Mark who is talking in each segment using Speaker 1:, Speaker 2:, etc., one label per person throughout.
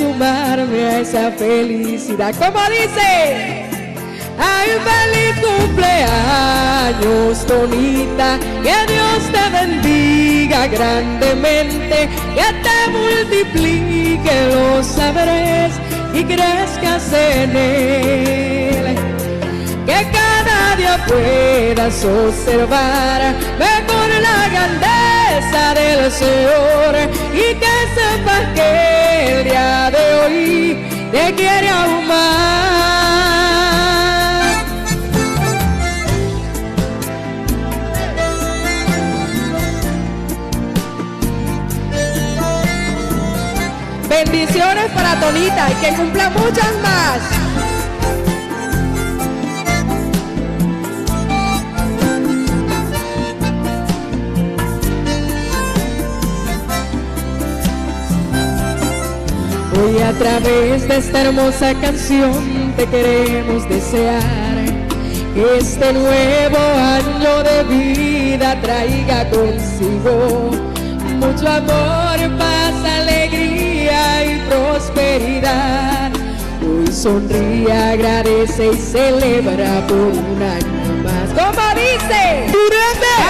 Speaker 1: sumarme a esa felicidad. ¿Cómo dice? ¡Ay, feliz cumpleaños, Tonita! Que Dios te bendiga grandemente, que te multiplique los saberes y crezcas en él. Que cada día puedas observar mejor la grandeza del Señor y que sepas que el día de hoy te quiere aún más. Bendiciones para Tonita y que cumpla muchas más. Hoy a través de esta hermosa canción te queremos desear que este nuevo año de vida traiga consigo mucho amor, paz, alegría y prosperidad. Hoy sonríe, agradece y celebra por un año más. ¿Cómo dice?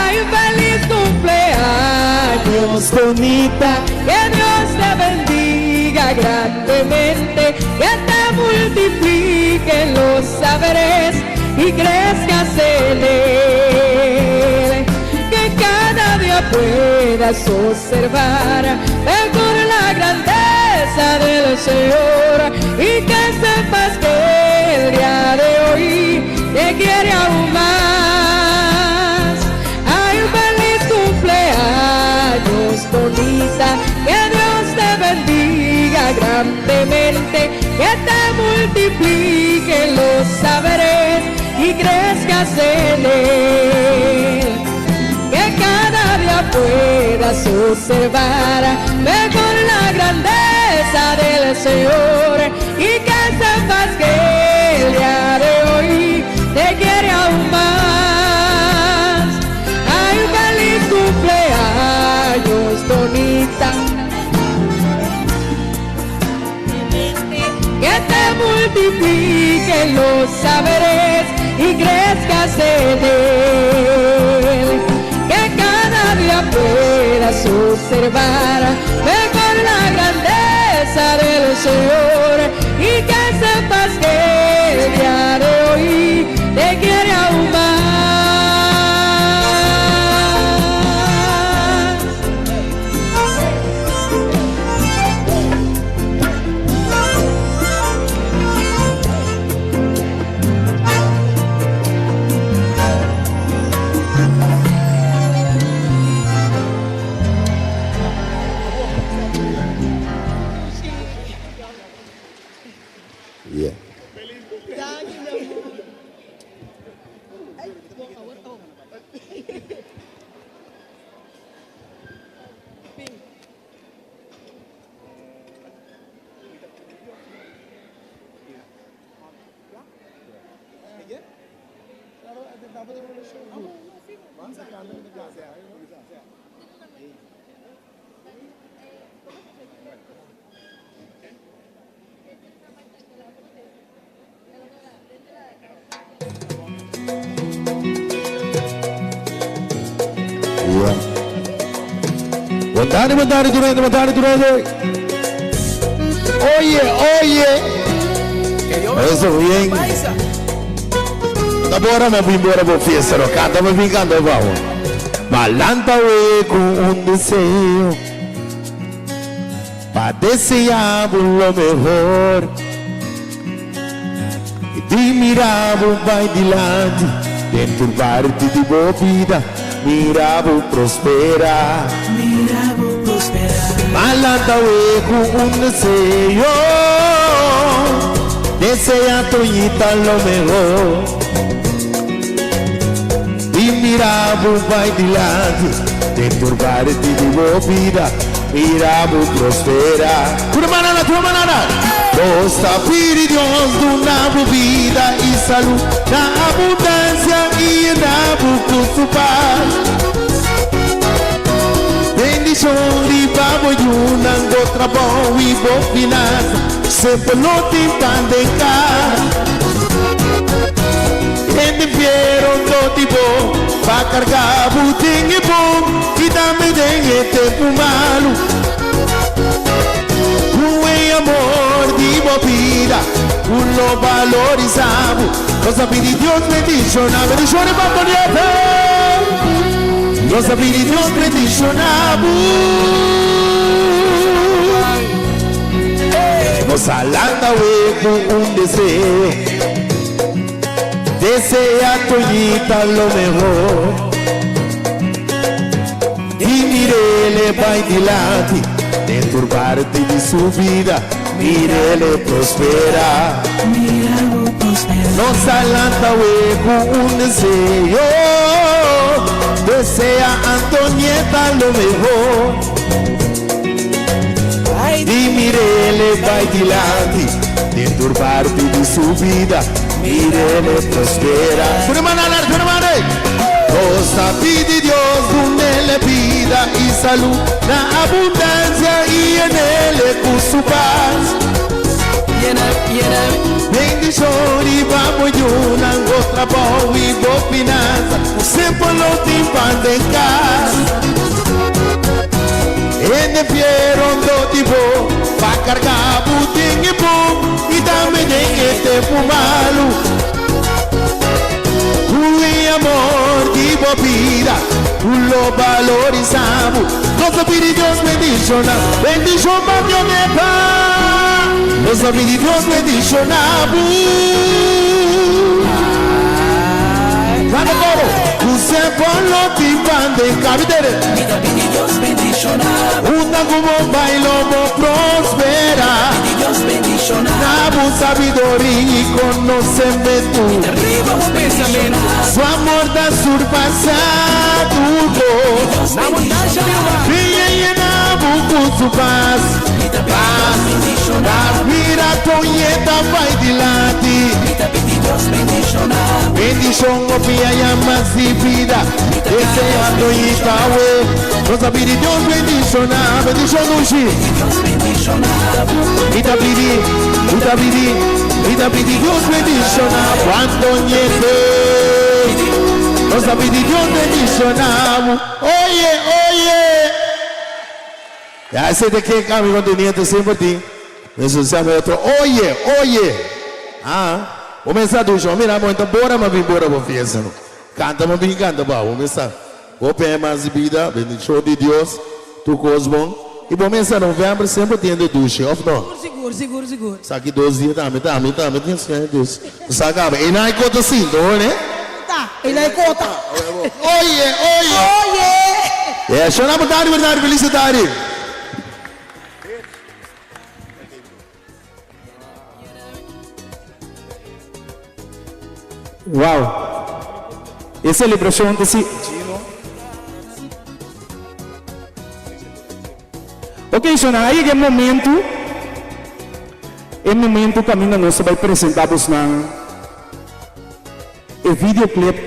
Speaker 1: ¡Ay, feliz cumpleaños, Tonita! Que Dios te bendiga grandemente, que te multiplique los saberes y crezcas en él. Que cada día puedas observar mejor la grandeza del Señor y que sepas que el día de hoy te quiere aún más. ¡Ay, feliz cumpleaños, Tonita! Que Dios te bendiga grandemente, que te multiplique los saberes y crezcas en él. Que cada día puedas observar mejor la grandeza del Señor y que sepas que el día de hoy te quiere aún más. ¡Ay, feliz cumpleaños, Tonita! Que te multiplique los saberes y crezcas en él. Que cada día puedas observar mejor la grandeza del Señor y que sepas que el día de hoy te quiere aún más.
Speaker 2: Yeah. Botare durante. Oye. Eso bien. Agora me vim embora por fiesta, no canta, me vim cantando, vamos. Malanta con un deseo para desear lo mejor. E de mirar vai dilante, dentro parte de boa vida, miravo prosperar. Malanta con un deseo, desea Tonita lo mejor. E miravo vai dilante, dentro parte de boa vida, miravo prosperar. Tua manana. Gosta de Deus do nabo vida e saúde, na abundância e na bucuço paz. bendición di babo yunan go trabajo y bo finanza sempre lo timpan de casa en de fiero do tipo pa cargar buting e bom e também tem tempo malo o amor di bo vida lo valorizamos cosa pidi Dios bendicionamos bendiciones para cosa pidi Dios bendicionamos nos alanda un deseo desea Toñita lo mejor y mírele va delante de turbarte de su vida mírele prospera nos alanda un deseo desea Antonieta lo mejor y mírele va delante de turbarte de su vida mírele prospera cosa pide Dios donde le vida y salud la abundancia y en él con su paz bendición y vamos yunando trabajo y bo finanza sempre lo timpan de casa en el fiero do tipo pa cargar buting e bom e também tem tempo malo o amor de boa vida lo valorizamos nossa vida Deus bendiciona bendição para minha neta nossa vida Deus bendicionamos vamos coro o sempre lo timpan de cavidere
Speaker 3: vida pidi Dios bendicionamos
Speaker 2: una como bailo prospera
Speaker 3: Dios bendicionamos
Speaker 2: damos sabiduría y conocimiento
Speaker 3: arriba un pensamento
Speaker 2: su amor da surpassa tudo
Speaker 3: na abundância de uma
Speaker 2: e llenamos con su paz la vida Toñeta vai delante
Speaker 3: vida pidi Dios bendicionamos
Speaker 2: bendición opia y más y vida desea Toñeta nossa vida Deus bendiciona bendição hoje
Speaker 3: Dios bendicionamos
Speaker 2: vida pidi Deus bendiciona quando niente nossa vida Deus bendicionamos oye ya sé de qué cambio continente sempre ti isso sabe outro oye começar do jogo mira muito bora mas vem bora para festa canta mas vem canta ba começar vou pegar mais vida bendição de Deus tu cosmos e começar novembro sempre tem de duche of não
Speaker 1: Seguro.
Speaker 2: Saki 12 dias também tem que Deus saca e na conta sim né
Speaker 1: Tá, ele é conta.
Speaker 2: oye chama verdade felicidade
Speaker 4: Wow! E celebração desse. Ok, so na aí é momento que nós vai apresentar-vos o videoclip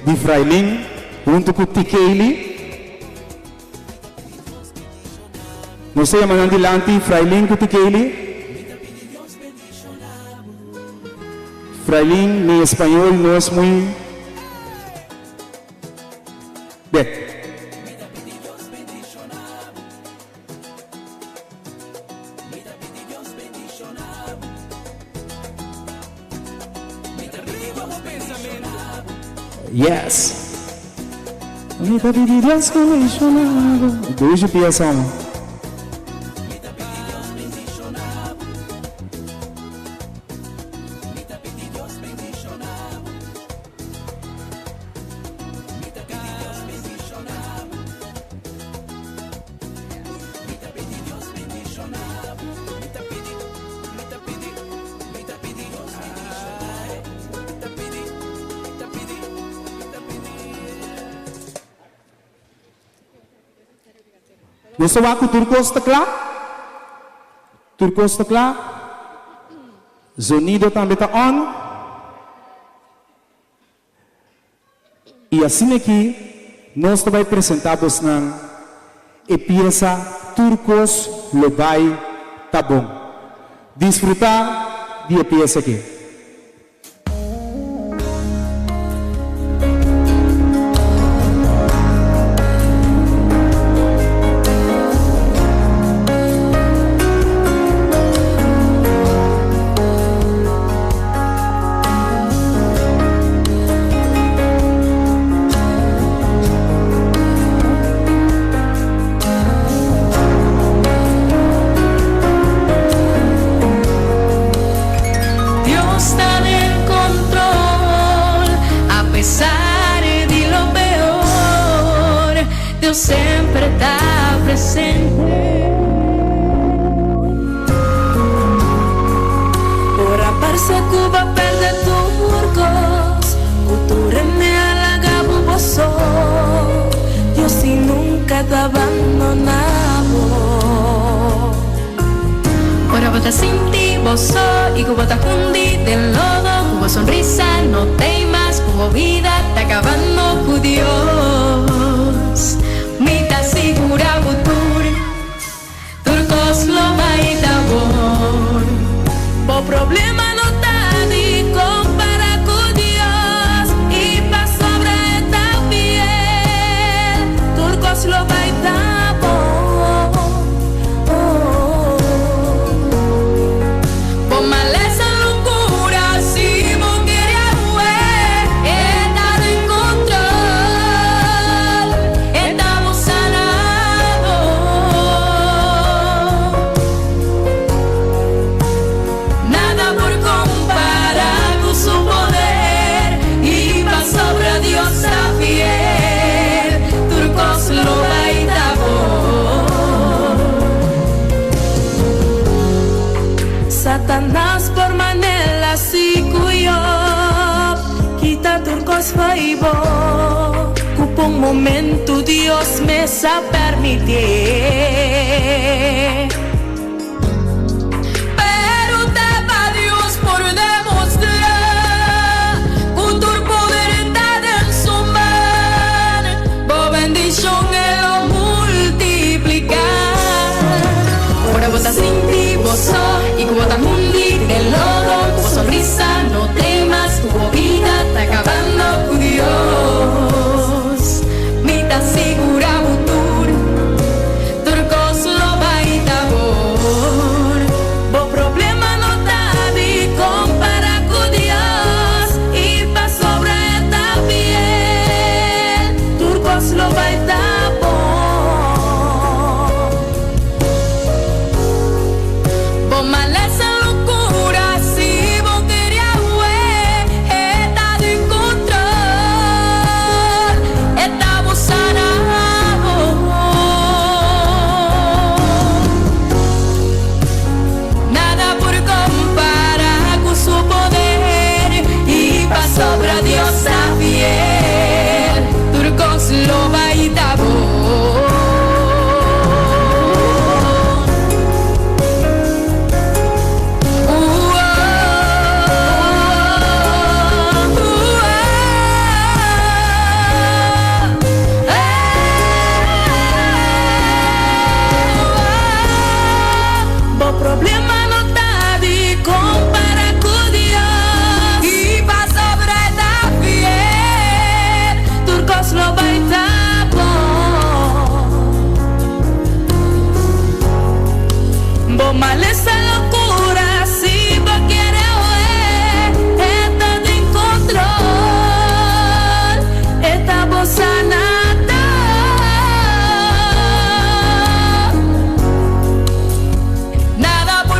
Speaker 4: de Frailing junto com Tikeli. Nós estamos adelante Frailing com Tikeli. Frailing em espanhol não é muito bem. Yes. Vida pedi Dios condicionado. Dois de piação. Gusto ba ako Turcos takla? Sonido também tá on. E assim aqui, nós também apresentamos e pieza Turcos Lobay Tabong. Disfrutar de pieza aqui.
Speaker 1: Sempre está presente. Ora parse Cuba perde turcos, cultura me halaga buboso. Dios si nunca te abandonado. Ora bota sin ti, bozo, y Cuba te jundi del lodo. Cuba sonrisa, no temas, Cuba vida, está acabando con Dios. Mita segura butur, Turcos Lobay Tabong. Bo problema no está de comparar con Dios y pa sobre esta piel. Turcos Lobay Tabong. Bo maleza locura si vos querías estar en control. Estamos sanados. Nada por comparar con su poder y va sobre Dios a fiel. Turcos Lobay Tabong. Satanás por manera si cuyo quita Turcos Faibo. Cupo un momento Dios me sa permitir. Pero te va Dios por demostrar con tu poder está en su mano. Bo bendición él lo multiplicar. Ahora vos estás sin ti, vos sos, y Cuba está mundi del lodo. Cuba sonrisa, no temas, tu vida está acabando con Dios. Mita segura butur, Turcos Lobay Tabong. Bo problema no está de comparar con Dios y pa sobre esta piel. Turcos Lobay Tabong. Bo maleza locura si vos querías estar en control. Estamos sanados. Nada por comparar con su poder y pa sobre Dios a fiel. Turcos Lobay Tabong. Bo problema no está de comparar con Dios y pa sobre esta fiel. Turcos Lobay Tabong. Bo maleza locura si vos quieres estar en control. Estamos sanando. Nada por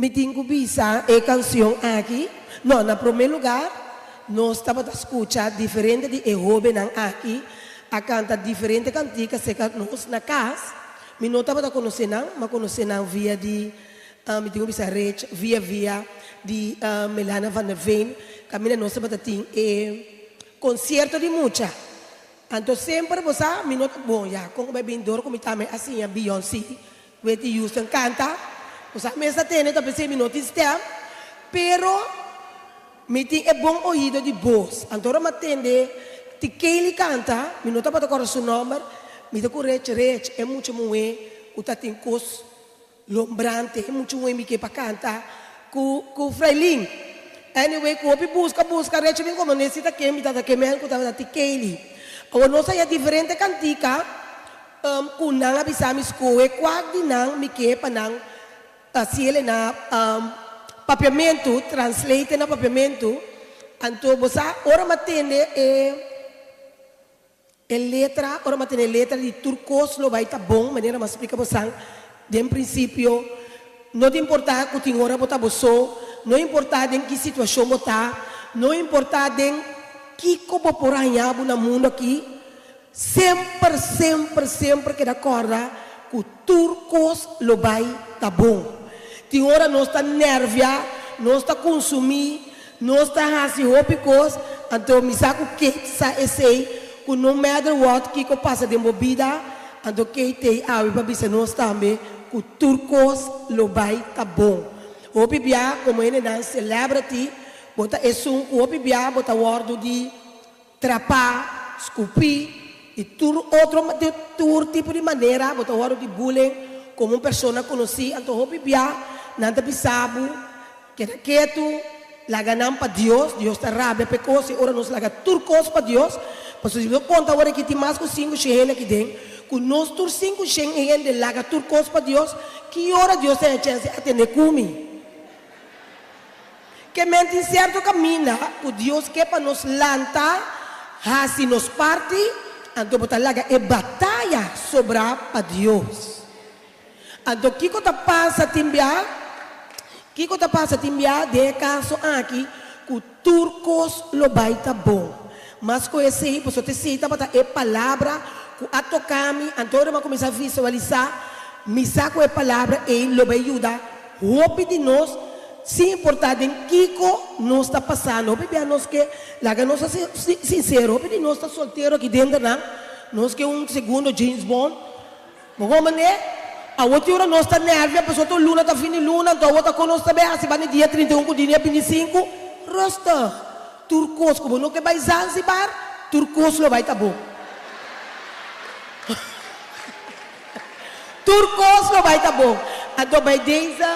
Speaker 5: me tengo visa e canción aquí. No, en primer lugar, nós estamos a escuchar diferente de joven aqui, a cantar diferente cantica, se que nós na casa, me não estava a conhecer não, mas conhecer não via de, me tenho visa rede, via de Melana van der Veen, caminha nós estamos a ter concerto de mucha. Então sempre você, me não bom já, como bem dor, como também assim a Beyoncé, Whitney Houston canta, você mesmo tem, então pensei me não tem, pero me tem bom ouvido de voz. Então, eu atende, que ele canta, me não está para tocar o seu nome, me dá com rete, é muito muito, o tá tem cos lombrante, é muito muito que para cantar, com Freilin. Anyway, que busca rete, bem como necessita que me dá que me ajuda que ele. Agora nós é diferente cantica, com não avisar me escoe, quase não me que para não, assim ele na papiamento, translate na papiamento, então você ora matende letra, ora matende letra de turcos lo vai tá bom, maneira mas explica você, de princípio, não importa que tem hora botar você, não importa em que situação botar, não importa em que como por anhabo no mundo aqui, sempre que acorda que turcos lo vai tá bom. Tem hora nós está nervia, nós está consumir, nós está fazendo roupas, então me saco que que no matter what que passa de bebida, então que tem a bebida nós também, que turcos lo vai tá bom. O bebia como ele não celebrity, bota o bebia bota word de trapar, esculpir e outro tipo de maneira, bota word de bullying, como uma pessoa conhecida, então o bebia nada pisabo, que era quieto, laganam para Deus está rabia, porque se ora nos laga turcos para Deus, mas se eu conta agora que tem mais que 5 xene aqui dentro, que nós tur 5 xene de laga turcos para Deus, que ora Deus tem a chance de atender comigo. Que mente certo caminho, que Deus quer para nos lantar, assim nos parte, então botar laga é batalha sobre para Deus. Então, o que está passando de caso aqui, que turcos lo vai tá bom. Mas com esse, você te cita, é palavra, que a tocar-me, então eu vou começar a visualizar, me saco a palavra e ele vai ajudar. Roupa de nós, se importar em que nós está passando, roupa de nós que, lá que nós sincero, roupa de nós está solteiro aqui dentro, nós que segundo James Bond, mas a outra hora nós está nerviosa, a pessoa está luna, está fim de luna, então a outra conosco também, assim, vai no dia 31, com dia 25, rosta, turcos, como não que vai Zanzibar, turcos não vai estar bom. Turcos não vai estar bom. Então, vai dizer,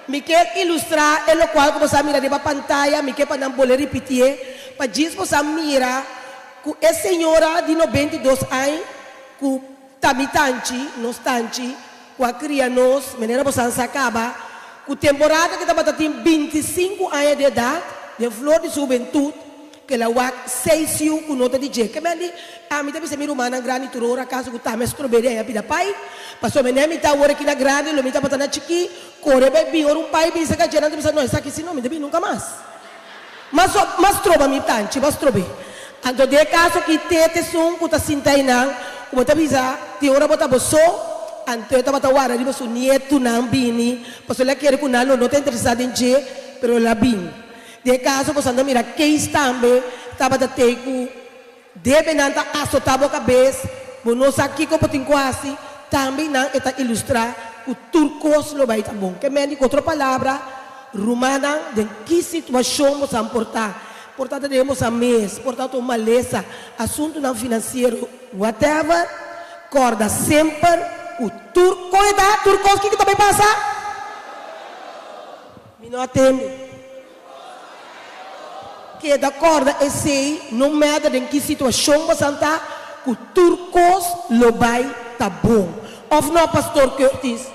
Speaker 5: me quer ilustrar, é o qual você mira de pantalla, me quer para não poder repetir, para dizer você mira, que é senhora de 92 anos, que tabitanchi, não estanchi, com a criança, maneira você acaba, com temporada que estava tendo 25 anos de idade, de flor de juventude, que ela vai 6 anos com nota de jeito. Que me diz, a mim também se mira uma grande turora, caso que está me estroberia e a vida pai, passou me nem está agora aqui na grande, lo me está botando chiqui, corre bem, ora um pai, bem se cachando, pensa não, isso aqui se não me deve nunca mais. Mas trova me tanto, mas trove. Então de caso que tete som, que está sintainang, como está bisa, te ora bota boso. Então, eu estava a dizer que o nieto não bini, porque ele quer que o não está interessado em je, mas ele bini. De caso, você não mira que também estava a ter que deve não estar assotar a cabeça, mas nós aqui como tem quase também não está ilustrar que o turcos não vai estar bom. Que me diz outra palavra, romana, de que situação você importar. Portanto, devemos a mês, portanto, uma lesa, assunto não financeiro, whatever, corda sempre. O turco, turcos, o que também passa? Me não atende. Que da corda é sei, não merda em que situação você está, o turcos lo vai tá bom. Of não, pastor Curtis?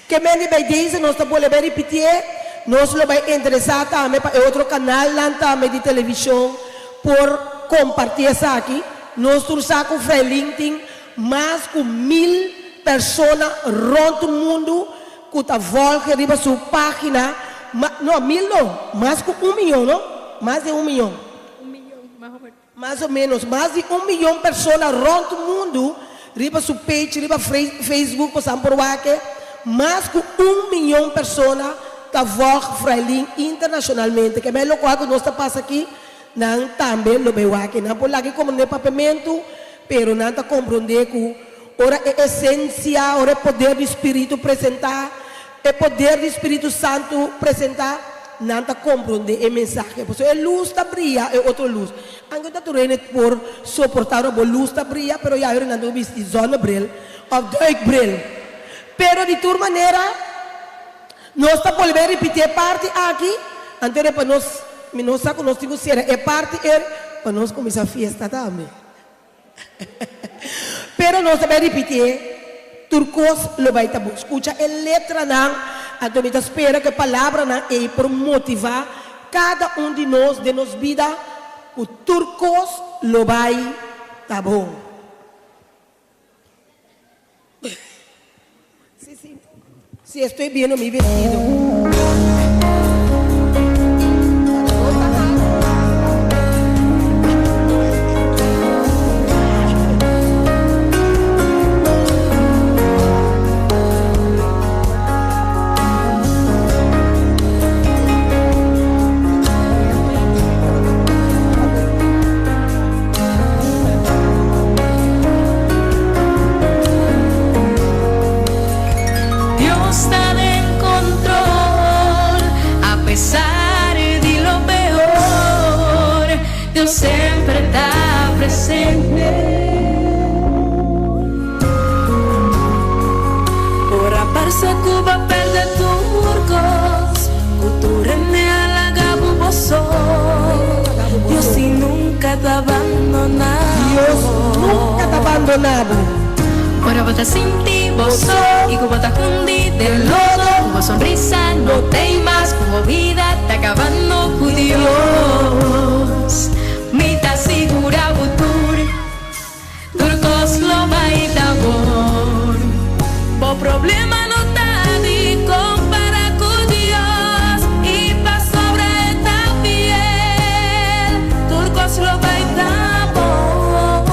Speaker 5: Que me vai dizer, nós estamos a repetir, nós lo vai interessar também para outro canal lá também de televisão, por compartilhar isso aqui. Nós trouxemos com Freilin, mais de 1000 personas rond el mundo que te volgen arriba su página. No, 1000 no, más que 1 millón, ¿no? Más de 1 millón.
Speaker 1: 1 millón, más o menos.
Speaker 5: Más o menos, más de 1 millón de personas rond el mundo, arriba su page, arriba Facebook, por San Porwaque, más que 1 millón de personas que volgen Freiling internacionalmente. Que é lo cual que nós está passa aqui, não também lo veo aqui, não por lá que como não é papamento, pero não está compreender que ora é essência, ora é poder do Espírito apresentar, é poder do Espírito Santo apresentar, não está compreender a mensagem. Por isso a luz está brilha, é outra luz. Anche da turene por suportar a luz está brilha, pero já eu não estou vestido zonnebril, ou duikbril. Pero de toda maneira, nós está volver a repetir parte aqui, antes para nós, nós saco nós temos que ser é parte para nós começar a festa também. Pero nós também repetir, turcos lo vai estar escucha a letra não, a gente espera que a palavra não é para motivar cada de nós vida, o turcos lo vai estar bom. Si estoy viendo mi vestido.
Speaker 1: Sempre está presente. Ora parsa Cuba perde turcos, cultura nealagabu boso. Dios si nunca te abandonado.
Speaker 5: Dios nunca te abandonado.
Speaker 1: Ora bota sin ti boso y Cuba te cundi del lodo. Cuba sonrisa no temas, Cuba vida está acabando con Dios. Mita segura butur, turcos lo vai tabor. Bo problema no está de comparar con Dios y pa sobre esta piel, turcos lo vai tabor.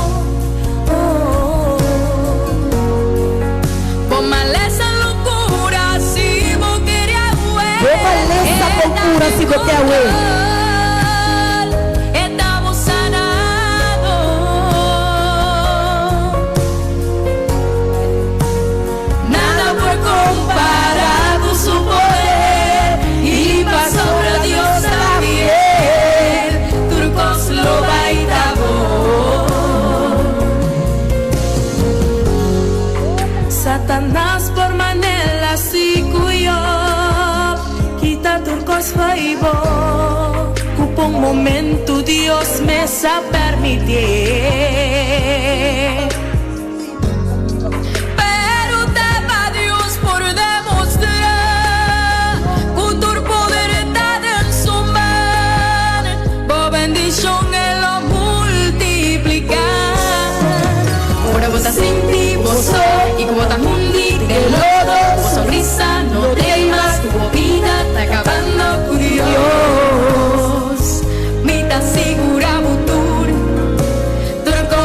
Speaker 1: Bo maleza loucura si vos queria ver.
Speaker 5: Bo maleza loucura si vos queria ver.
Speaker 1: Satanás por manela si cuyo quita turcos faibo cupo un momento Dios me sa permitir pero te va Dios por demostrar que tu poder está en su mano por bendición él lo multiplicar ahora vos estás sin ti vos soy y como estás mundi del lodo tu sonrisa no temas tu vida está acabando con Dios mita segura butur turco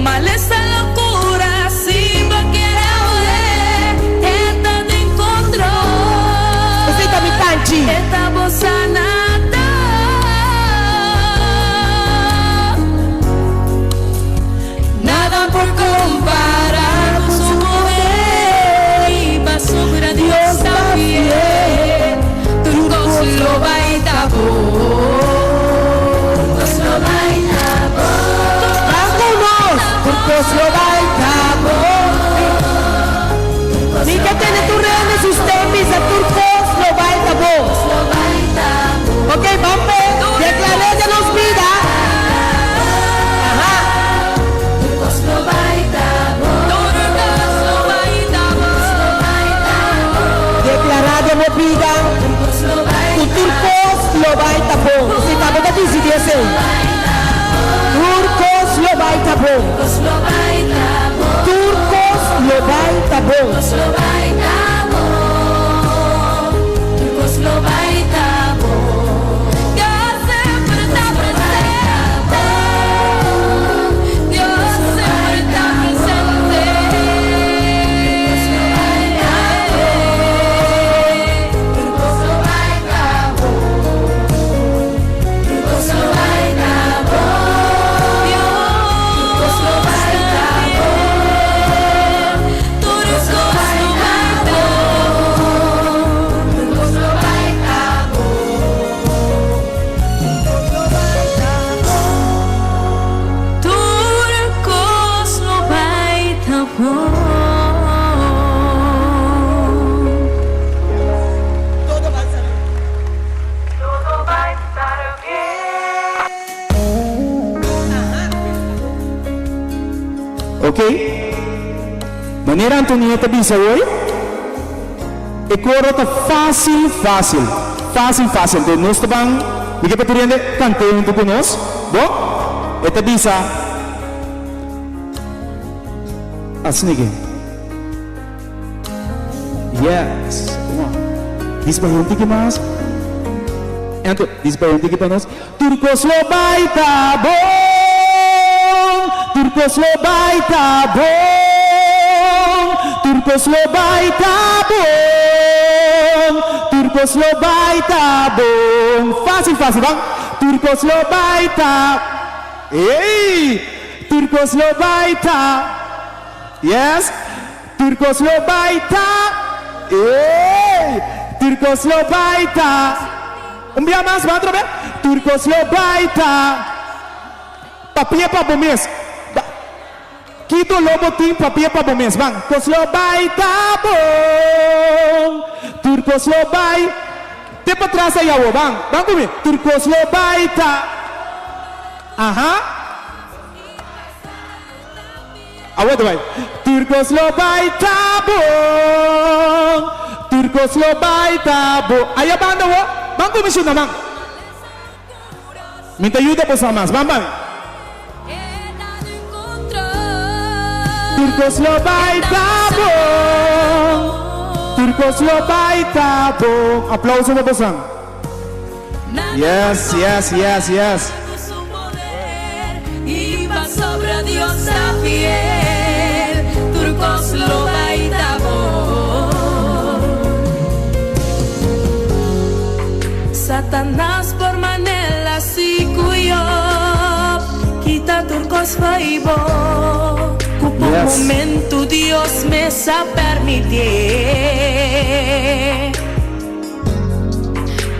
Speaker 1: male esa locura, si me quiere oler, esta te encontró.
Speaker 5: Esta mi tanchi.
Speaker 1: Esta bossa nada. Nada por comparar con su poder y va sobre Dios también. Turcos lo baita Turcos lo baita
Speaker 5: Vámonos. Turcos lo baita Ni que tiene tu redes de sus temis a Turcos lo baita Ok, vamos. Declaré de los vida. Ajá.
Speaker 1: Turcos lo baita
Speaker 5: Declarado de vida. Tu Turcos lo baita Si estamos de decidirse. Turcos lo baita Turcos lo baita
Speaker 1: Dios siempre está presente. Dios siempre está presente. Turcos lo baita Turcos lo baita Turcos lo baita Turcos lo baita Turcos lo baita Turcos lo baita
Speaker 5: Todo va a salir.
Speaker 4: Ok? Maneira Antonieta bisa hoy. E coro tá fácil. Do nós tabang bigay pa turiende kante untuk kunos. Bo? Eta bisa. Asnige. Yes. Come on. Dispahinti que mais. Ento, dispahinti que panos. Turcos lo baita bom. Turcos lo baita bom. Turcos lo baita bom. Turcos lo baita bom. Fácil, bang. Turcos lo baita. Ei! Turcos lo baita. Yes. Turcos lo baita. Ei! Turcos lo baita. Un día más, va otra vez. Turcos lo baita. Papia pa bomes. Quito lobo tim papia pa bomes. Bang. Turcos lo baita bom. Turcos lo baita. Te pa atrás aí, bang. Bang comigo. Turcos lo baita. Ajá. Aguanta, vai. Turcos lo baita bom. Turcos lo baita bom. Aí a banda, bang comigo na bang. Minta ajuda por mais. Bang, bang. Turcos lo baita bom. Turcos lo baita bom. Aplauso para você. Yes.
Speaker 1: Su poder y va sobre Dios fiel. Turcos lo baita Satanás por manela si cuyo kita Turcos faibo. Por
Speaker 4: Yes.
Speaker 1: momento Dios me sa permitir.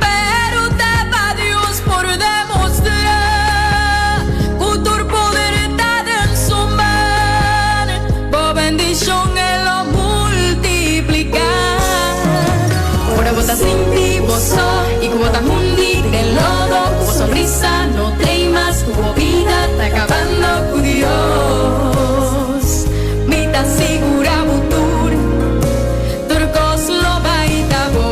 Speaker 1: Pero te va Dios por demostrar que tu poder está en su mano. Por bendición Él lo multiplicar. Ahora vos estás sin ti, vos sos, y como estás hundi de lodo, como sonrisa no temas, como vida está acabando con Dios. Mita segura futuro, Turcos lo baita bo.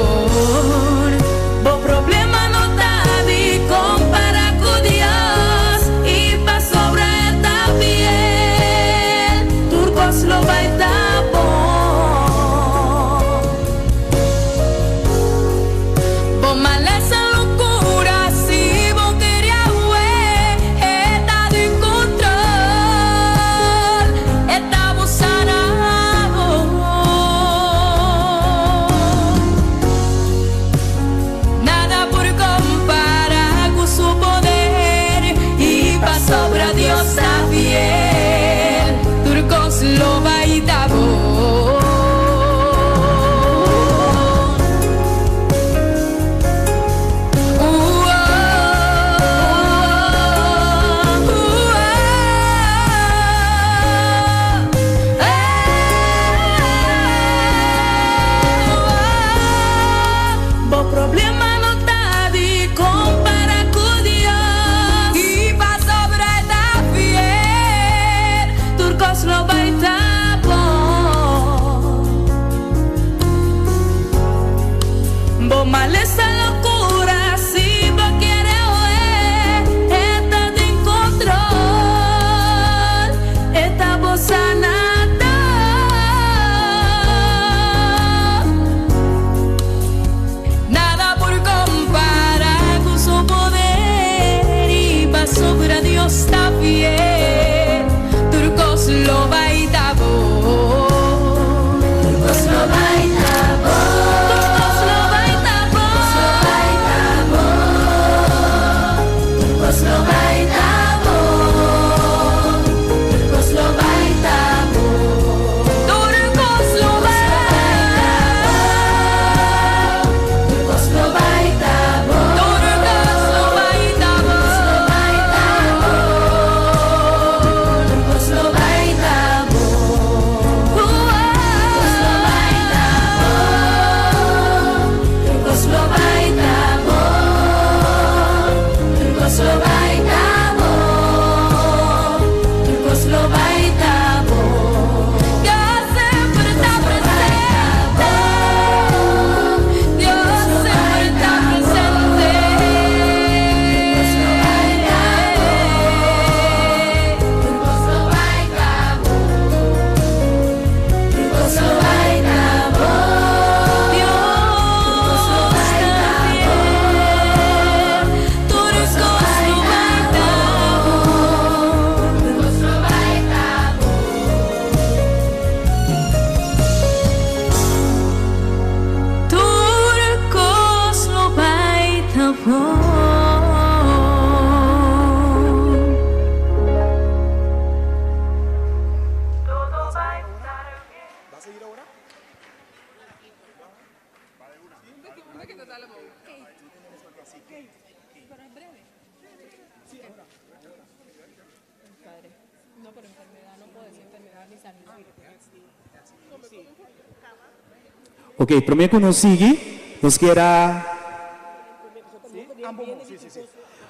Speaker 4: Ok, primeiro que nos sigue, nos queda...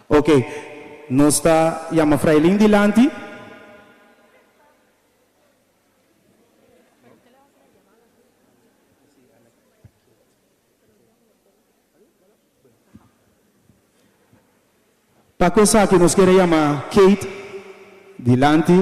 Speaker 4: Ok, nos está llama Frailin delante. Para cosa que nos quiere llamar Kate delante.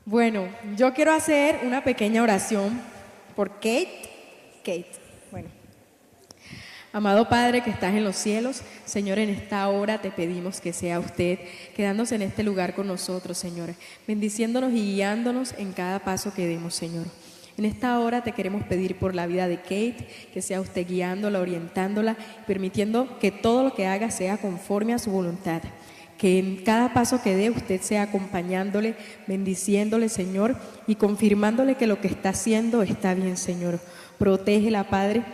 Speaker 1: Bueno, yo quiero hacer una pequeña oración por Kate. Bueno. Amado Padre que estás en los cielos, Señor, en esta hora te pedimos que sea usted quedándose en este lugar con nosotros, Señor, bendiciéndonos y guiándonos en cada paso que demos, Señor. En esta hora te queremos pedir por la vida de Kate, que sea usted guiándola, orientándola, permitiendo que todo lo que haga sea conforme a su voluntad. Que en cada paso que dé usted sea acompañándole, bendiciéndole, Señor, y confirmándole que lo que está haciendo está bien, Señor. Protégela, Padre.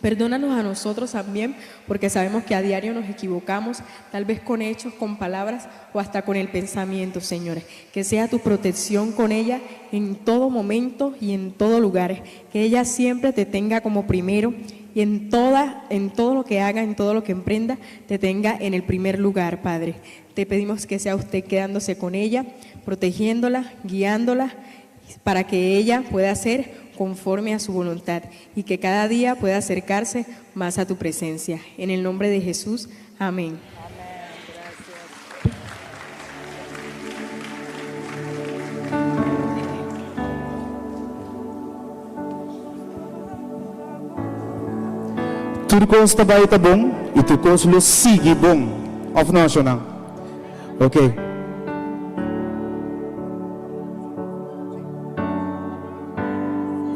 Speaker 1: Perdónanos a nosotros también, porque sabemos que a diario nos equivocamos, tal vez con hechos, con palabras o hasta con el pensamiento, Señor. Que sea tu protección con ella en todo momento y en todo lugar. Que ella siempre te tenga como primero y en todo lo que haga, en todo lo que emprenda, te tenga en el primer lugar, Padre. Te pedimos que sea usted quedándose con ella, protegiéndola, guiándola, para que ella pueda ser conforme a su voluntad y que cada día pueda acercarse más a tu presencia. En el nombre de Jesús, amén.
Speaker 4: Turcos tabay tabong, e turcos lo sige bong. Of national. Okay.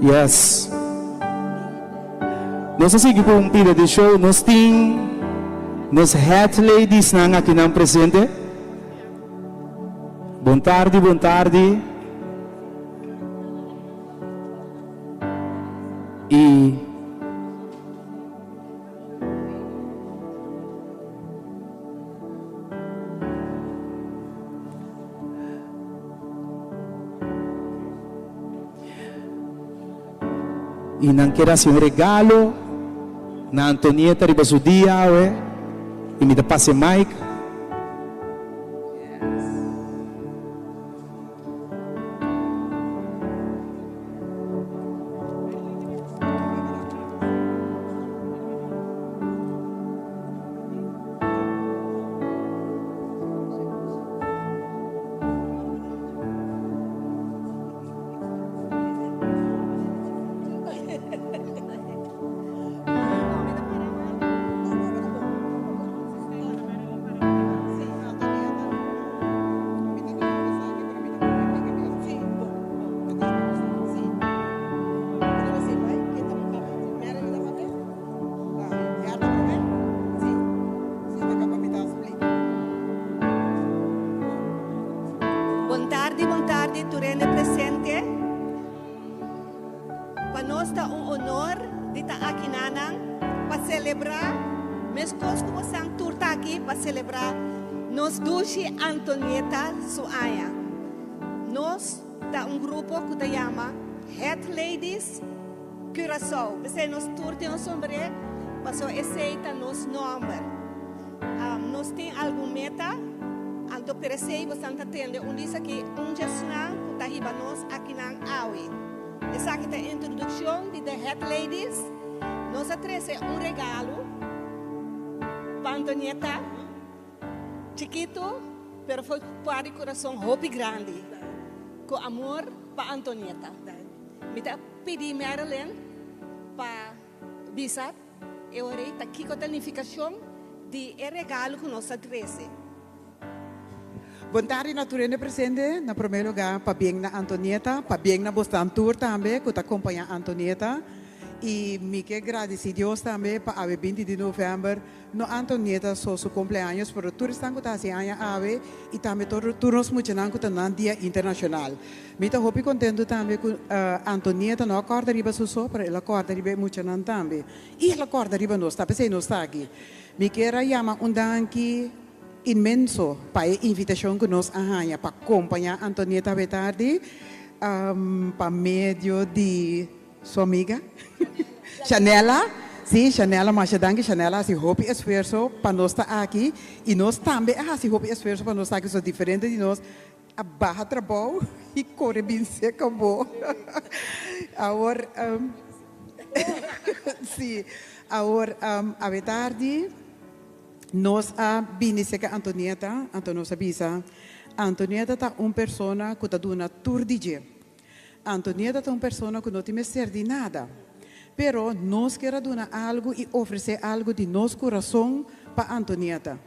Speaker 4: Yes. Nós seguimos com um pira de show. Nós temos nos head ladies na aqui na presente. Boa tarde, boa tarde. E não queira ser um regalo na Antonieta riba su dia, e me dá passe Mike.
Speaker 6: Buon tardi, tu rende presente. Para nós está honor de estar aqui para celebrar, mesmo como Santur está aqui para celebrar nos Duche Antonieta Suaya. Nós está grupo que se chama Head Ladies Curaçao. Você nos turte um sombre, passou aceita nos nome. Nós tem alguma meta. Aldo perecei bastante atende diz aqui gestão que está riba nós aqui na AUI. Essa aqui é a introdução de The Head Ladies. Nós atrece regalo para Antonieta, chiquito, pero foi para o coração hope grande, com amor para Antonieta. Me tá pedi Marilyn para Bishop, eu orei tá aqui com a tanificação de regalo que nós atrece.
Speaker 7: Boa tarde, naturalmente presente. Na primeiro lugar, para bem na Antonieta, para bem na Bostantur também, que acompanha a Antonieta. E me que agradecer Deus também para a 20 de novembro, no Antonieta so su cumpleaños, pero tu están com a aña ave e também todos muitos não com o dia internacional. Me estou muito contente também com Antonieta não acorda riba so para ela acorda riba muito não também. E ela acorda riba nós, tá pensei nós aqui. Me quero chamar danke imenso para a invitação que nós arranha para acompanhar Antonieta Betardi para meio de sua amiga Chanela. Sim, Chanela, mas danke Chanela, se hope esforço para nós estar aqui e nós também, se hope esforço para nós estar aqui, são diferentes de nós, a barra trabalho e corre bem seca boa. Agora, sim, agora, a Betardi, nós a Biniseca Antonieta, Antonieta Bisa, Antonieta é uma pessoa que está dando uma tour de dia. Antonieta é uma pessoa que não tem ser de nada. Pero nós queremos dar algo e oferecer algo de nosso coração para Antonieta.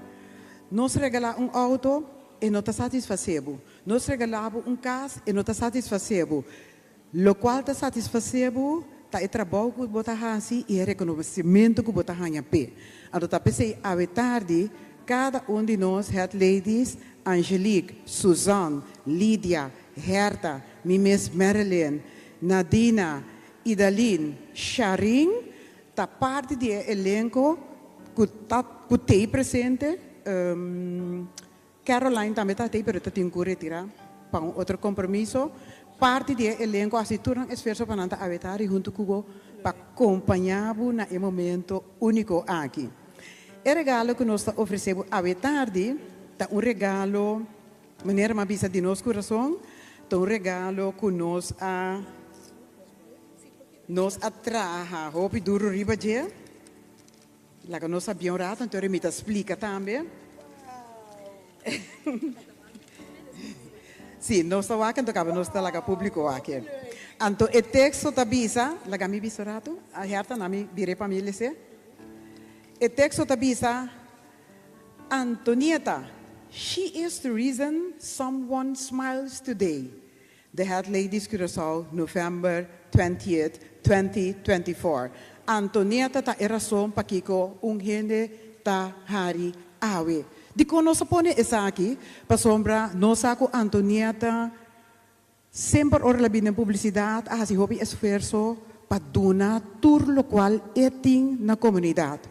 Speaker 7: Nós regalamos auto e não está satisfazendo. Nós regalamos casa e não está satisfazendo. O qual está satisfazendo é o trabalho que você faz e o reconhecimento que você faz. Então, pensei, à tarde, cada de nós, head ladies, Angelique, Suzanne, Lídia, Herta, Mimes Marilyn, Nadina, Idalin, Sharin, da parte do elenco que tem presente, Caroline também está aí, mas tem que retirar para outro compromisso. Parte do elenco, assim, turno esforço para não estar junto com para acompanhar no momento único aqui. O regalo que nós oferecemos à tarde é regalo, maneira mais bisa de nosso coração, é regalo que nós atraha, hopi duro riba je. Lá que nós sabíamos rato, então ele me explica também. Sim, nós estamos aqui, então nós estamos lá público aqui. Então, o texto da bisa, lá que me bisa rato, a herta na mi virei para mim lese. O texto da bisa, Antonieta, she is the reason someone smiles today. The head ladies Curaçao, November 20th, 2024. Antonieta ta razão para que gente ta hari awe. Di ko nós pone essa aqui, para sombra, nós com Antonieta sempre ora la bina publicidade, si hobby esforço para donar tudo lo qual eting na comunidade.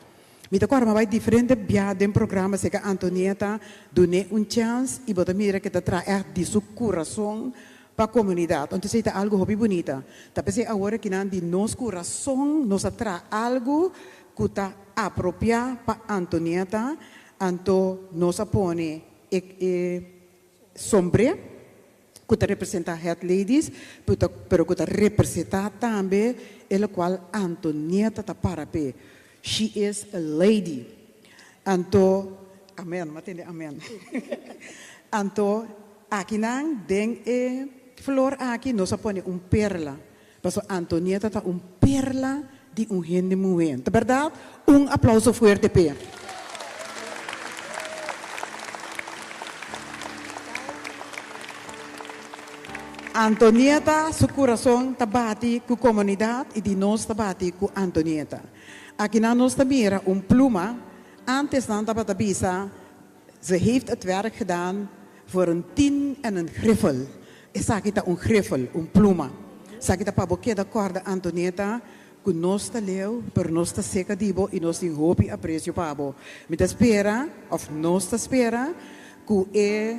Speaker 7: Me te corre mais diferente bia de programa se que Antonieta done chance e bota mira que te traz de seu coração para a comunidade. Então, isso é algo hobby bonita. Tapi agora que de nosso coração nos traz algo que está apropriado para Antonieta, então nos põe sombre, que representa head ladies, pero que representa também o qual Antonieta está para pé. She is a lady. Então, amém, matende amém. Então, aqui não tem flor aqui, nós põe perla. Porque Antonieta está perla de gente muito. É verdade? Aplauso forte para Antonieta, seu coração está bate com a comunidade e de nós está bate com Antonieta. Aqui nós mira pluma, antes não estava bisa, ze heeft het werk gedaan voor een 10 en een griffel. Essa aqui está griffel, pluma. Essa aqui está para boquê da corda Antonieta, que nós está leu, pero nós está seca dibo e nós tem hope aprecio pabo. Me espera, of nós está espera, que é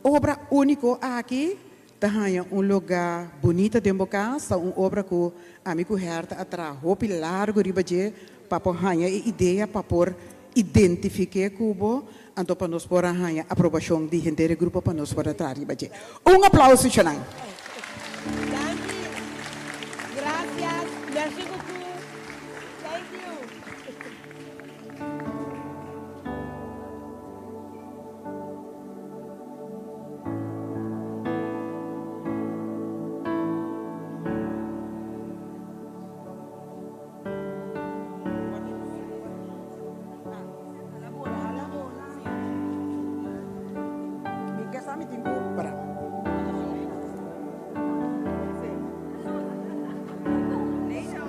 Speaker 7: obra único aqui, Tahanya lugar bonito de boca, sa obra que amigo Herta atrás, hope largo ribaje, para hanya ideia para por identificar cubo, então para nós por hanya aprovação de gente do grupo para nós por atrás ribaje. Aplauso chanang.
Speaker 6: Gracias. Merci beaucoup. Thank you.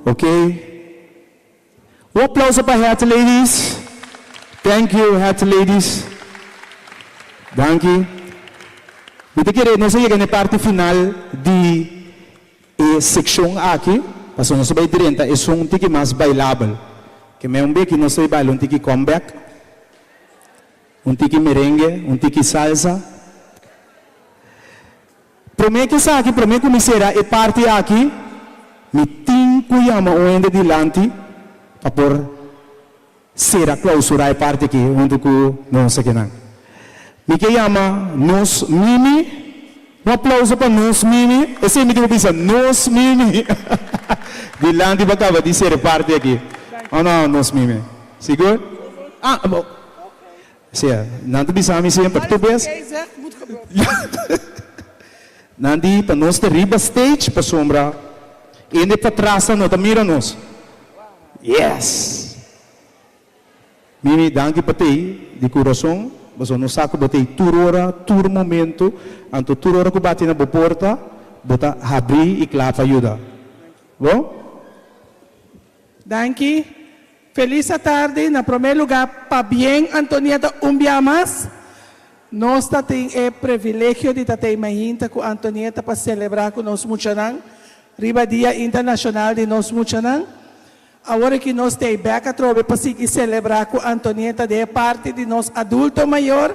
Speaker 4: Okay? Um aplauso para Hat Ladies. Thank you, Hat Ladies. Danke. Kita kira nós chegamos na parte final de seção aqui. Mas nós vai direita é um tiki mais bailável. Que me umbe que nós vai bailar um tiki comeback, tiki merengue, tiki salsa. Primeiro que sa aqui, primeiro que me será é parte aqui. Me tinco yama onde dilante para por ser a clausura é parte aqui onde que não sei que não. Me que yama nos mimi. Um aplauso para nos mimi. Esse me digo bisa nos mimi. Dilante bacava de ser parte aqui. Oh não, nos mimi. Seguro? Ah, bom. Sia, nanti bisa mi siya patubes. Nanti para nós ter riba stage para sombra. E para trás não tá mira nós. Yes. Mimi, danke para ti de coração. Mas não saco botei turora, tur momento, anto turora que bate na porta, bota abrir e claro ajuda. Bom?
Speaker 8: Danke. Feliz tarde. Na primeiro lugar, para bem Antonieta Umbiamas. Nós temos o privilégio de ter imaginado com Antonieta para celebrar com nós Muchanang, Riba Dia Internacional de nós Muchanang. Agora que nós temos beca trove para seguir celebrar com Antonieta de parte de nós adulto maior.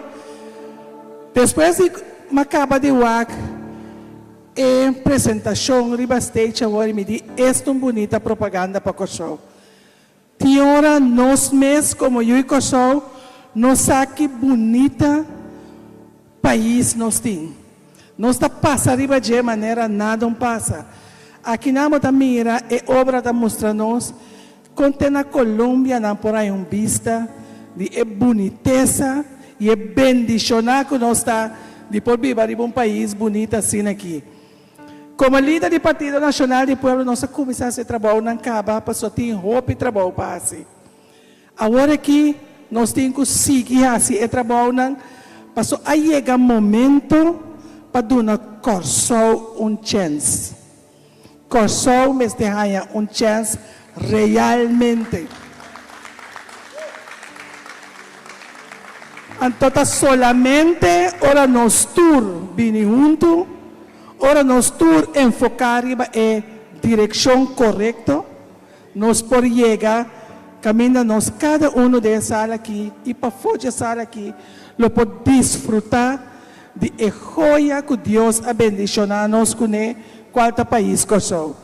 Speaker 8: Depois de acaba de WAC, a apresentação Riba Stage agora me diz esta bonita propaganda para o show. Tiora nós mesmos como eu e o show, nós aqui bonita país nós temos. Nós está passa riba de maneira nada não passa. Aqui na mira é obra da mostra nós. Conte na Colômbia, na por aí vista de boniteza e bendicionar que nós está de por viver em um país bonito assim aqui. Como líder do Partido Nacional do Povo, nós começamos a trabalhar na Caba, para só ter roupa e trabalho para assim. Agora aqui, nós temos que seguir assim, e trabalhar para só aí chega momento para dar na Corsol chance. Corsol me deixa chance realmente. Então, solamente ora nós tour vini junto, ora nós tour enfocar em direção correta, nós por chegar, caminha nós cada um de sala aqui e para fora da sala aqui, lo pode desfrutar de a joia que Deus abençoa nós com qual país que sou.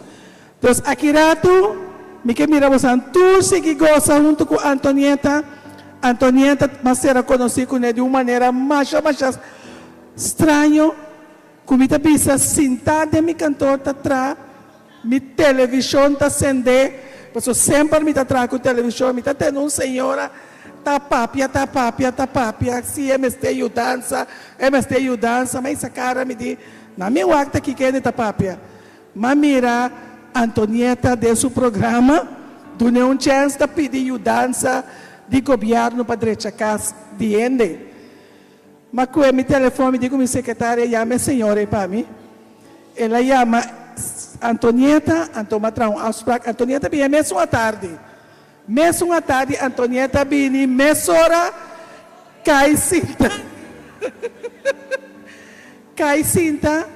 Speaker 8: Então, aqui rato me que miramos a todos que gosta junto com Antonieta. Antonieta mas será conhecida de uma maneira mais estranha. Como me pensa sentada mi cantor tá atrás, mi televisão tá acende, porque sempre me tá atrás com televisão, me tá tendo uma senhora tá papia, se é me esteio dança, mas essa cara me diz, na minha acta que quer tá papia, mas mira Antonieta de seu programa, dune um chance de pedir ajuda de governo para direita casa de ende. Mas com meu telefone, digo minha secretária, chama a senhora para mim. Ela chama Antonieta, Antonieta vinha mesmo à tarde. Mesmo à tarde, Antonieta vinha, mesmo hora, cai cinta. Cai cinta,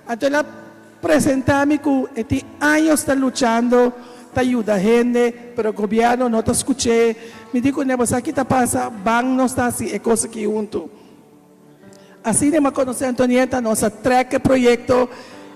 Speaker 8: então ela apresentar-me que anos está lutando, está ajudando a gente, mas o governo não está escutando. Me digo, aqui está passa, bang não está assim, é coisa que junto. Assim, eu conheci a Antonieta, nossa track projeto,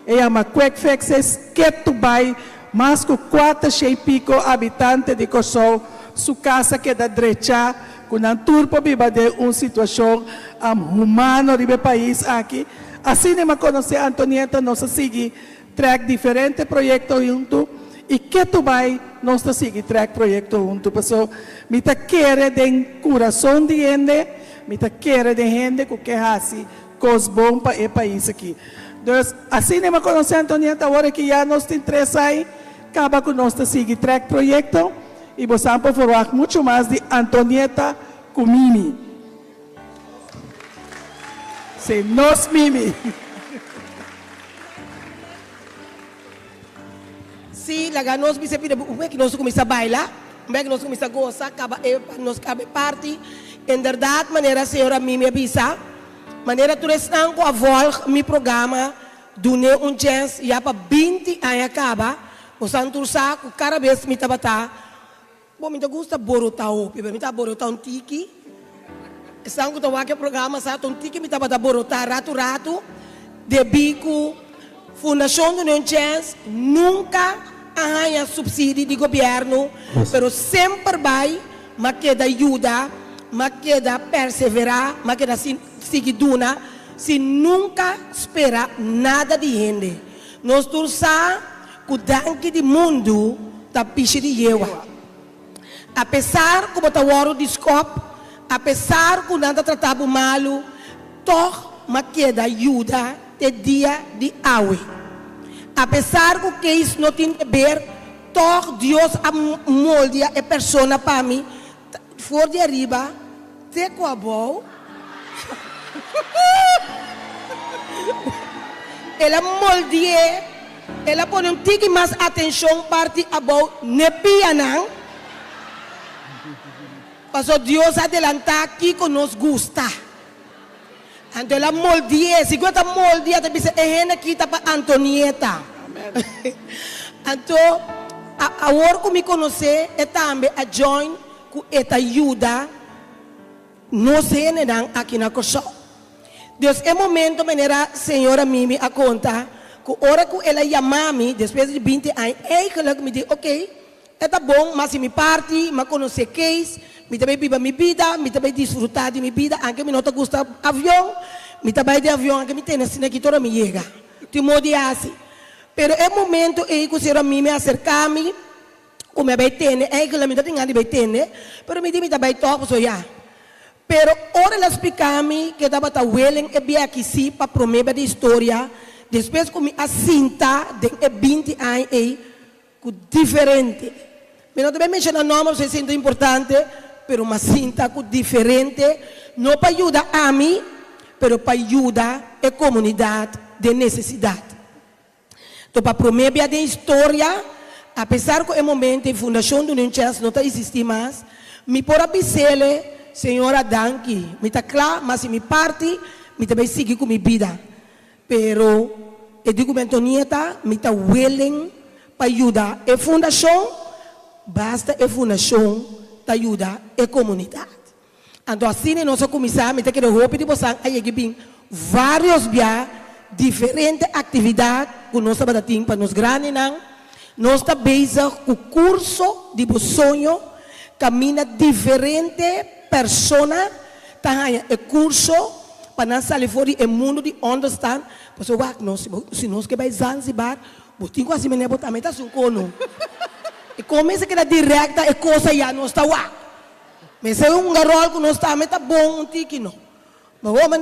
Speaker 8: é uma Quick Fixes, que tu vai, mais que 4 e pico habitantes de Kosovo, sua casa que é da direita, com um turpo viva de uma situação humana do país aqui. Assim, eu conheci a Antonieta, nós seguimos track diferentes projetos juntos, e que tu vai, nós seguimos track projetos juntos. Porque me quer de coração de gente, me quer de gente que hace coisas boas para o país aqui. Então, assim, eu conheci a Antonieta, agora que já nós temos 3 anos, acaba com nós seguimos track projeto, e vamos falar muito mais de Antonieta com Mimi. Sim, nós Mimi.
Speaker 5: assim, lá nós me sempre como é que nós começamos a bailar, como é que nós começamos a gozar, nós cabe parte. Em verdade, maneira a senhora me avisa, maneira tu estão com a voz, meu programa, dune chance, já para 20 anos acaba, o santo saco, cada vez me tabata, bom, me gusta borotar o, me tá borotar tiki, estão com o programa, sabe, tiki me tabata borotar rato, de bico, Fundação do União Chance nunca arranha subsídio de governo, mas sempre vai, mas que dá ajuda, mas que dá perseverar, mas que dá seguiduna, se nunca espera nada de gente. Nós torçamos que o danque do mundo está piche de jeua. Apesar que botar o ouro de escopo, apesar que nada tratava malo, toch, mas que dá ajuda de dia de aue. Apesar que isso não tem que ver, todo Deus molde a pessoa para mim, for de arriba, te com a boa. Ela moldeia, ela põe tique mais atenção parte a boa, ne pia não. Passou Deus adelantar aqui que nos gusta. Então ela moldeia, se você moldeia, você pensa, é aqui para Antonieta. Então, a hora que me conhecer, é também a join, que esta ajuda, não sei nem aqui na coisa. Deus, é momento, maneira, senhora Mimi, a conta, que a hora que ela chama-me, depois de 20 anos, ela me diz, ok, é bom, mas se me parte, me conhecer case, me também viva minha vida, me também desfrutar de minha vida, anche me não gusta avião, me também de avião, anche me tem assim que toda me chega. Tu modi assim. Pero é momento que a senhora me acercar-me, como é bem tene, é que ela me dá de bem tene, pero me diz me também toco só já. Pero ora ela explicar-me que estava tá willing e bem aqui sim para prometer de história, depois que me assinta de 20 anos aí, diferente. Me não também mencionar nome, você sente importante. Pero uma cinta diferente, não para ajudar a mim, pero para ajudar a comunidade de necessidade. Então, para promover a história, apesar que é momento a Fundação do União Chance não está existindo mais, me por abisele, senhora Danke, me está claro, mas se me parte, me também sigo com minha vida. Pero, eu digo, Antonieta, me está willing para ajudar a Fundação, basta a Fundação ajuda a comunidade. Então, assim, nós começamos a querer roupa de você, aí que vários dias, diferentes atividades que nós estamos tendo para nos grandes, nós estamos com o curso de sonho, caminha diferentes pessoas, o curso para nós sair fora do mundo de understand, porque se nós que vai Zanzibar, nós temos quase meia botar meta suncono. E começa que era direta e coisa já não está lá. Mas é garol que não está, mas está bom tiki não. Mas o homem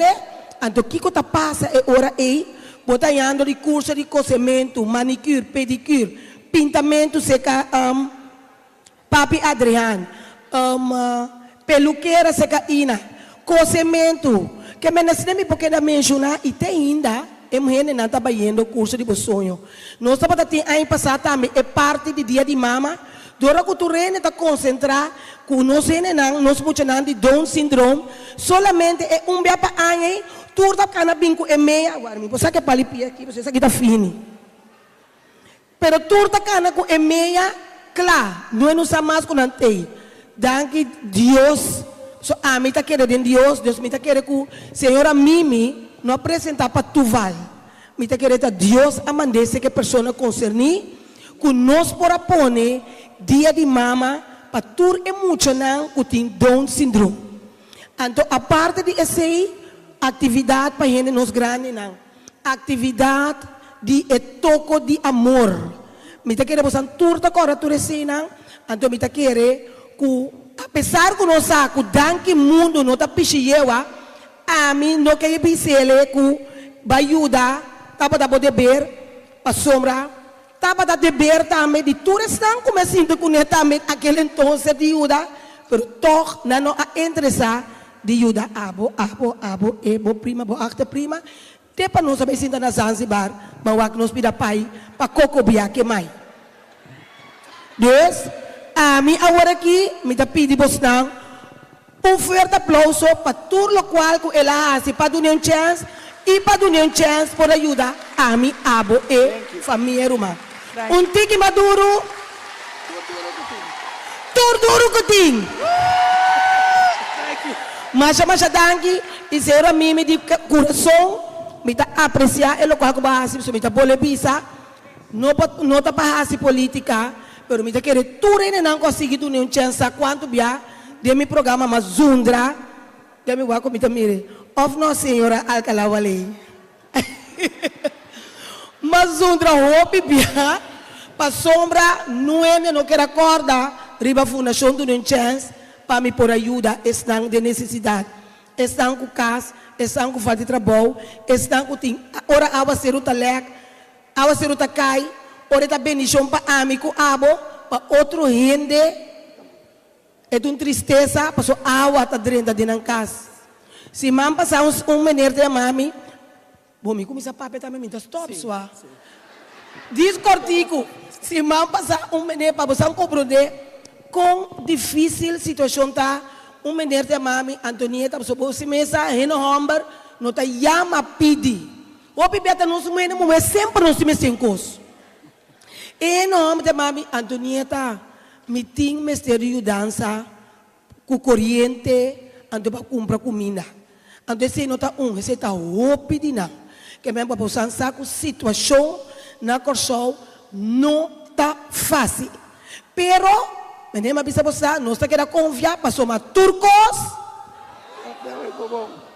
Speaker 5: então o que está passa é hora aí, botando de curso de cozimento, manicure, pedicure, pintamento seca, papi Adriano, peluqueira seca Ina, cozimento, que me nasceu porque da mencionar e tem ainda. E mulher não está fazendo o curso de sonho. Nós estamos tendo ano passado também, é parte do dia de mama. Dora que tu está concentrar, que nós não podemos de Down syndrome, solamente é dia para ano, tu está ficando bem com meia, agora, você que palipia aqui, você que está fino. Pero tu está ficando com meia, claro, não é nos mais com ante. Danke Deus, a mim está querendo Deus, Deus me está querendo que senhora Mimi, não apresentar para tu vale. Me está querendo Deus a mandar que a pessoa concernir, que nós por apone dia de mama para tu emocionar que tem Down syndrome. Então, a parte de essa atividade para gente nos grande não, atividade de toco de amor. Me está querendo você turta agora tu recina, então me está querendo que apesar que nós sabemos que danke mundo não está pichiewa, a mim não quer pensar que vai ajudar, tá para poder ver, para sombra, tá para dever também de tudo estão começando a conhecer também aquele então de ajuda, mas toch não a interessar de ajuda abo, prima, acta prima, até para nós saber se na Zanzibar, mas o que nós pida pai, para cocobia que mais. Dus, agora aqui, me tá pedindo você forte aplauso para tudo o qual que ela faz para dar chance e para dar chance por ajudar a mim, abo e família Ruma. Tiki maduro, duro que tem. Mas danke, e se eu me de coração, me tá apreciar o qual que vai fazer, me tá bole pisa, não tá para fazer política, pero me tá querer tudo e não conseguir dar chance quanto bia de meu programa Mazundra, de meu guaco me tá mire, of não senhora Alcalá Vale. Mazundra hope bia, para sombra não quer acordar, riba fundação do chance para me por ajuda, estão de necessidade, estão com casa, estão com falta de trabalho, estão com tem, ora awa seruta lek, awa seruta cai, ora tá bendição para amigo abo, para outro rende, é uma tristeza, passou awa tá dentro de casa. Se mam passar menino de mami, bom me começa a papel também, me stop sua. Diz cortico, se mam passar menino para você compreender com difícil situação tá, menino de mami, Antonieta, você mesa, reno homber, não tá yama pidi. O pibeta não se mene, mas sempre não se me sencos. E no homem de mami, Antonieta, me tem mistério dança, com corrente, ando para comprar comida. Ando se não tá você tá pidi não. Que mesmo para usar saco situação na corção não tá fácil. Pero menina bisa você, não está querendo confiar para somar turcos.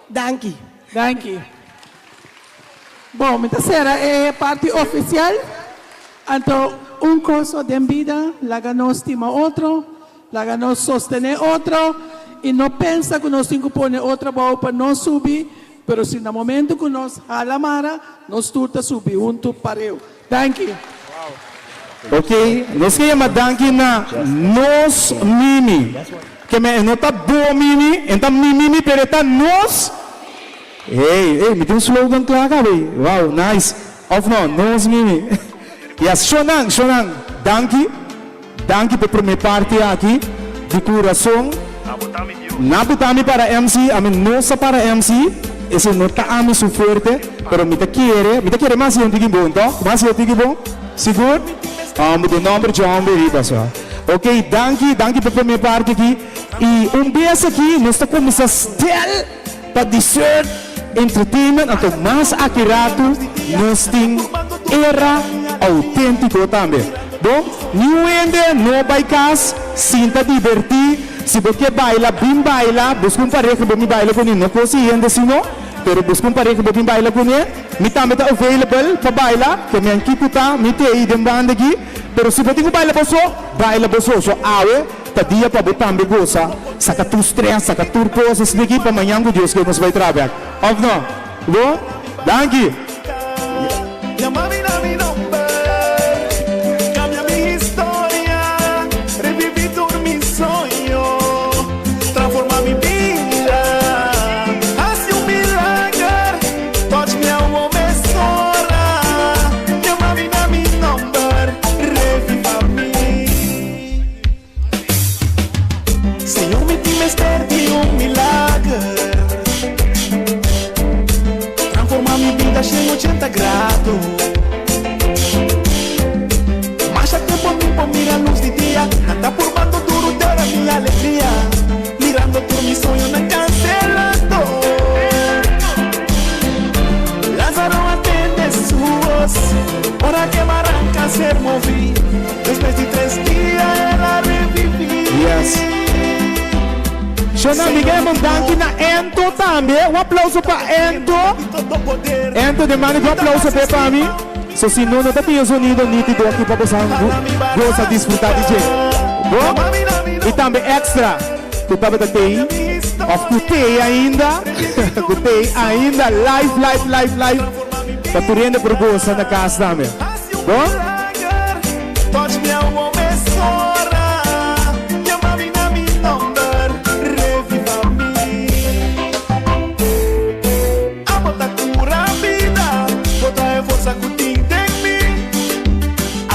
Speaker 5: Danke.
Speaker 8: Bom, a terceira é a parte oficial. Então, curso de vida, lá nos estima outro, lá nos sostener outro, e não pensa que nós temos que pôr outra bola para não subir, mas se no momento que nós alamara, nós turta subir, pareu. Thank you.
Speaker 4: Ok, nós queremos danke na nos mimi. Que não tá bom mimi, então mimi pero tá nos. Hey, me tem slogan claro, cara. Wow, nice. Of no, nos mimi. Yes, Shonang, danke pela primeira parte aqui de coração. Nabutami para MC, nossa para MC. Esse não tá a mim suforte, pero me quer mais um tiquinho bom, então? Mais um tiquinho bom? Seguro? Muito nome de homem riba só. Ok, danke pela primeira parte aqui. E beijo aqui, nós estamos começando a estar para dessert, entertainment, então mais accurado, nós temos era autêntico também. Bom, não vai casa, sinta divertir, se você baila, bem baila, busca pareja que você baila com ele, não consigo assim não, pero busca pareja que você baila com ele, me também está available para bailar, que me equipo tá, me tem aí de banda aqui, pero se você baila você, so awe, tá dia para você também goza, saca tu stress, saca tu coisas daqui para amanhã com Deus que nós vai trabalhar, of não, bom, danke.
Speaker 3: Achei 80 graus. Mas até por mim, mira a luz de dia. Anda por bando duro, dera minha alegria. Mirando por mi sonho, não cancelando. Lázaro atende suas. Hora que Maranca ser movi. Después de 3 dias, ela revivi.
Speaker 4: Yes. Shona, bigay mong danke na Ento também. Um aplauso para Ento. Ento, demanda um aplauso para mim. So, se não está tendo sonido nítido aqui para você gosta de desfrutar de jeito. Bom? E também extra. Tu estava tem. Of Kutei ainda. Kutei ainda. Live. Para tu render por gosta na casa também. Bom?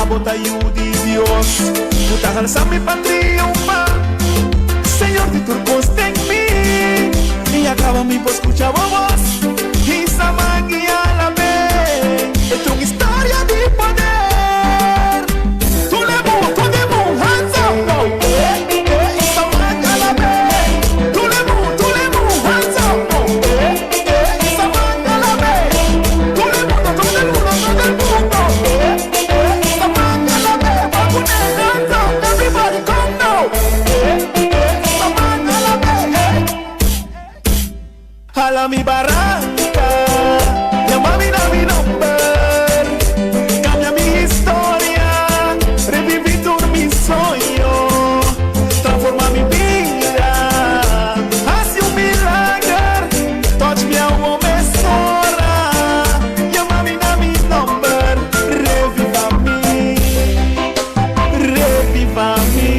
Speaker 3: Bota you de Dios, Puta alza mi triunfa, Señor de turcos en mí. Y acaba mi voz, escucha voz, y saman y a la vez. Es una historia de poder. Tú le mu, hands up, no. Y saman a la vez. Tú le mu, hands up, no. Y saman a la vez. Tú le mu, todo el mundo. Y saman a la vez. Va a poner hands up, everybody come now. Saman a la vez. Jala mi barranca, llama mi nombre, cambia mi historia, reviví todo mi sueño, transforma mi vida, hace un milagro, touch mi agua me sobra, llama mi nombre, reviva mí, reviva mí.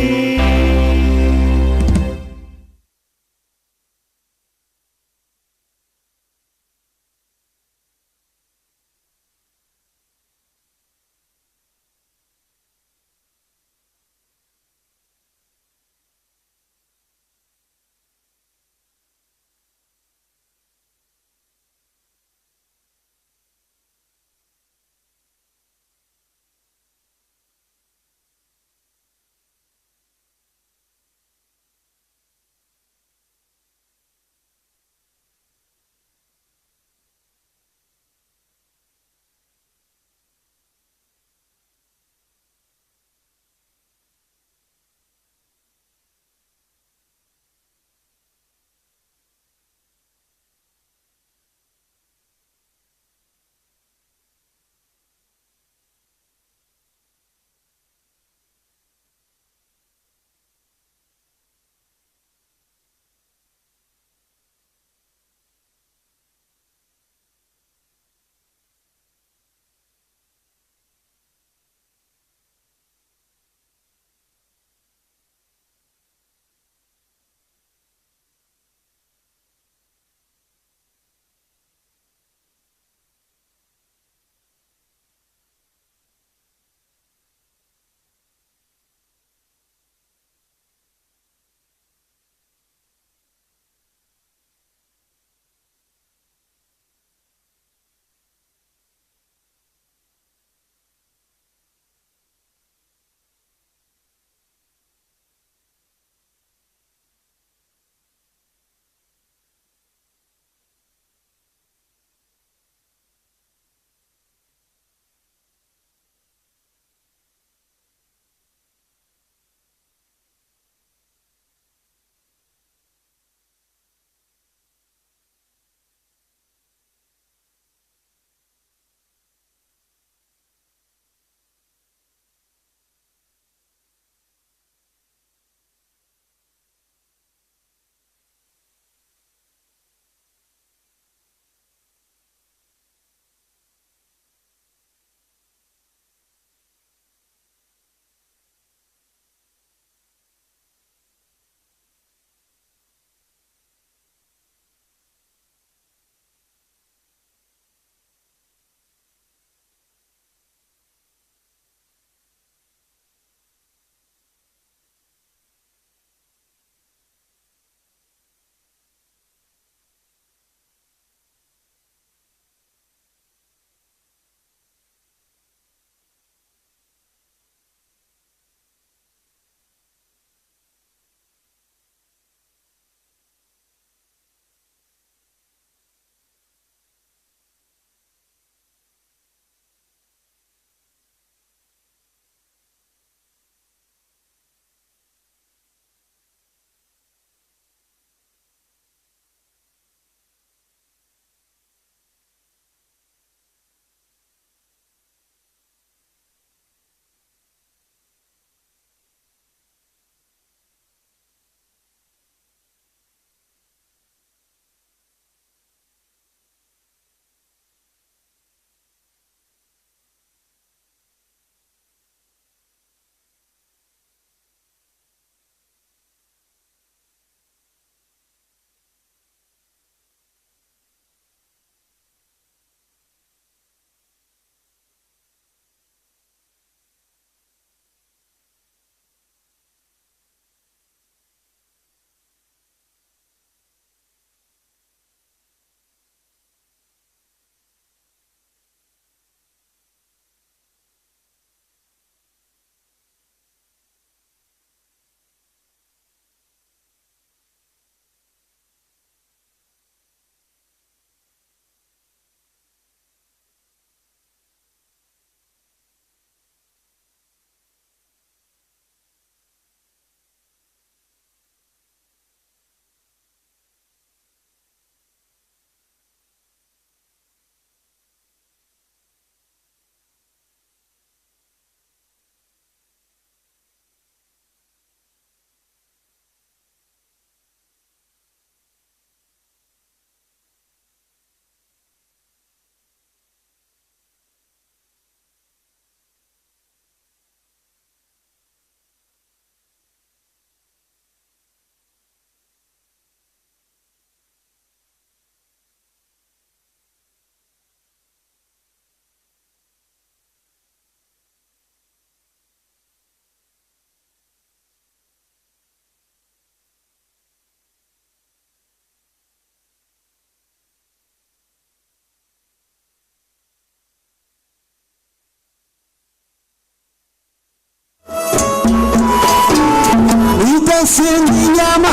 Speaker 9: se me llama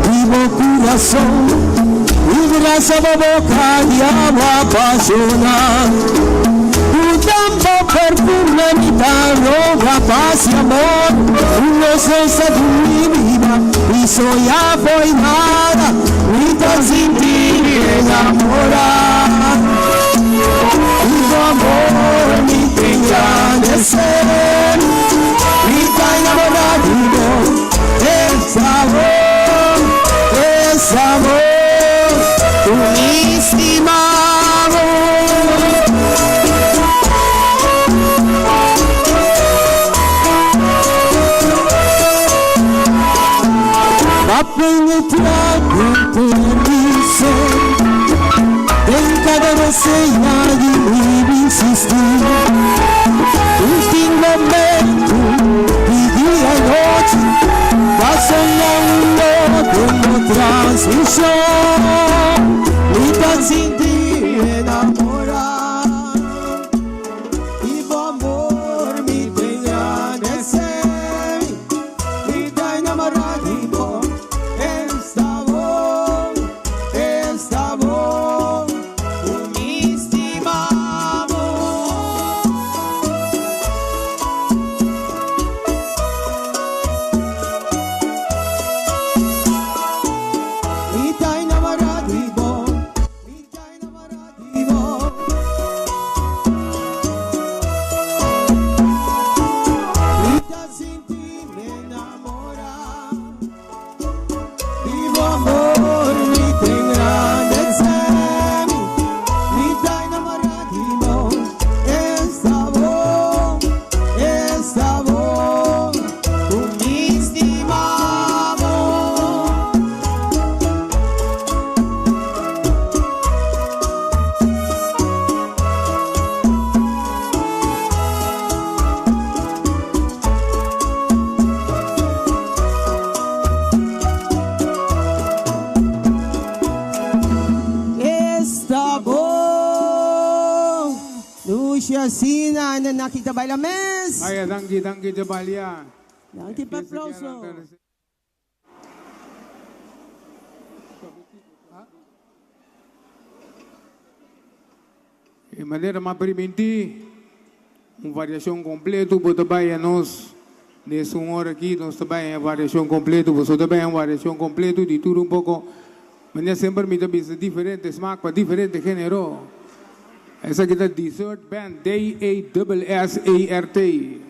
Speaker 9: vivo corazón y gracias a boca y agua apasionada tu tampo perfume mi roja paz y amor no se de mi vida y soy apoyada y tan sin ti enamorada tu amor mi engrandecer y tan enamorado el sabor, tu estimado. Va a penetrar en mi ser, en cada reseña de mi insistir, último momento y día y noche. Va soñando como transmisión y tan sin ti enamorada y tu amor mi te engrandecer y tan enamorada y por el sabor mi estimado. Sina na nakita ba la mes?
Speaker 10: Ay, tangki Jabalia.
Speaker 9: Tangki pa aplauso.
Speaker 10: De maneira mais permitir uma variação completa para trabalhar nós nessa hora aqui nós trabalhamos a variação completa, você também uma variação completa de tudo um pouco, mas sempre me dá diferente smack para diferente gênero. Essa aqui é Dessert Band, D-A-S-S-A-R-T.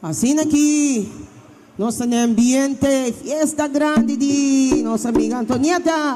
Speaker 9: Assim aqui, nosso ambiente, fiesta grande de nossa amiga Antonieta.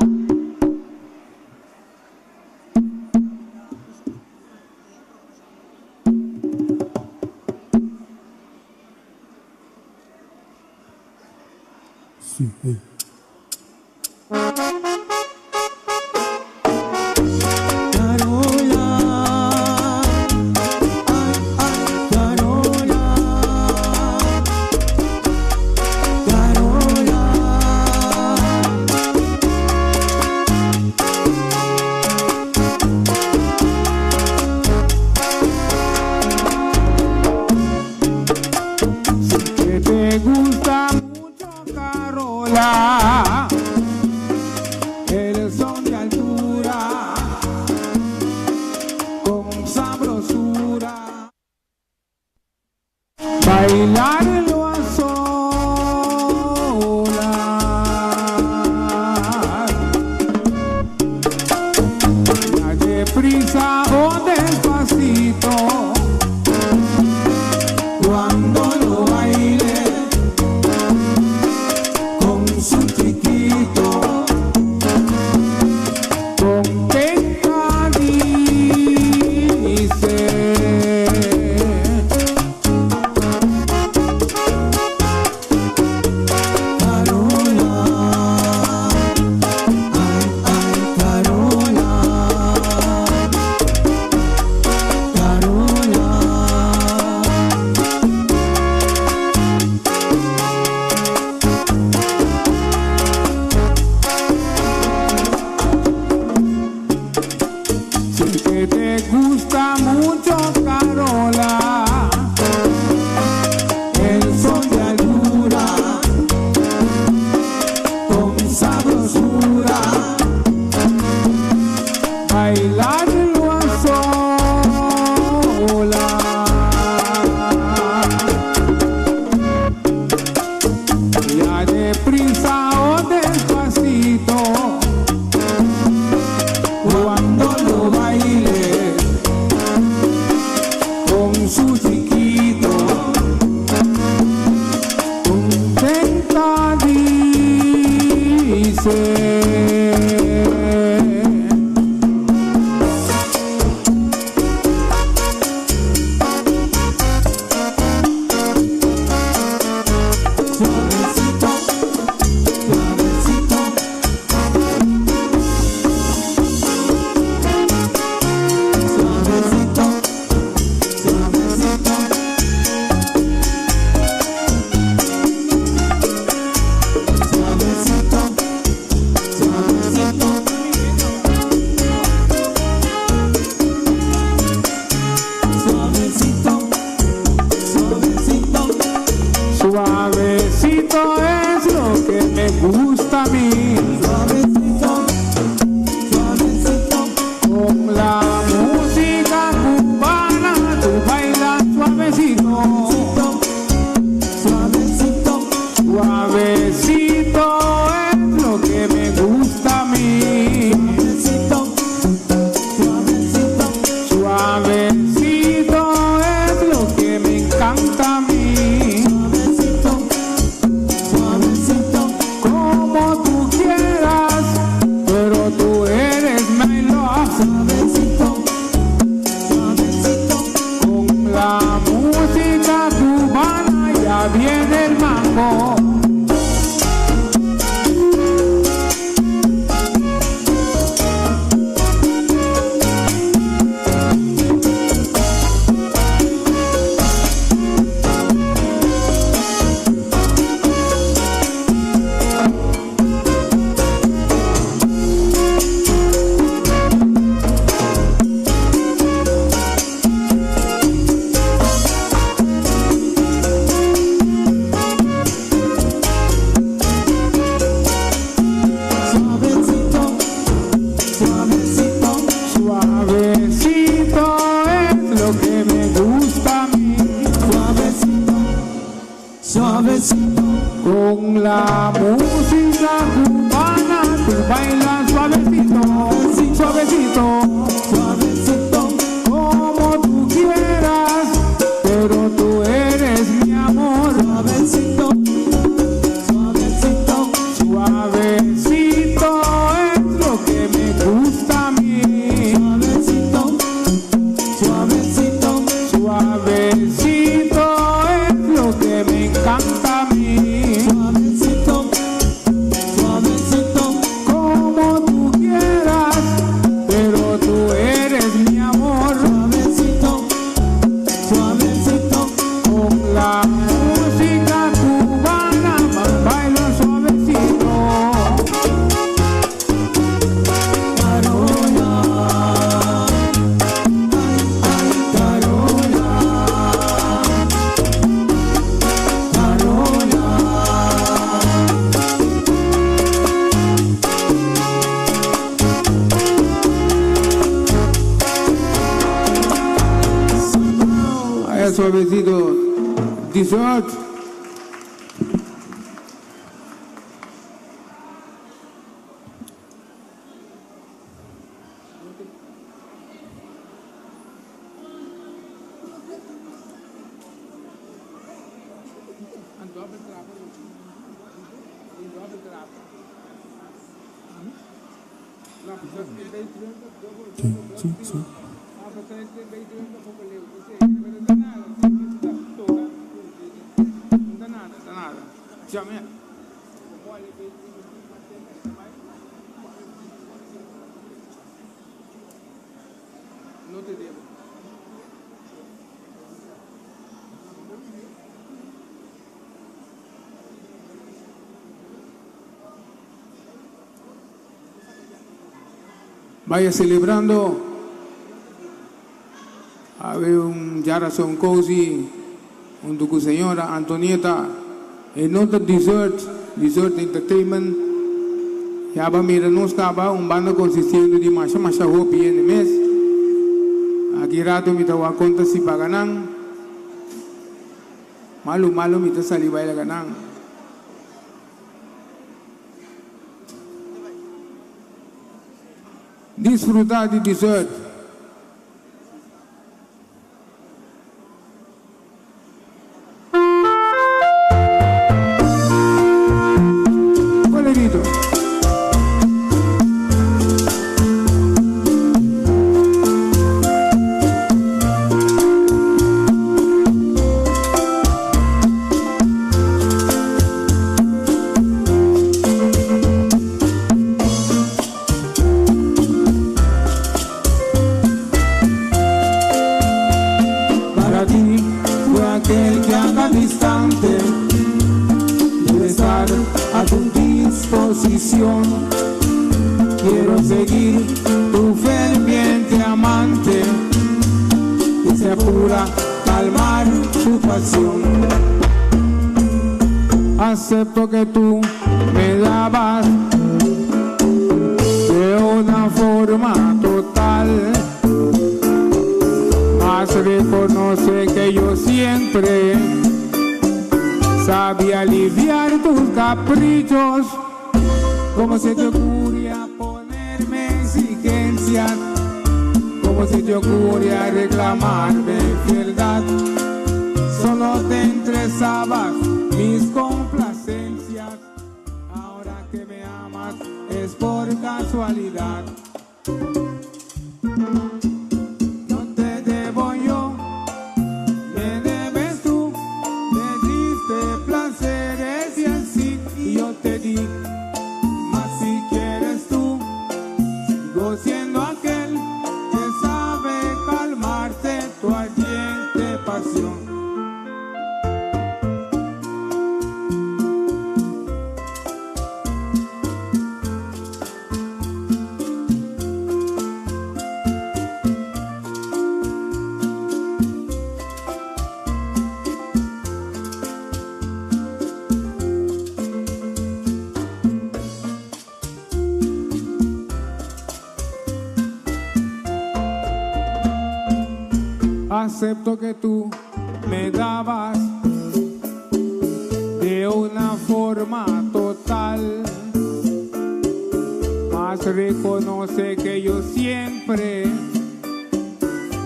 Speaker 10: El son de altura con sabrosura, bailarlo a solas, ya deprisa o despacito, cuando lo baile con su Suavecito es lo que me gusta a mí.
Speaker 9: Suavecito, suavecito,
Speaker 10: Con la música cubana tú bailas suavecito.
Speaker 9: suavecito,
Speaker 10: Suavecito es lo que me gusta a mí.
Speaker 9: suavecito, suavecito,
Speaker 10: Suavecito es lo que me encanta a mí.
Speaker 9: suavecito, suavecito,
Speaker 10: Como tú quieras, pero tú eres my love.
Speaker 9: suavecito, suavecito,
Speaker 10: Con la música cubana ya viene el mambo.
Speaker 9: suavecito, suavecito,
Speaker 10: Suavecito es lo que me gusta a mí.
Speaker 9: suavecito, suavecito,
Speaker 10: Con la música cubana tú bailas suavecito, suavecito,
Speaker 9: suavecito,
Speaker 10: como tú quieras, pero tú eres mi amor.
Speaker 9: suavecito, suavecito,
Speaker 10: Suavecito es lo que me gusta a mí.
Speaker 9: suavecito, suavecito,
Speaker 10: Suavecito es lo que me encanta a mí.
Speaker 9: suavecito, suavecito,
Speaker 10: Como tú quieras, pero tú eres mi amor.
Speaker 9: suavecito, suavecito,
Speaker 10: Con la música cubana bailo suavecito.
Speaker 9: Carola, Carola, Carola.
Speaker 10: Vaya suavecito. Dessert. No te debo. Vaya celebrando. Habe un Jarason Cozy, un tu señora Antonieta, en nota Dessert Entertainment. Ya va mira nos caba un banda consistiendo de masha hopi en el mes. Aquí rato mi tawa conta si paganan. Malu mi ta sali baila ganan. Disfrutar de dessert. Coleguito. disposición. Quiero seguir tu ferviente amante que se apura a calmar tu pasión. Acepto que tú me dabas de una forma total, mas reconoce que yo siempre sabía aliviar tus caprichos. ¿Cómo se te ocurría ponerme exigencias? ¿Cómo se te ocurría reclamarme fidelidad? Solo te interesabas mis complacencias. Ahora que me amas es por casualidad. No te debo yo, me debes tú. Me diste placeres y así y yo te di. Mas si quieres tú, sigo siendo aquel que sabe calmarte tu ardiente pasión. Acepto que tú me dabas de una forma total, mas reconoce que yo siempre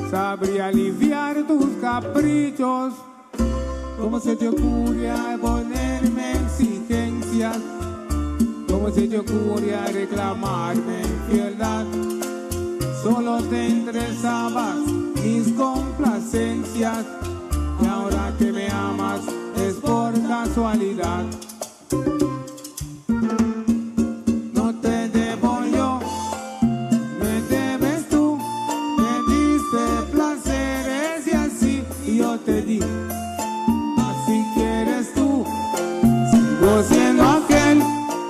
Speaker 10: sabría aliviar tus caprichos. ¿Cómo se te ocurría ponerme exigencias? ¿Cómo se te ocurría reclamarme fidelidad? Solo te interesabas mis complacencias y ahora que me amas es por casualidad. No te debo yo, me debes tú. Me diste placeres y así y yo te di. Así quieres tú, sigo siendo aquel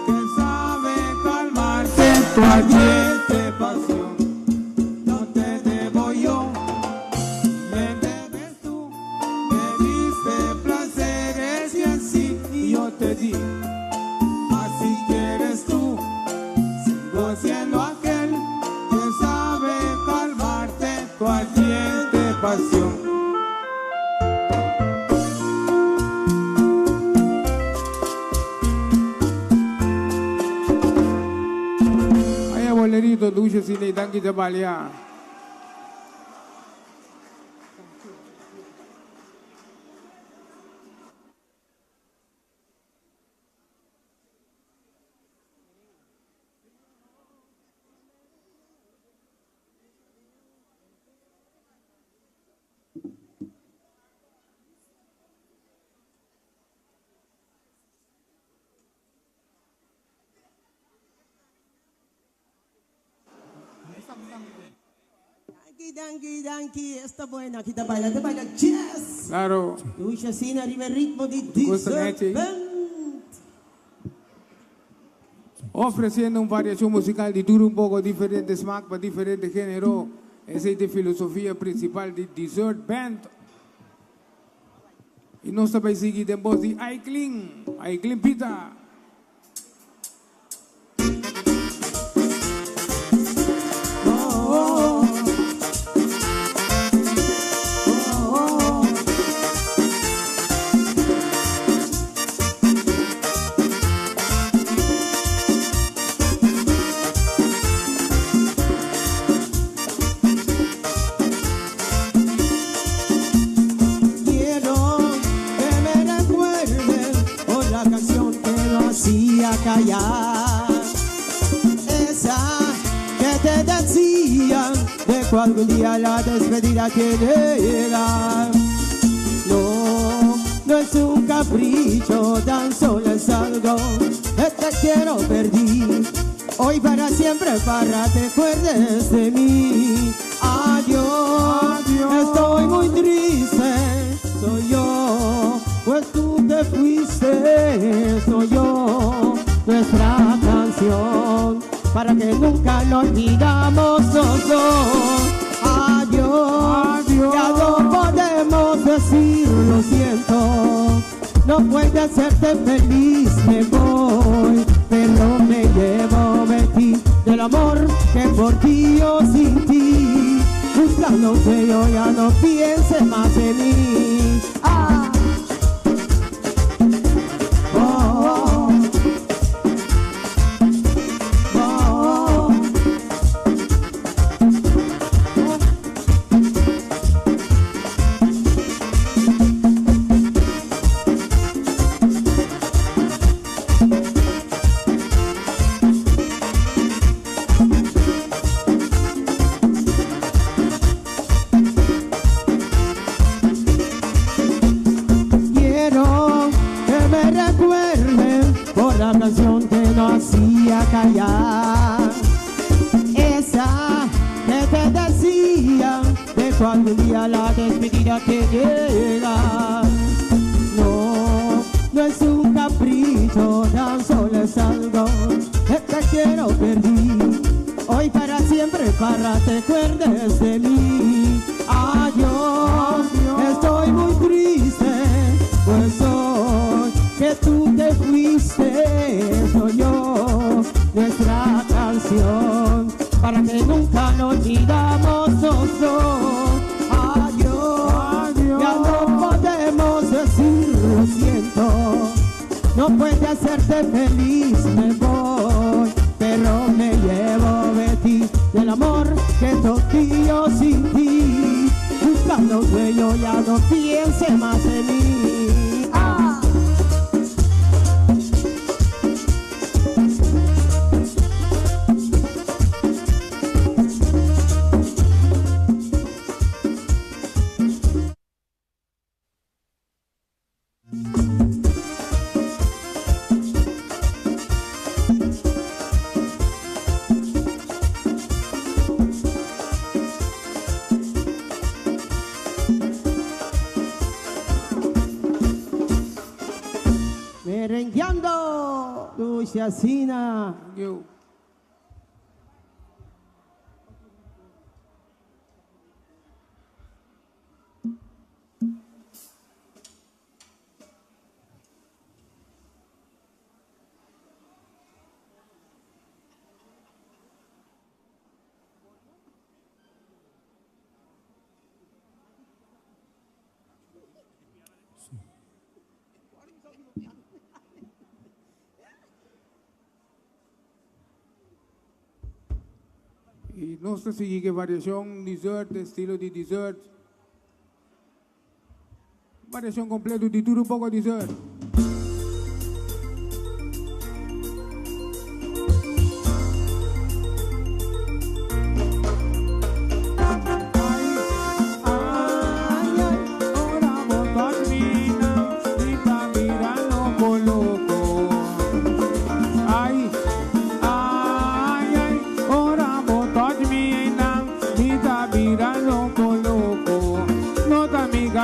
Speaker 10: que sabe calmarte tu ardiente pasión. Así quieres tú, sigo siendo aquel que sabe calmarte tu ardiente pasión. Ay, bolerito, dulce, cine y tanque de balea.
Speaker 11: Danky, está buena, aquí te baila jazz.
Speaker 2: Claro.
Speaker 11: Lucha sin arriba el ritmo de Dessert Band.
Speaker 10: Ofreciendo una variación musical de duro un poco diferente smack para diferente género. Esa es la filosofía principal de Dessert Band. Y nos está seguido en voz de Aiklin Pita.
Speaker 11: Callar, esa que te decía de que algún día la despedida quiere llegar. No es un capricho, tan solo es algo que te quiero perder. Hoy para siempre, para te acuerdes de mí. Adiós, estoy muy triste, soy yo, pues tú te fuiste, soy yo. Nuestra para que nunca lo olvidamos los dos. Adiós, ya no podemos decir lo siento. No puede hacerte feliz, me voy, pero me llevo de ti, del amor que por ti yo sin ti. Buscándote yo ya no pienses más en mí. Ah. Oh, oh, oh. Quiero que me recuerden por la canción que nos hacía callar, esa que te decía de cuando un día la despedida te llega. No, no es un capricho, tan solo es algo que te quiero pedir. Hoy para siempre, para te acuerdes de mí. Adiós, estoy muy triste, pues hoy que tú te fuiste, soy yo, nuestra canción, para que nunca nos olvidamos los dos. Adiós, ya no podemos decir lo siento. No puede hacerte feliz, me voy, pero me llevo de ti, del amor que toqué yo sin ti. Buscando un sueño, ya no piense más en mí. Ah. Merengueando, Luciacina.
Speaker 10: Yo. E nós seguimos variação dessert, estilo de dessert. Variação completa de tudo um pouco dessert.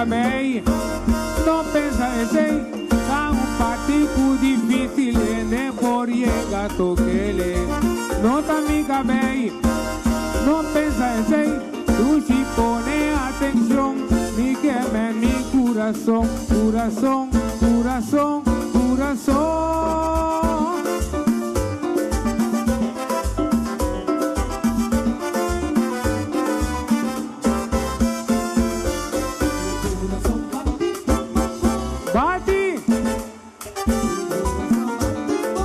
Speaker 10: Bem, não pensa assim, há partido difícil nem por llegar toquele. Não tá amiga bem, não pensa assim, tu se põe atenção, me queima mi coração, coração, coração, coração.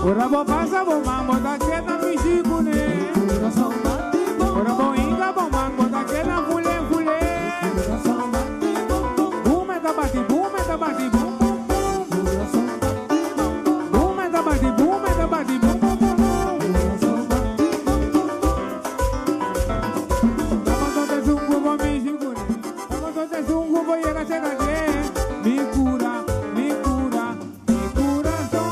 Speaker 10: Ora bo pasa bo mambo da que na México né. Ora bo inga bo mambo da que na fule fule. Bume da bati bum bum bum. Bume da bati bum bum bum. Vamos a zungu bo México né. Vamos a zungu bo llega chega de mi cura, mi cura, mi coração.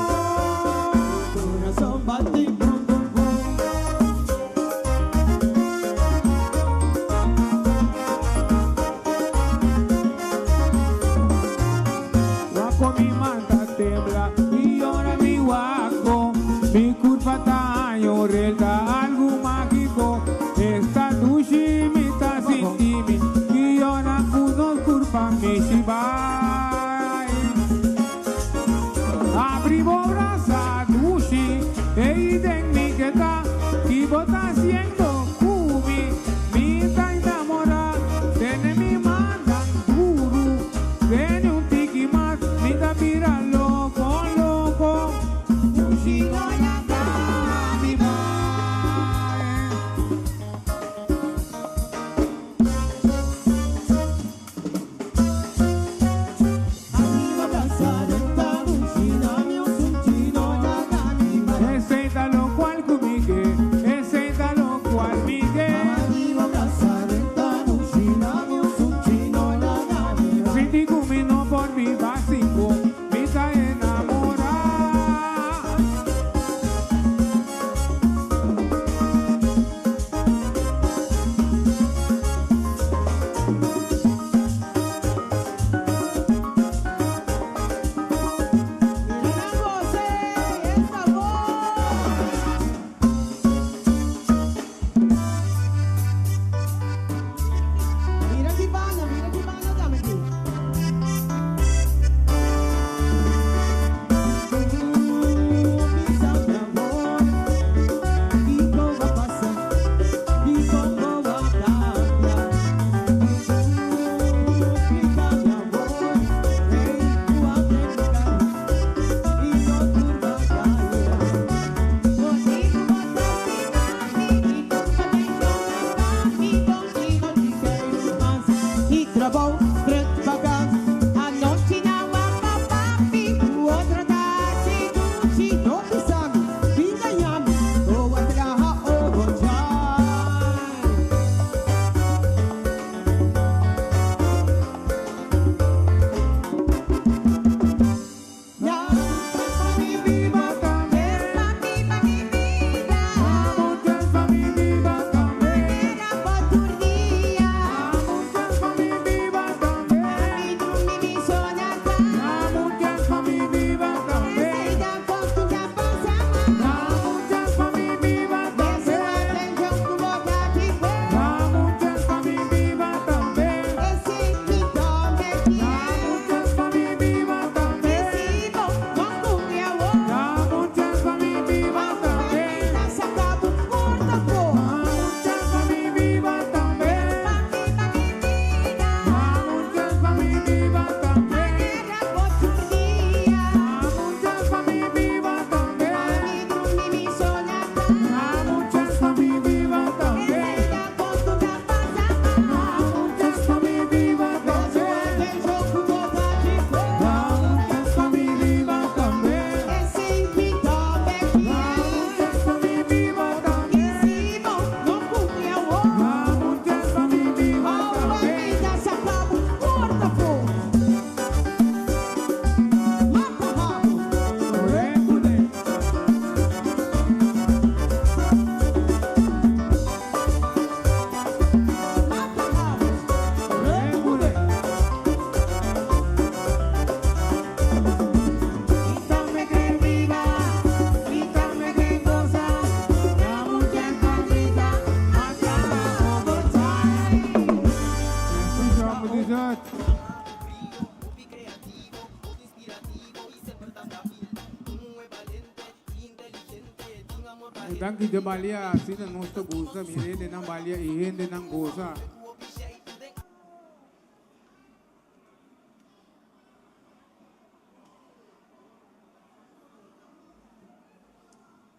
Speaker 10: Mi manta tembla y ahora mi guaco, mi culpa está llorando algo. Dan kita balia sina nosta goza, mi gente nan balia e gente nan goza.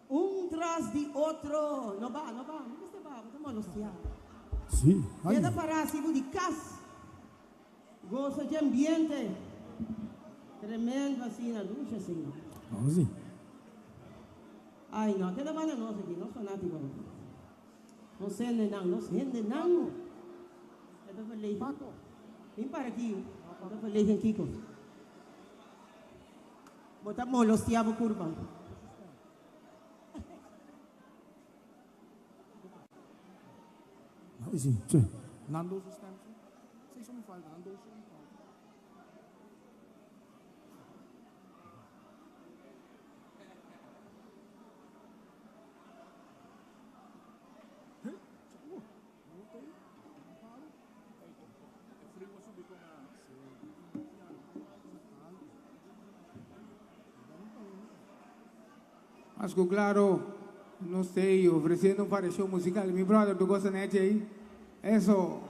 Speaker 11: Un tras de otro. No va. ¿Dónde se va? ¿Cómo lo sea?
Speaker 9: Sí.
Speaker 11: Queda para si de casa. Goza de ambiente. Tremendo assim na ducha, Senhor.
Speaker 9: Sí.
Speaker 11: Ai, não, queda para nós aqui, nós fanáticos. Não sente não. Queda para lei. Vem para aqui, queda para lei aqui. Botar molos tiabo curva.
Speaker 9: Sí. Nando system. Say something for Nando.
Speaker 10: Mas que claro, não sei, oferecendo variação musical. Mi brother, tu gosta net aí? Eso.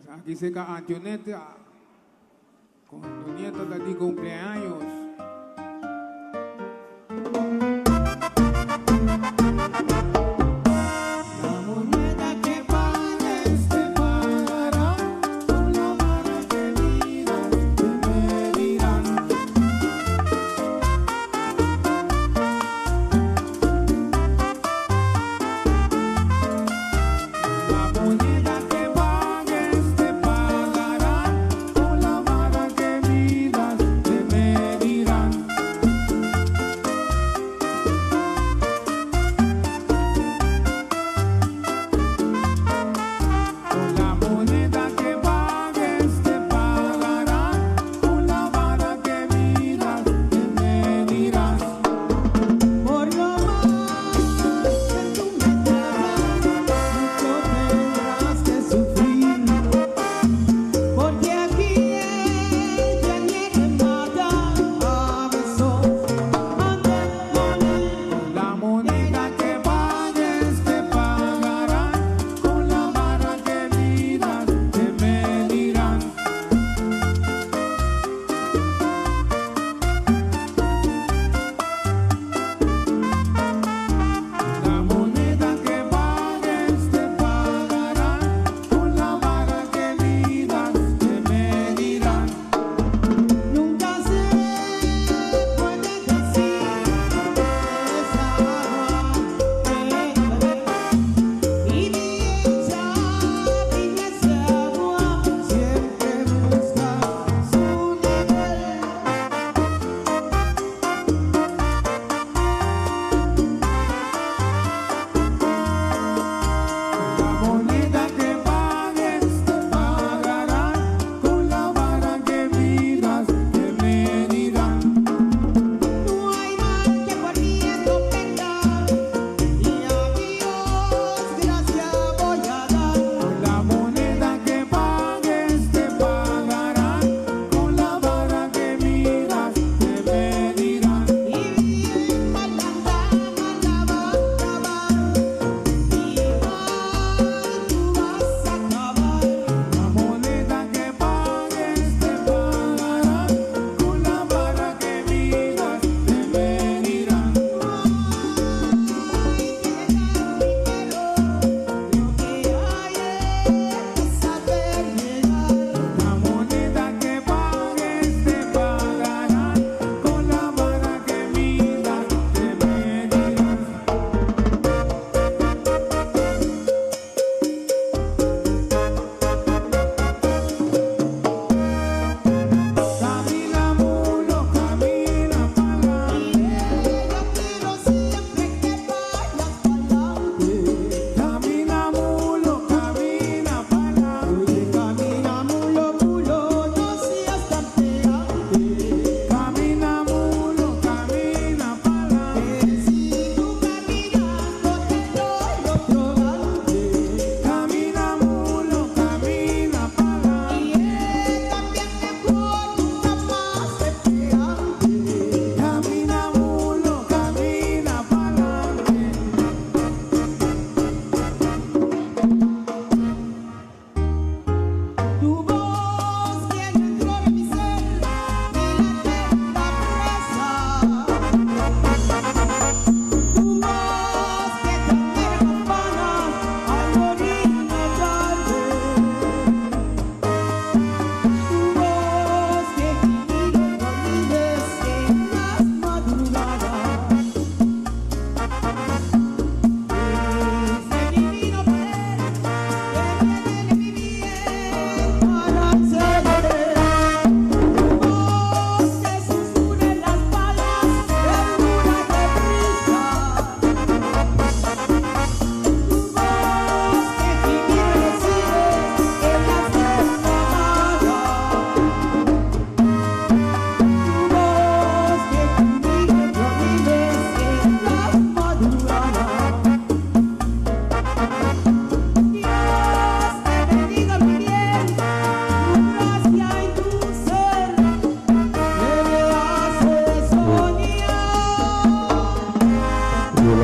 Speaker 10: Aquí se ca Antioneta con tu nieto de cumpleaños.
Speaker 11: La moneda que pagues te pagará con la mano que miras te medirán.
Speaker 10: La moneda que pagues te pagará con la vara que midas te medirán.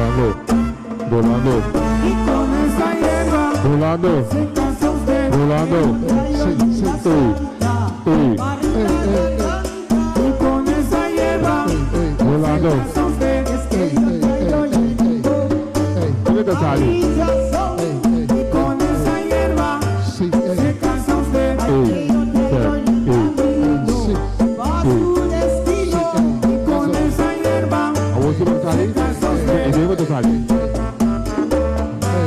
Speaker 2: volando, volando,
Speaker 11: Y con esa hierba
Speaker 2: volando,
Speaker 11: se cansa usted.
Speaker 2: volando. Sí, sí,
Speaker 11: Y con esa hierba
Speaker 2: volando.
Speaker 11: se cansa usted. Es que yo traigo
Speaker 2: ¿Dónde te sale?
Speaker 11: Y con esa hierba se cansa usted. Va su destino. Y con esa hierba
Speaker 2: ¿A vos sí me sale?
Speaker 11: se cansa usted.
Speaker 2: ¿El tiempo te sale?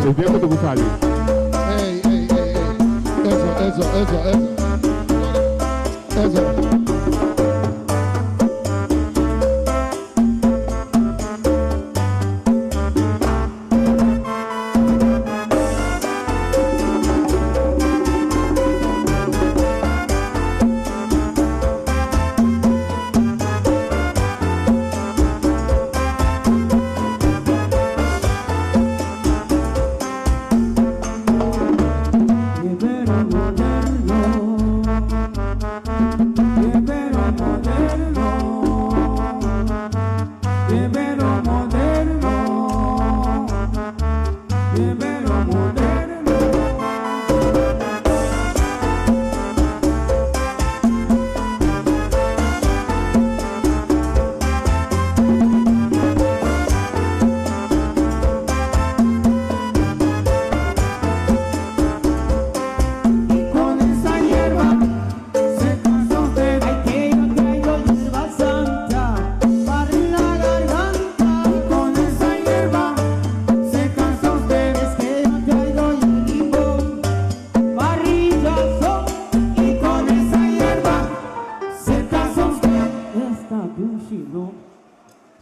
Speaker 2: ¿El tiempo te sale? Eso.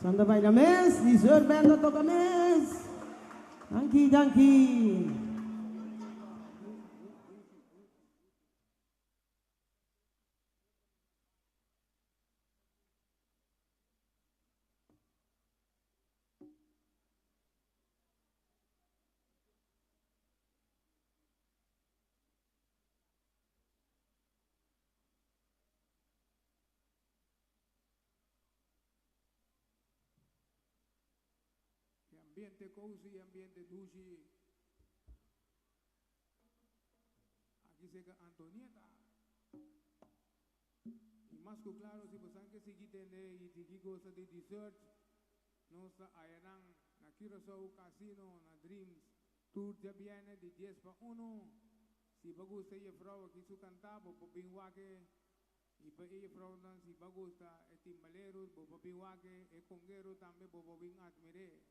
Speaker 11: Sanda baila mes, dessert banda toca mes. Danke, danke.
Speaker 10: Ambiente cozy, ambiente dushi. Aquí se Antonieta. Y más que claro, si pues que se quiten y si cosa de dessert, no está allá na Curaçao Casino, na Dreams, tour ya viene de 10 para 1. Si va gusta y frau aquí su cantaba, por pinguaque, y para ella frau si va gusta, el timbalero, por pinguaque, el conguero también, por bien admiré.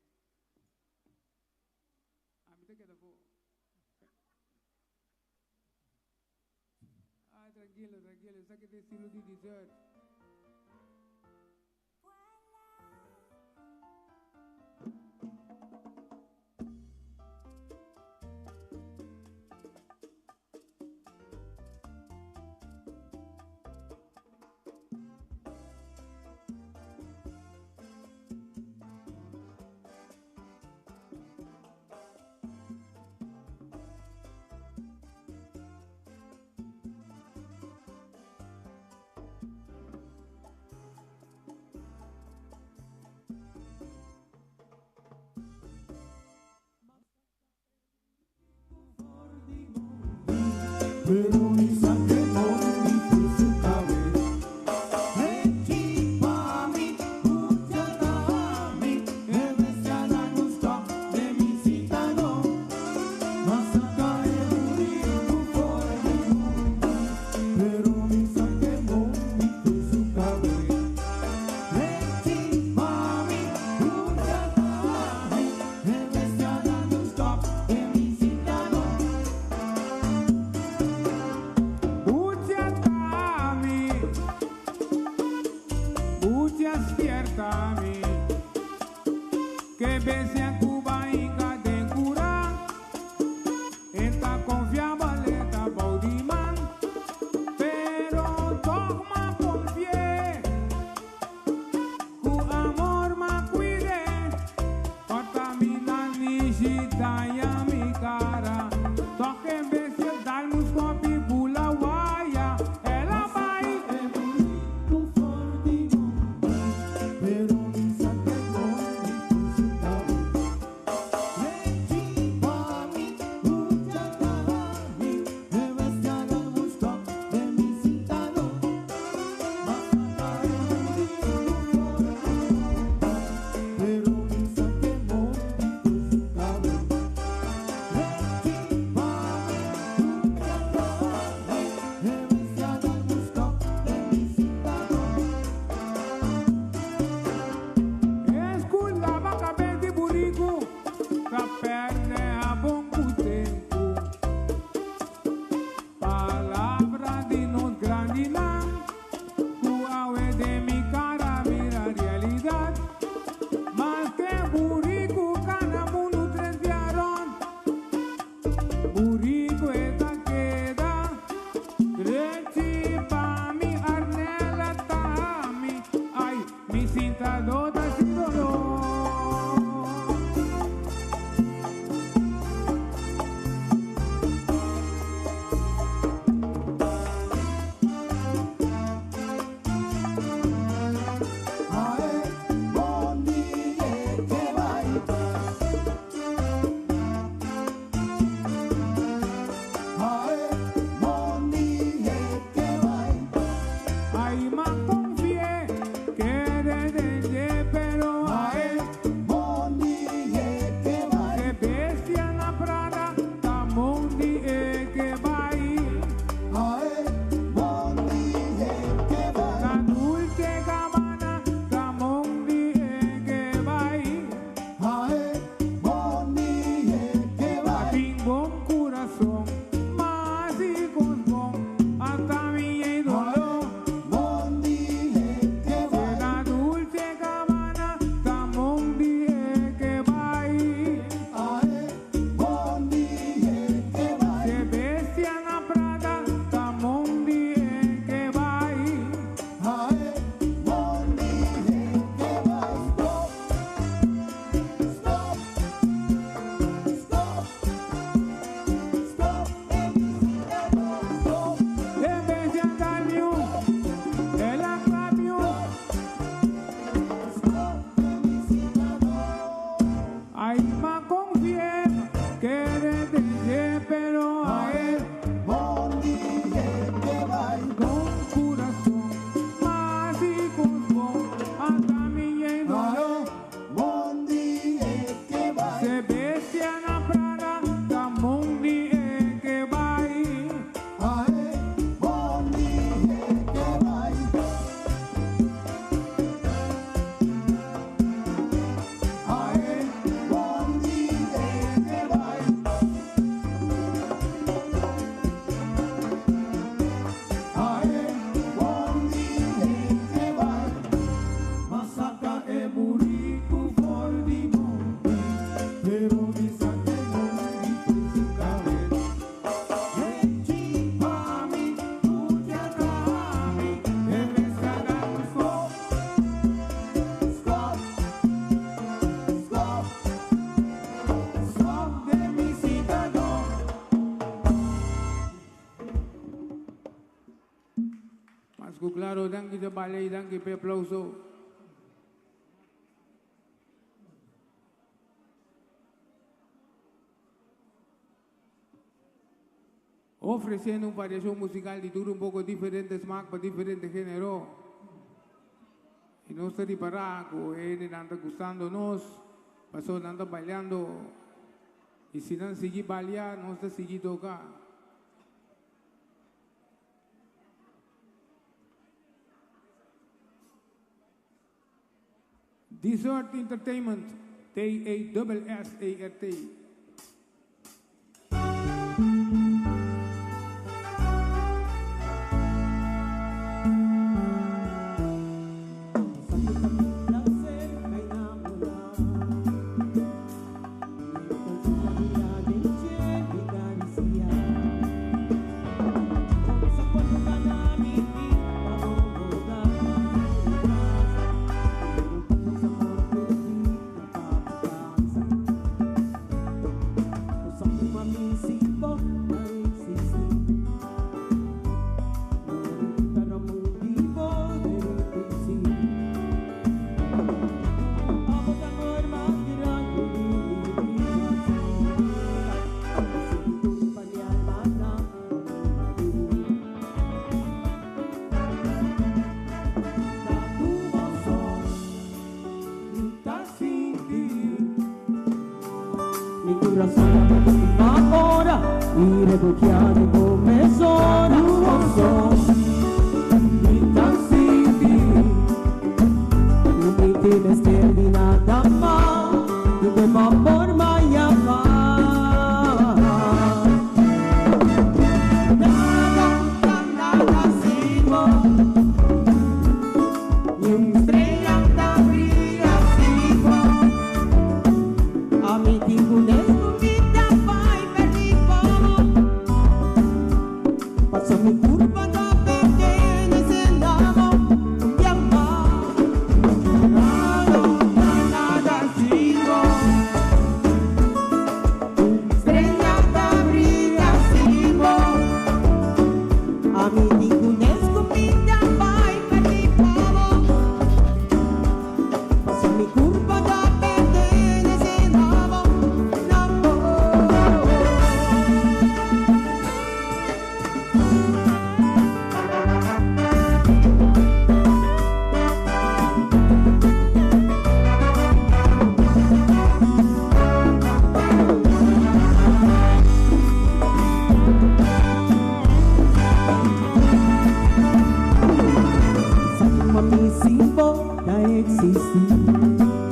Speaker 10: A mí te queda poco. Ah, tranquilo, tranquilo, sáquete estilo de dessert.
Speaker 11: Pero mi sangre no dice su cabeza. Echi mami, mucha mami, evesiana no está de mi cita no. Mas acá el río por el mundo. Pero mi sangre no dice su cabeza. Echi mami, mucha mami, evesiana no está de mi cita no.
Speaker 10: Despierta-me, que vence a Cuba y Cadencura, esta confiable esta Baudiman, pero toma confié, tu amor me cuide, contamina ni chita y a mi cara, toque en vez de darnos copi pula guaya, ela vai.
Speaker 11: Pero mi sangre no dice su cabeza.
Speaker 10: burrito for di monte, pero di sa che non mi presentare. E ci fami, tutti a rami, e resta da stop, stop, stop, stop de mi citadino. Masco claro, danke de ballet, danke per aplauso. Ofreciendo una variación musical de un poco diferente smack para diferentes géneros. Y no está de parar, que anda gustándonos, pasó anda bailando. Y si no sigue bailar, no está sigue tocar. Desert Entertainment, DASSART.
Speaker 11: Y refugiado come sola, mi tan siti, mi tienes que nada más, y te va por mañana. Nada sigo, ni una estrella da brilla sigo, a mi tibunes. Mi curva da pequeña se andaba nada sigo, estrella da brilla sigo, a mi tibunes comida vai per pavo, paso mi curva da pequeña se andaba existir.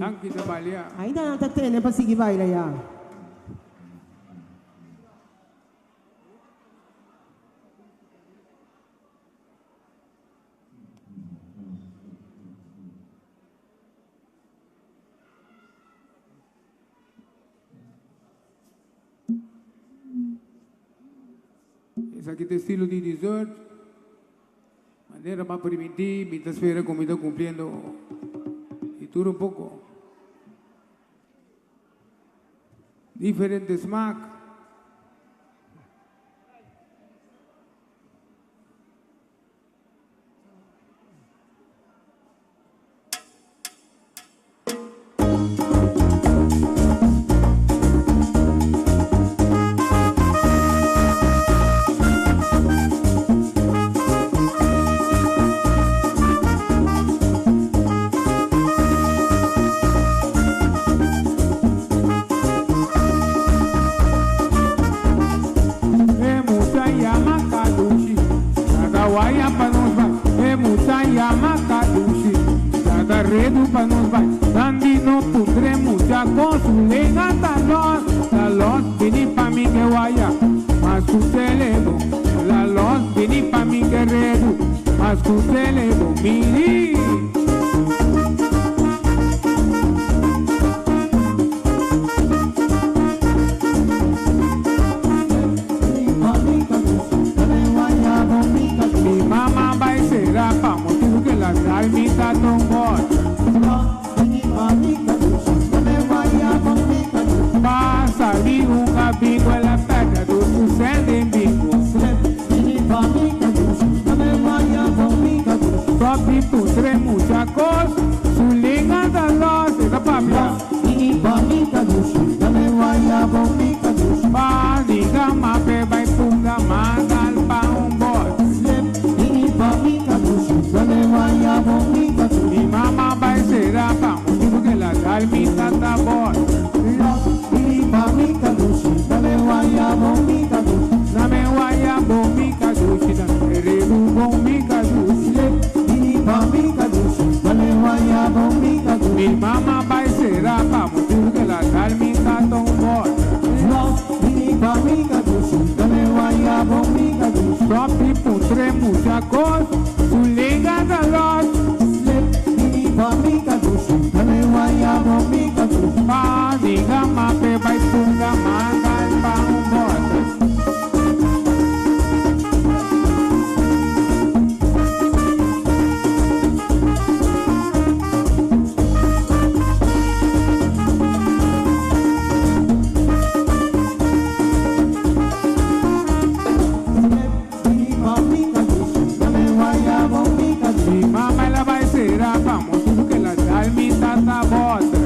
Speaker 10: Ang kita balia.
Speaker 11: Ay, natatene pa sige baila ya.
Speaker 10: Esse aqui tem estilo de dessert. Maneira para permitir, mientras espera comida cumpliendo. Y dura un poco. Diferente smack.
Speaker 3: Redo para nos vai, dandi no pudre mucha consulega la los vini pa mi que vaya, mas tu celebo, la los vini pa mi que redo, mas tu celebo, miri. Mi mamá va a ser a pa motivo que la almita tombó. Passa ali amigo, ela pega do sucede em bico. Sobe putre muita coisa, sulinga da loja da papia. Paniga mape vai punga mandal pa bote. Mi mamá vai ser a pa motivo que la almita tá bote. Dame guaya bombi kadushi, dame rebu bombi kadushi. Mi mamá vai ser a pa motivo que la almita tão bote. Sobe putre muita coisa, sulinga da loja. Paniga mape vai punga mandal pa bote. Mi mamá ela vai ser a vamos tudo que ela dá almita tá bota.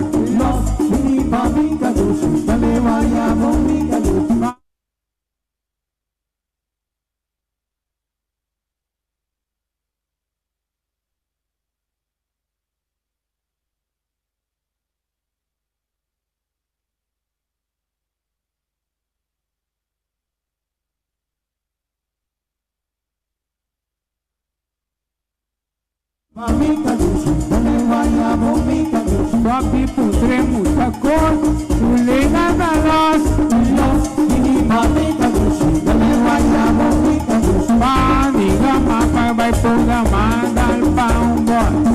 Speaker 3: Sobe putre muita coisa, sulinga da loja. Paniga mapa vai punga mandal pa bote.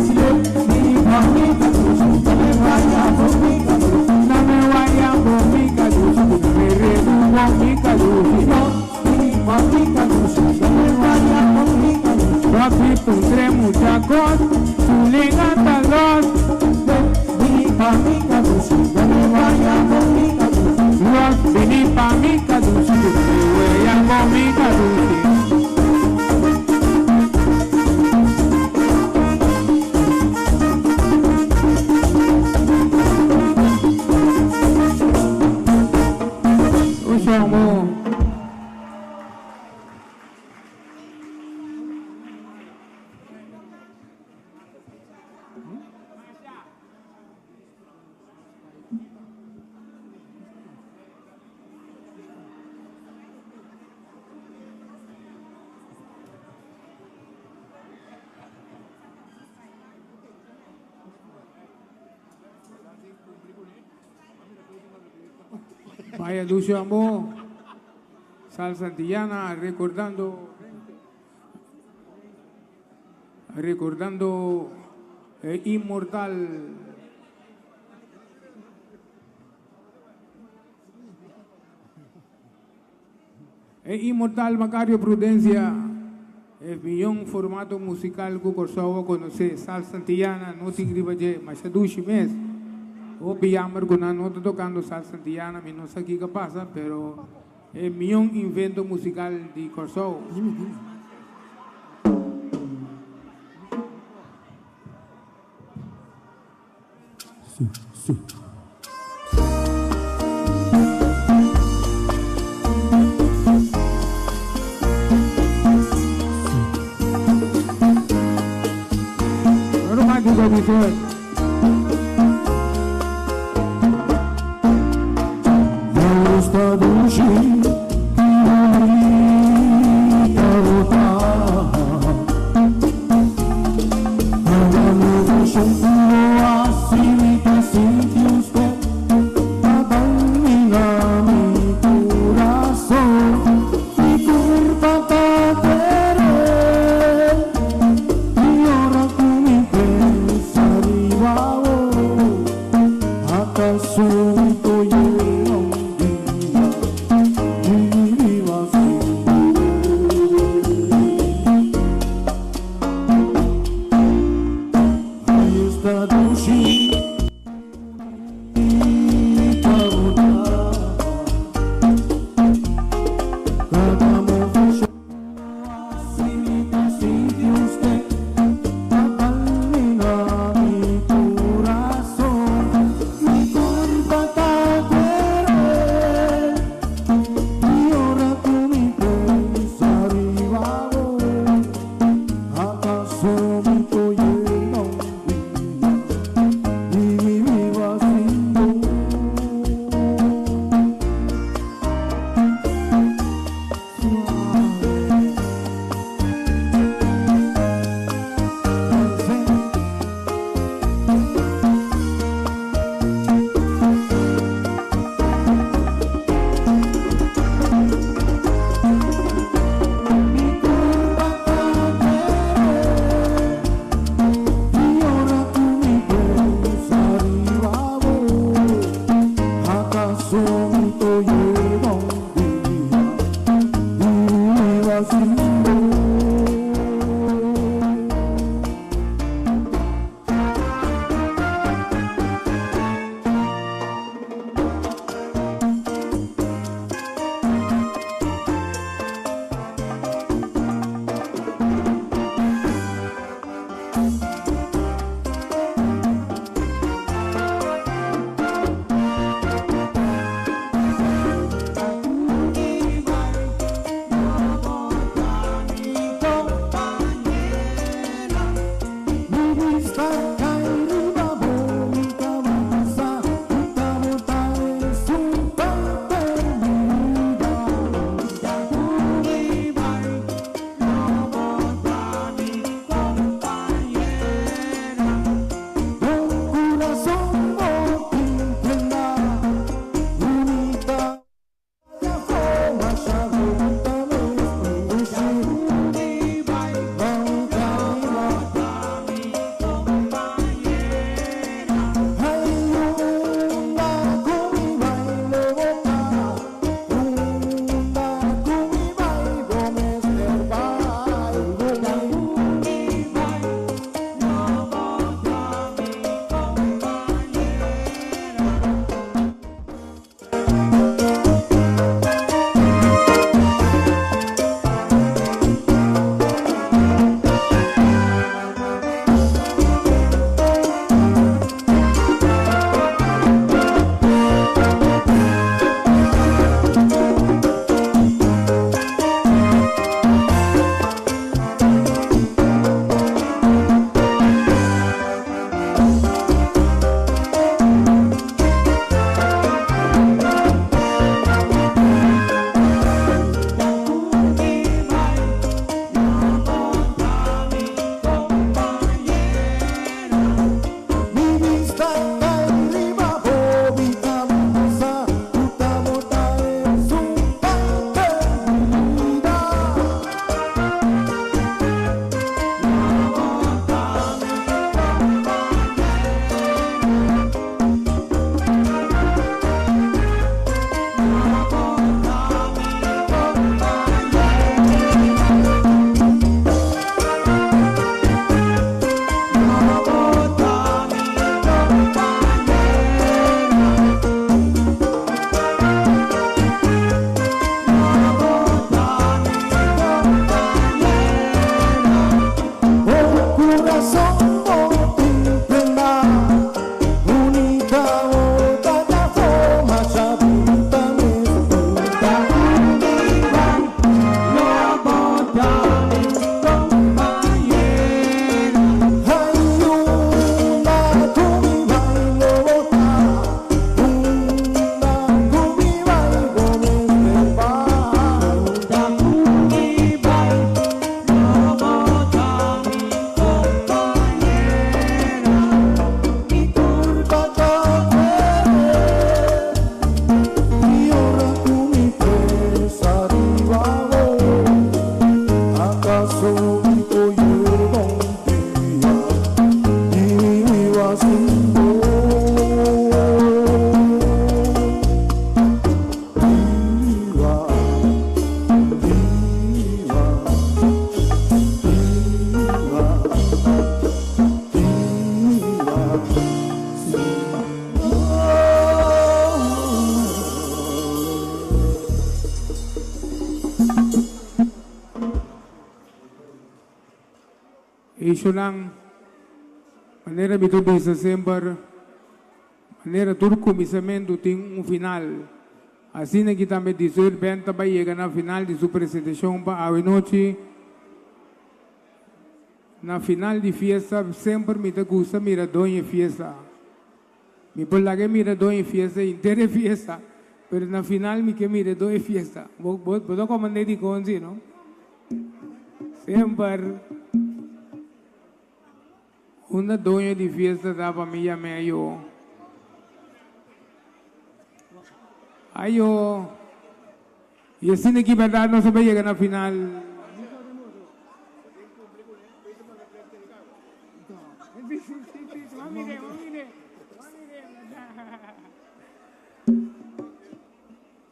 Speaker 3: Dame guaya bombi kadushi, dame rebu bombi kadushi. Sobe putre muita coisa, sulinga da loja. Los vini pa mi kadushi, weya bombi kadushi. Usamo.
Speaker 10: Maya Dulce Amor, Salsa Antillana, recordando Inmortal. Inmortal Macario Prudencia, el millón formato musical que Corsovo conoce, Salsa Antillana, no te gribaje, Machadushi mes. O Piamar con no está tocando salsa antillana, no sé qué pasa, pero es mi invento musical de Corso.
Speaker 11: Sí.
Speaker 10: No más digo dice. Isso lang, maneira mito bisa sempre, maneira todo começamento tem final. Assim que também dizer, bem, também chega na final de sua apresentação para a noite. Na final de fiesta, sempre me gusta mirador em fiesta. Me polaga mirador em fiesta, inteira fiesta. Pero na final me que mirador em fiesta. Vou comandar de conzi, não? Sempre. Uma dona de fiesta da família meio. Ayo. E assim que verdade não sabe chegar na final.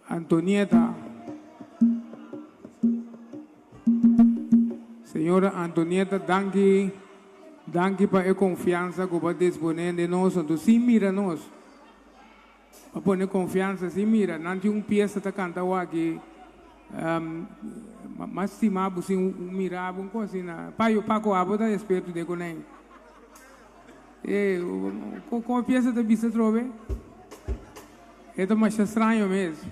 Speaker 10: Antonieta, Senhora Antonieta, danke para a confiança que você dispõe de nós, então sim mira nós, para pôr confiança, sim mira, não tem peça que canta aqui, mas se mabo sim mirava um coisa na, paco abo da respeito de conem, com a peça da bisa trove. É mais estranho mesmo.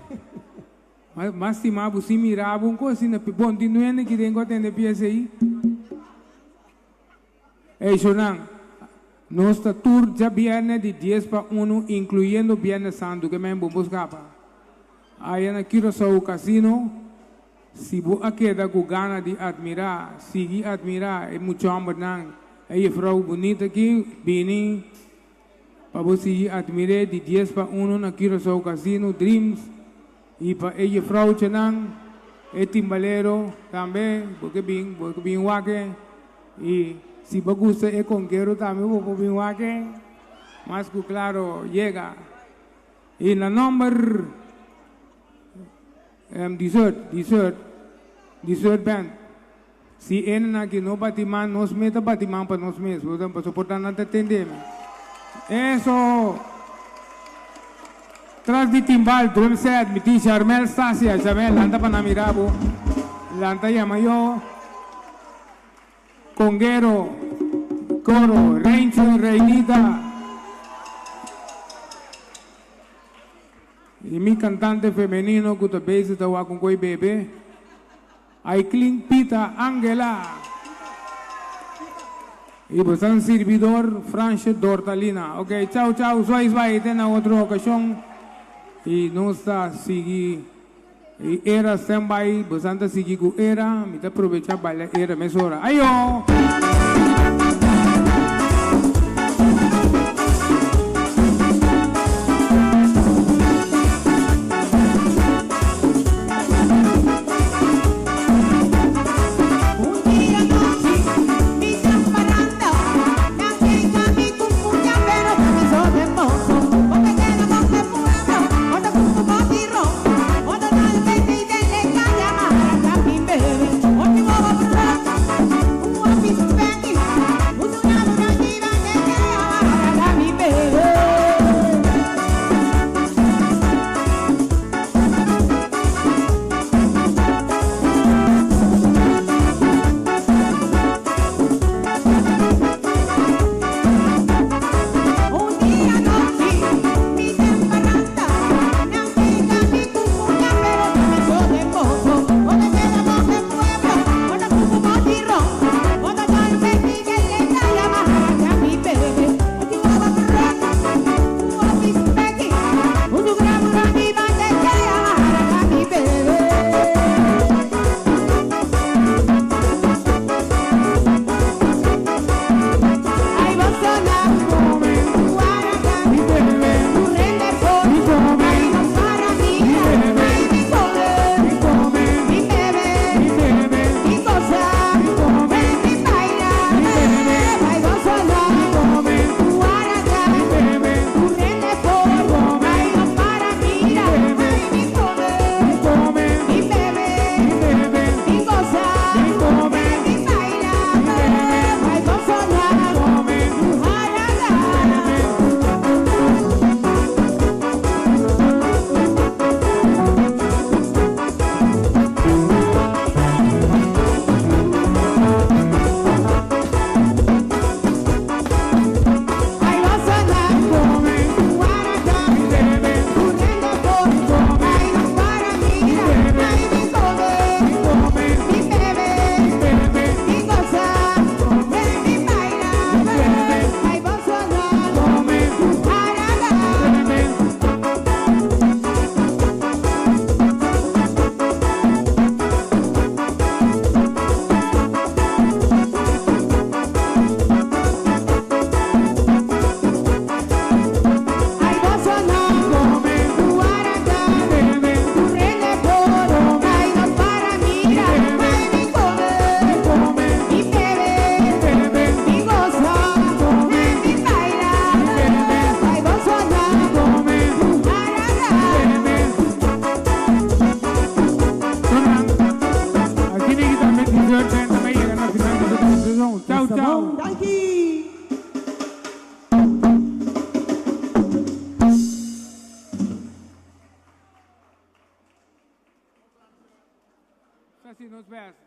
Speaker 10: Mas se mabo se mirava um coisa na bom de noite que tem que atender peça aí. É Jonan, nossa tour já viene de 10 para 1, incluindo Viernes Santo que me vamos capa. Aí na Curaçao Casino, se você queda com ganas de admirar, seguir admirar, é muito amor não. É frau bonita aqui, bem. Para você admirar de 10 para 1 na Curaçao Casino, Dreams. E para ela, Frau Chanang, é timbalero também, porque bem wake. E se você gosta de conquero também, porque bem wake. Mas claro, chega. E na número 18 band. Se ele aqui não batiman, nós meta batiman para nós mesmos. Então, para suportar não atender. Eso. Tras de timbal, drum set, mi ti Charmel Stasia, Charmel, lanta para Namirabo, lanta Yamayo, Conguero, Coro, Rencho, Reinita. Y mi cantante femenino que también se está con koi bebé, Aiklin Pita Angela. Y pues un servidor, Franche Dortalina. Ok, chao, sois vai, en otra ocasión. Y no está sigue. Y era standby, pues antes sigue con era, me está aprovechando para era mesora. ¡Ayo!
Speaker 11: One
Speaker 8: Ciao.
Speaker 11: Dankie.
Speaker 10: Assim nos versos.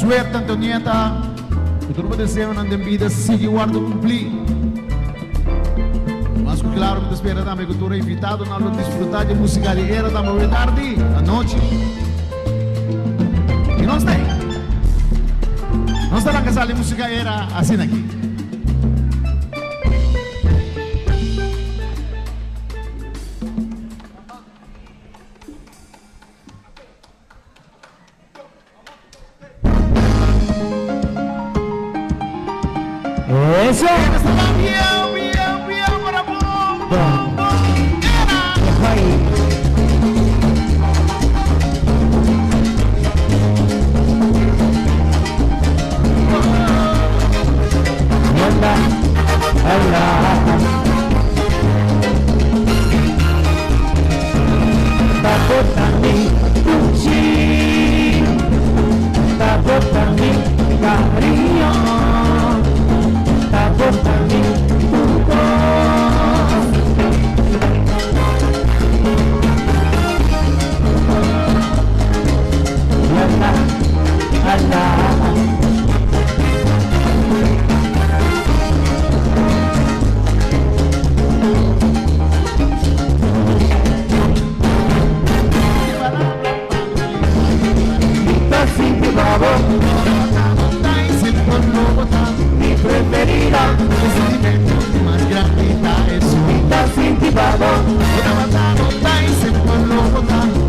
Speaker 3: Suerte, Antonieta, que turma desejo na vida siga o guardo cumprir. Mas claro, me espera também que tu é invitado na luta desfrutar de música de era da manhã tarde, à noite. E nós tem. Nós terá que sair música era assim aqui.
Speaker 4: Eso.
Speaker 2: Babo, mi preferida, el sentimento más grande es Ita Cinti Babo,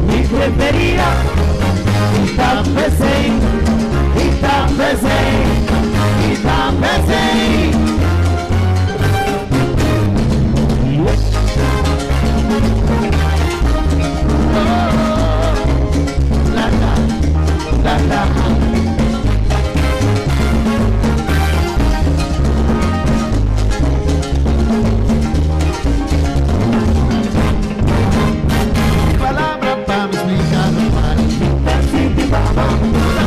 Speaker 2: mi preferida, Ita Pesei, Ita Pesei, Ita Pesei. Palabra para me explicar, Ita Cinti Babo.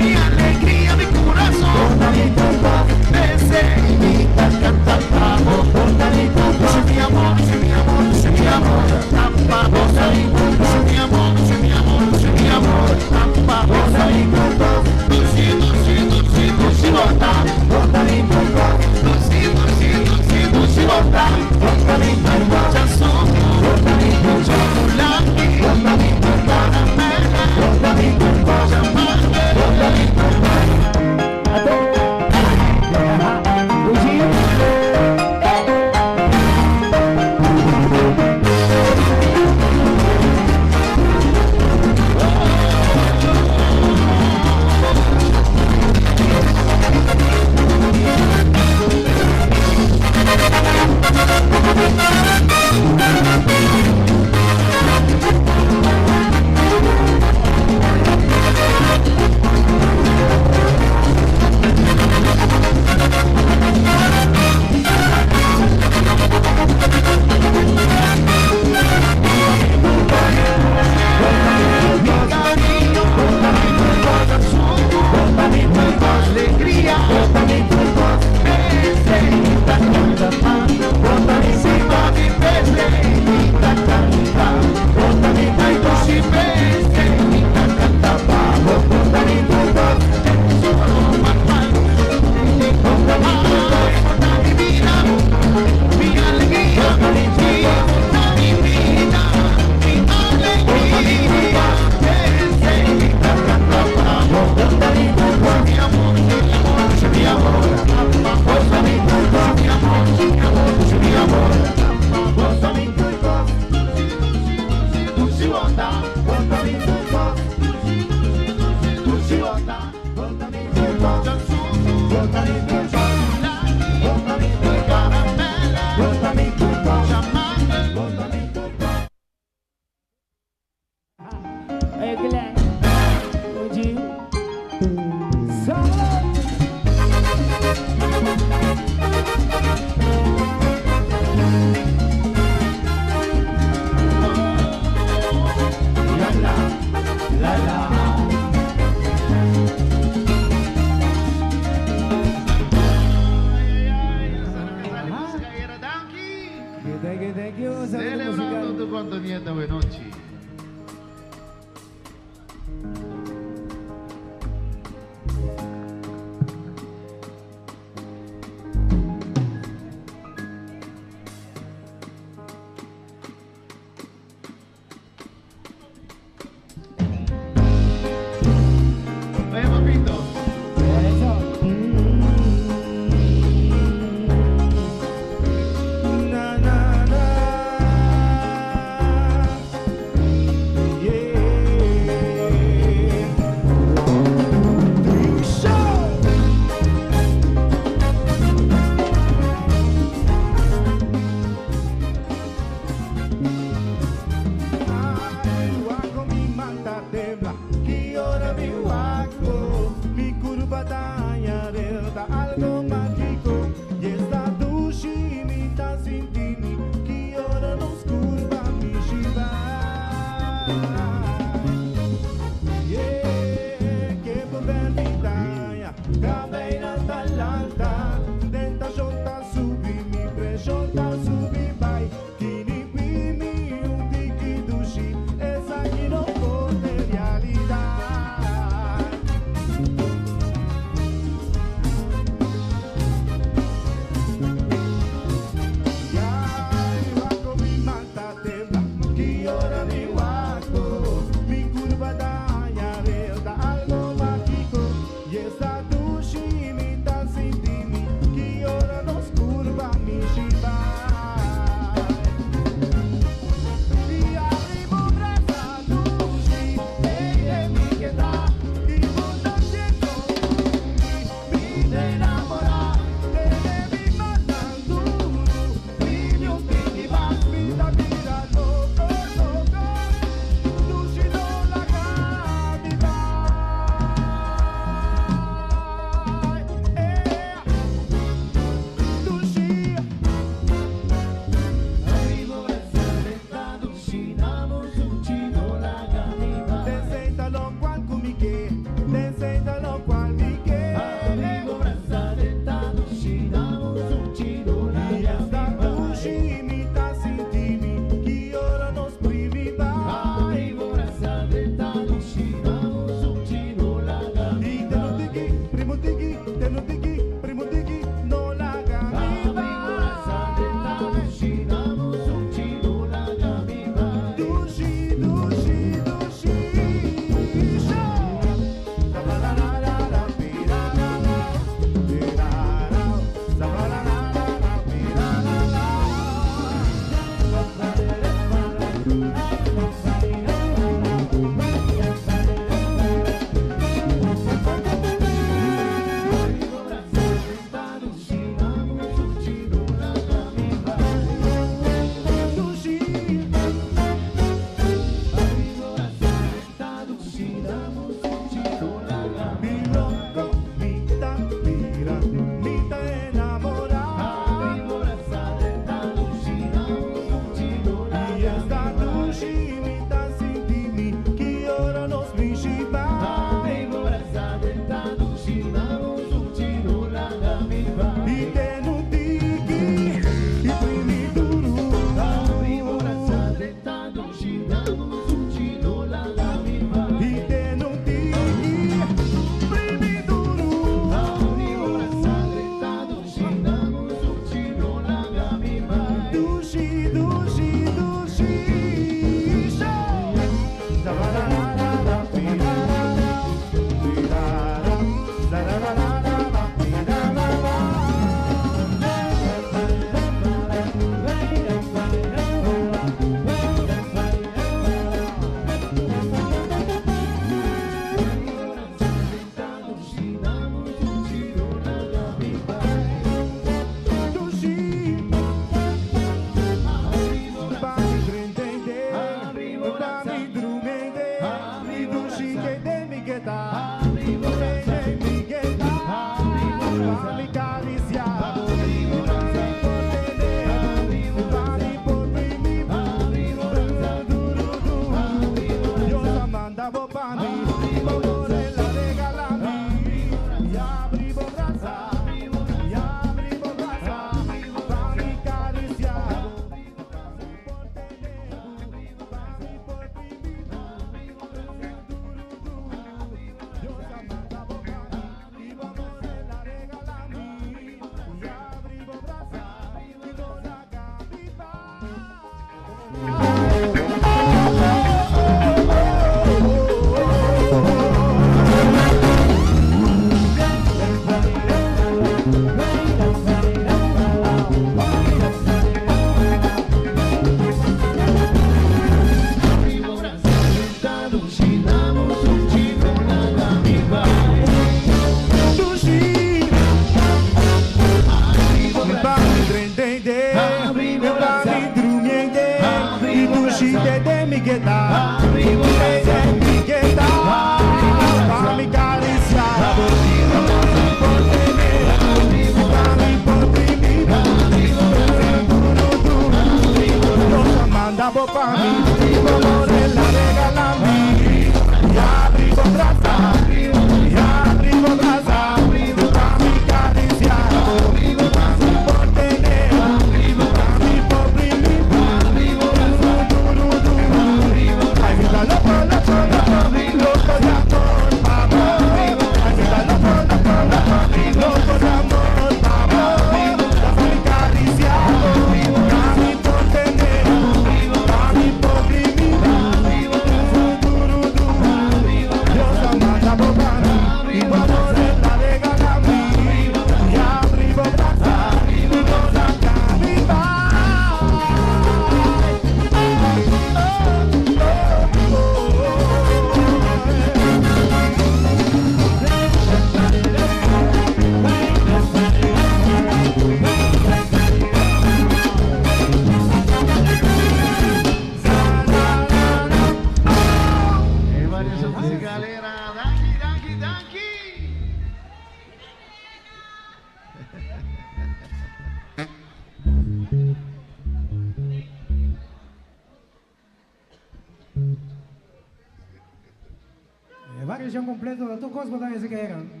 Speaker 9: Variación completa de tu cosmo también se quedan.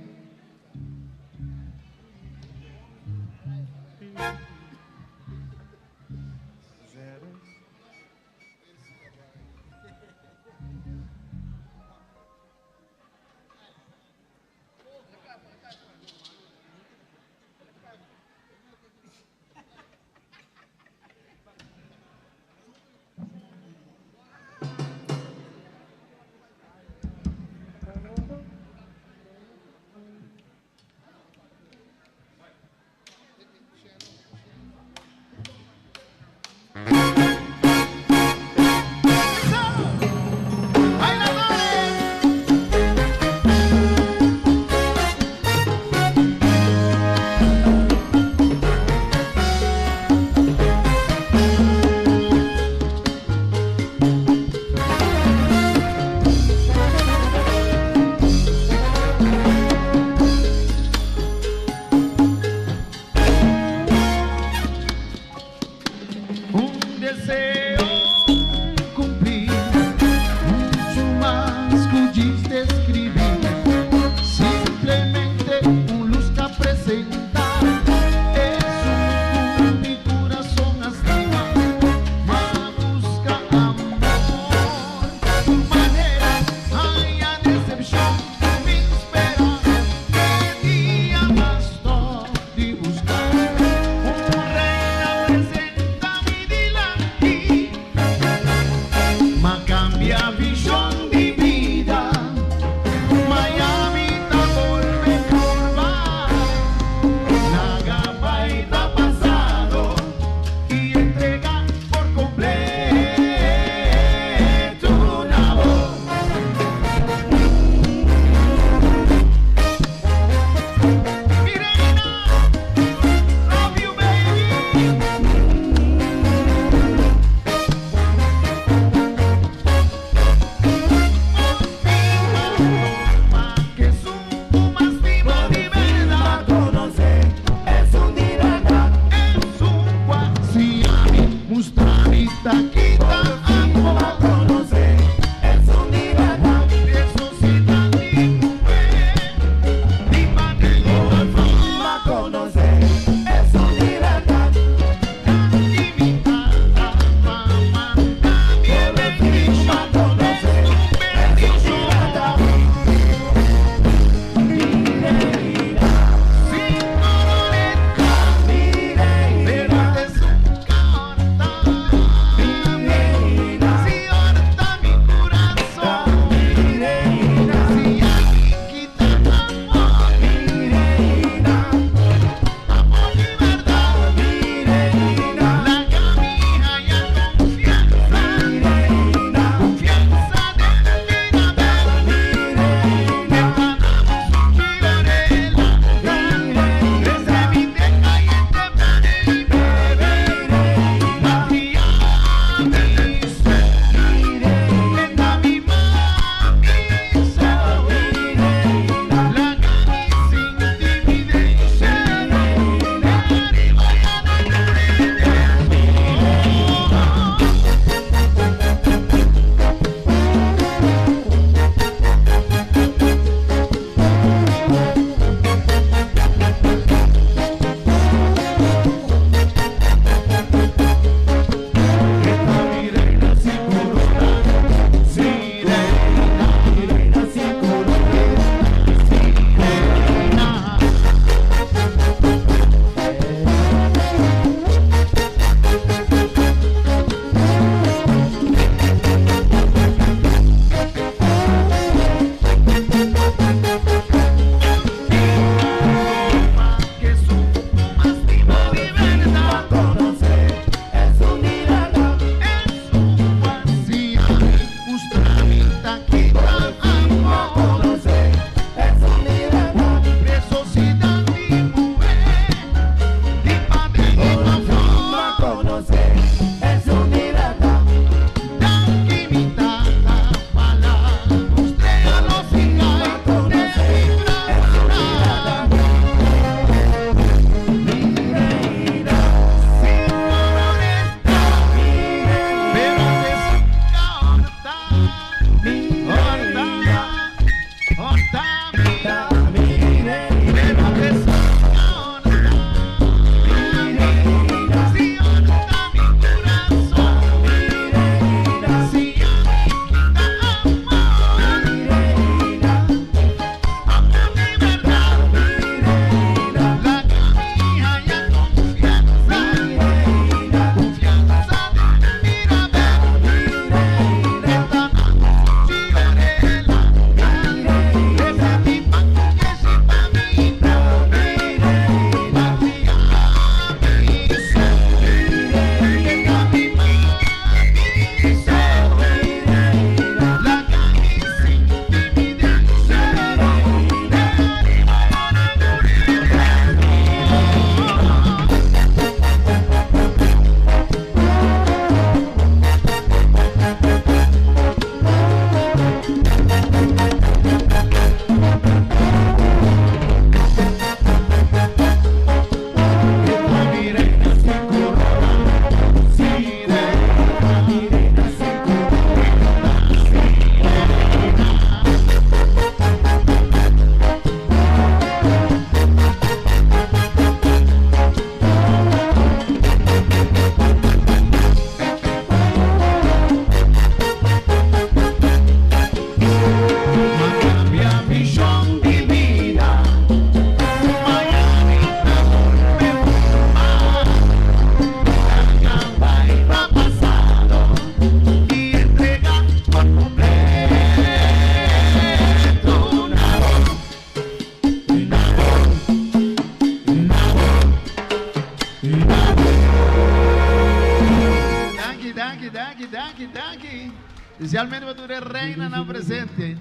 Speaker 12: Especialmente para tu reina na presente.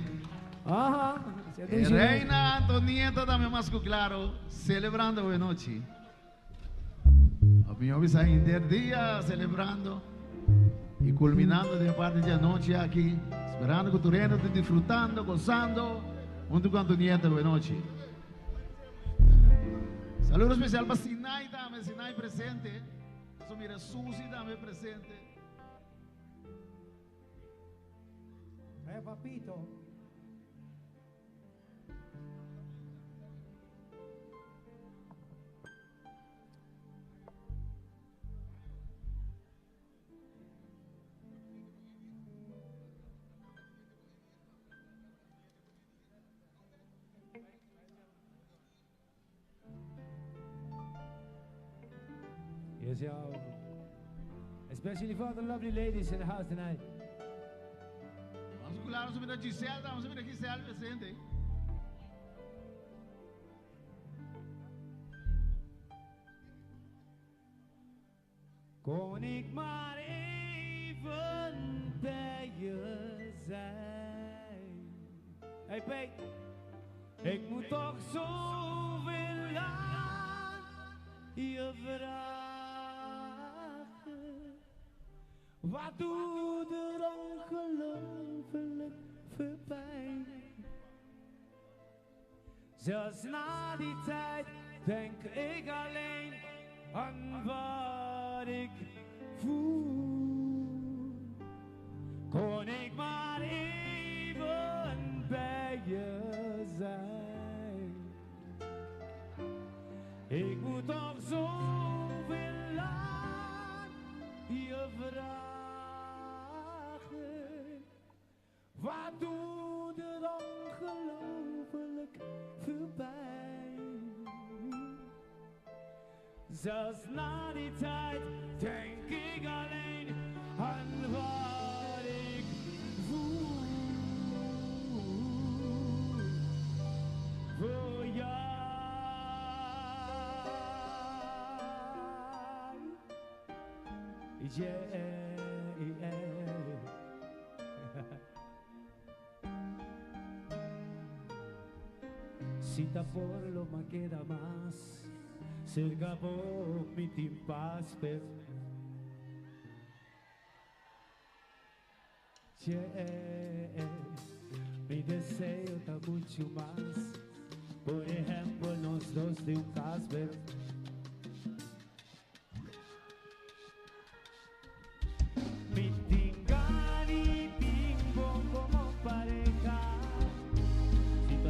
Speaker 12: Reina Antonieta também mais claro, celebrando a noite. A minha visa dia celebrando e culminando de parte da noite aqui, esperando que tu reina te disfrutando, gozando, junto com Antonieta a noite. Saludo especial para Sinai também, Sinai presente. Só mira Susi também presente.
Speaker 11: Papito.
Speaker 13: Yes, y'all. Especially for the lovely ladies in the house tonight.
Speaker 12: Vamos a ver a Gisela, vamos a ver a Gisela presente.
Speaker 13: Kon ik maar even bij je zijn. Hey Peet, ik moet toch zoveel aan je vragen. Wat doet er ongelooflijk veel pijn? Zelfs na die tijd denk ik alleen aan wat ik voel. Kon ik maar even bij je zijn. Ik moet toch zoveel aan je vragen. Wat doet er ongelooflijk veel pijn? Zelfs na die tijd denk ik alleen aan wat ik voel voor jou. Si taporlo me queda más cerca por mi timpas, pero mi deseo está mucho más. Por ejemplo, nos dos de un casper. Mi tingani timbo como pareja. Si te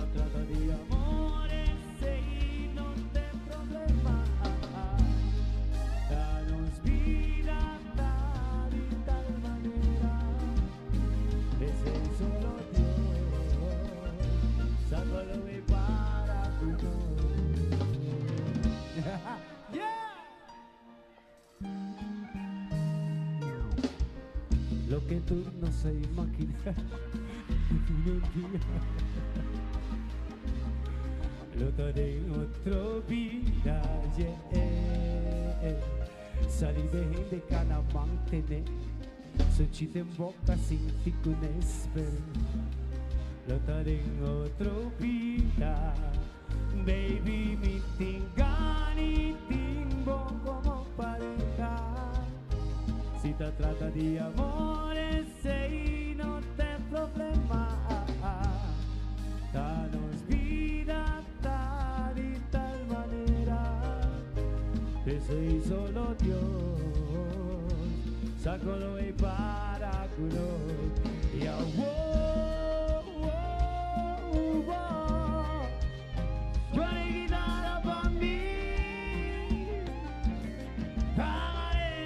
Speaker 13: voy para uno. Yeah. Lo que tú no se imaginas. Lo daré en otra vida, yeah. Salí de cana mantener, sucite en boca sin ticunesper. Lo daré en otra vida, baby, mi tingani timbo como pareja. Si te trata de amores, y no te problema. Danos vida tal y tal manera, que soy solo Dios, sácalo y para culo. Y a yo haré guitarra pa' mí.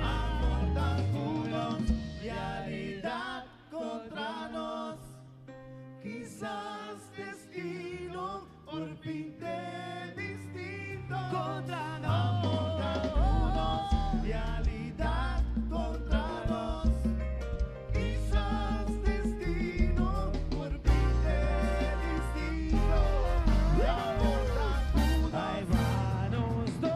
Speaker 3: Amor tan puros, realidad contra nos. Quizás destino por fin de distinto.
Speaker 13: Contra nos.
Speaker 3: Amor tan puros, realidad contra nos. Quizás destino por fin de distinto. Amor tan puros,
Speaker 13: Ahí vanos dos,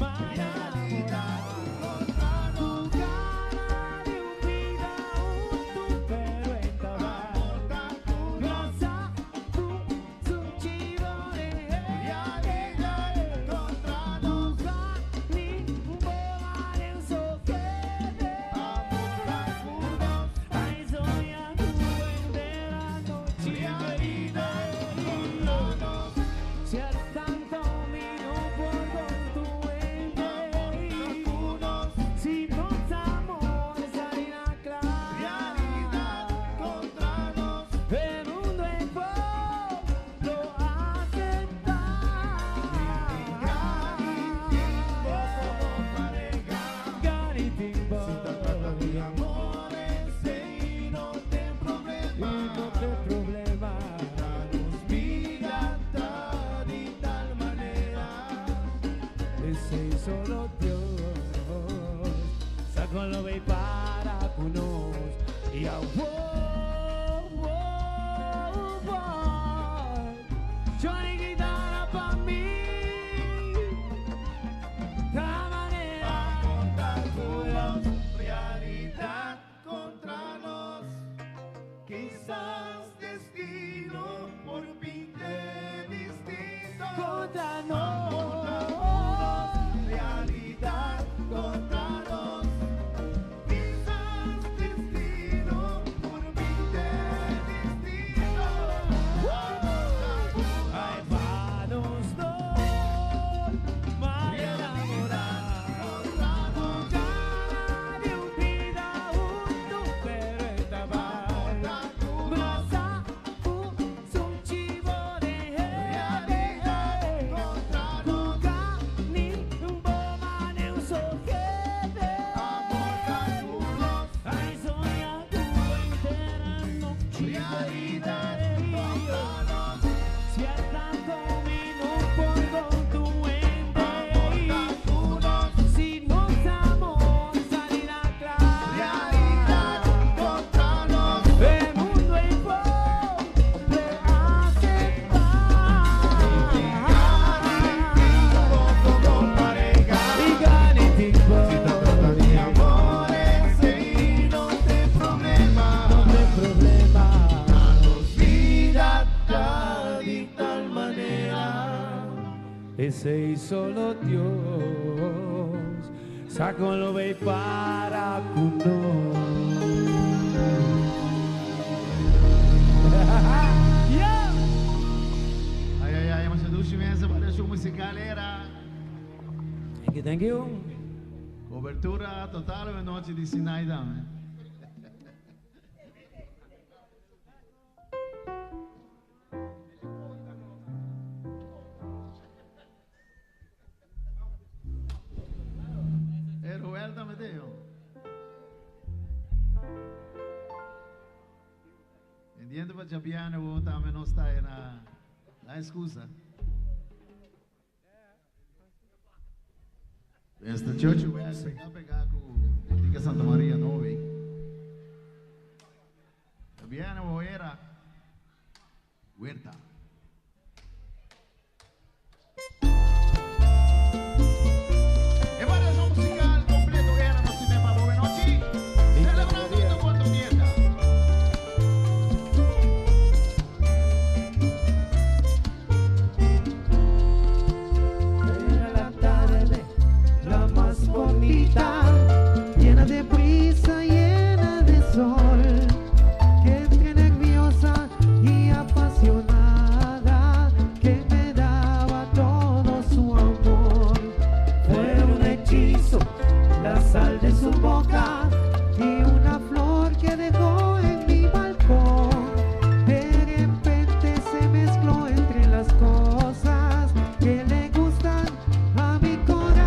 Speaker 3: realidad
Speaker 13: contra tu cara de un vida, tu pero en tabaco. Gracias, tu chivo de
Speaker 3: realidad contra nos.
Speaker 13: ni un boba de un soquete. Ay, soñando entera noche querida. Si al tanto miro por con tu ente, si nos amor salirá claro.
Speaker 3: Realidad contra nos.
Speaker 13: El mundo es lo acepta. Gani timbo,
Speaker 3: Amores y no te problema.
Speaker 13: y no te problema.
Speaker 3: Danos vida tal y tal manera.
Speaker 13: Ese solo Dios, sácalo ve para cunos y a yo haré guitarra pa' mí. La manera
Speaker 3: Realidad contra nos. Quizás destino por fin de distinto.
Speaker 13: contra nos.
Speaker 3: Realidad contra nos. Quizás destino por fin de distinto.
Speaker 13: Ay, vanos dos, más enamorados. Cara de un vida, un pero en tabaco. Brasa, un chivo de ni un bomba de un soquete. Ay, soñar tu entera noche. Si al tanto vino por tu ente, si nos amor salirá claro. El mundo es pobre, aceptar. Y gane tiempo.
Speaker 3: Amores y no te problema.
Speaker 13: No te problema.
Speaker 3: Danos vida tal y tal manera.
Speaker 13: Ese y solo Dios, sácalo ve para cuno. Yeah.
Speaker 12: Ai, mas seduce essa variação musical era
Speaker 13: Thank you.
Speaker 12: cobertura total da noite de Sinai Dame. Roel também deu. gente para Chapiano también no está en la excusa. Esta church voy a pegar con la Santa María Novi. Chapiano era Huerta.
Speaker 11: Llena de prisa, llena de sol, que entre nerviosa y apasionada, que me daba todo su amor. Fue un hechizo, la sal de su boca y una flor que dejó en mi balcón. De repente se mezcló entre las cosas que le gustan a mi corazón.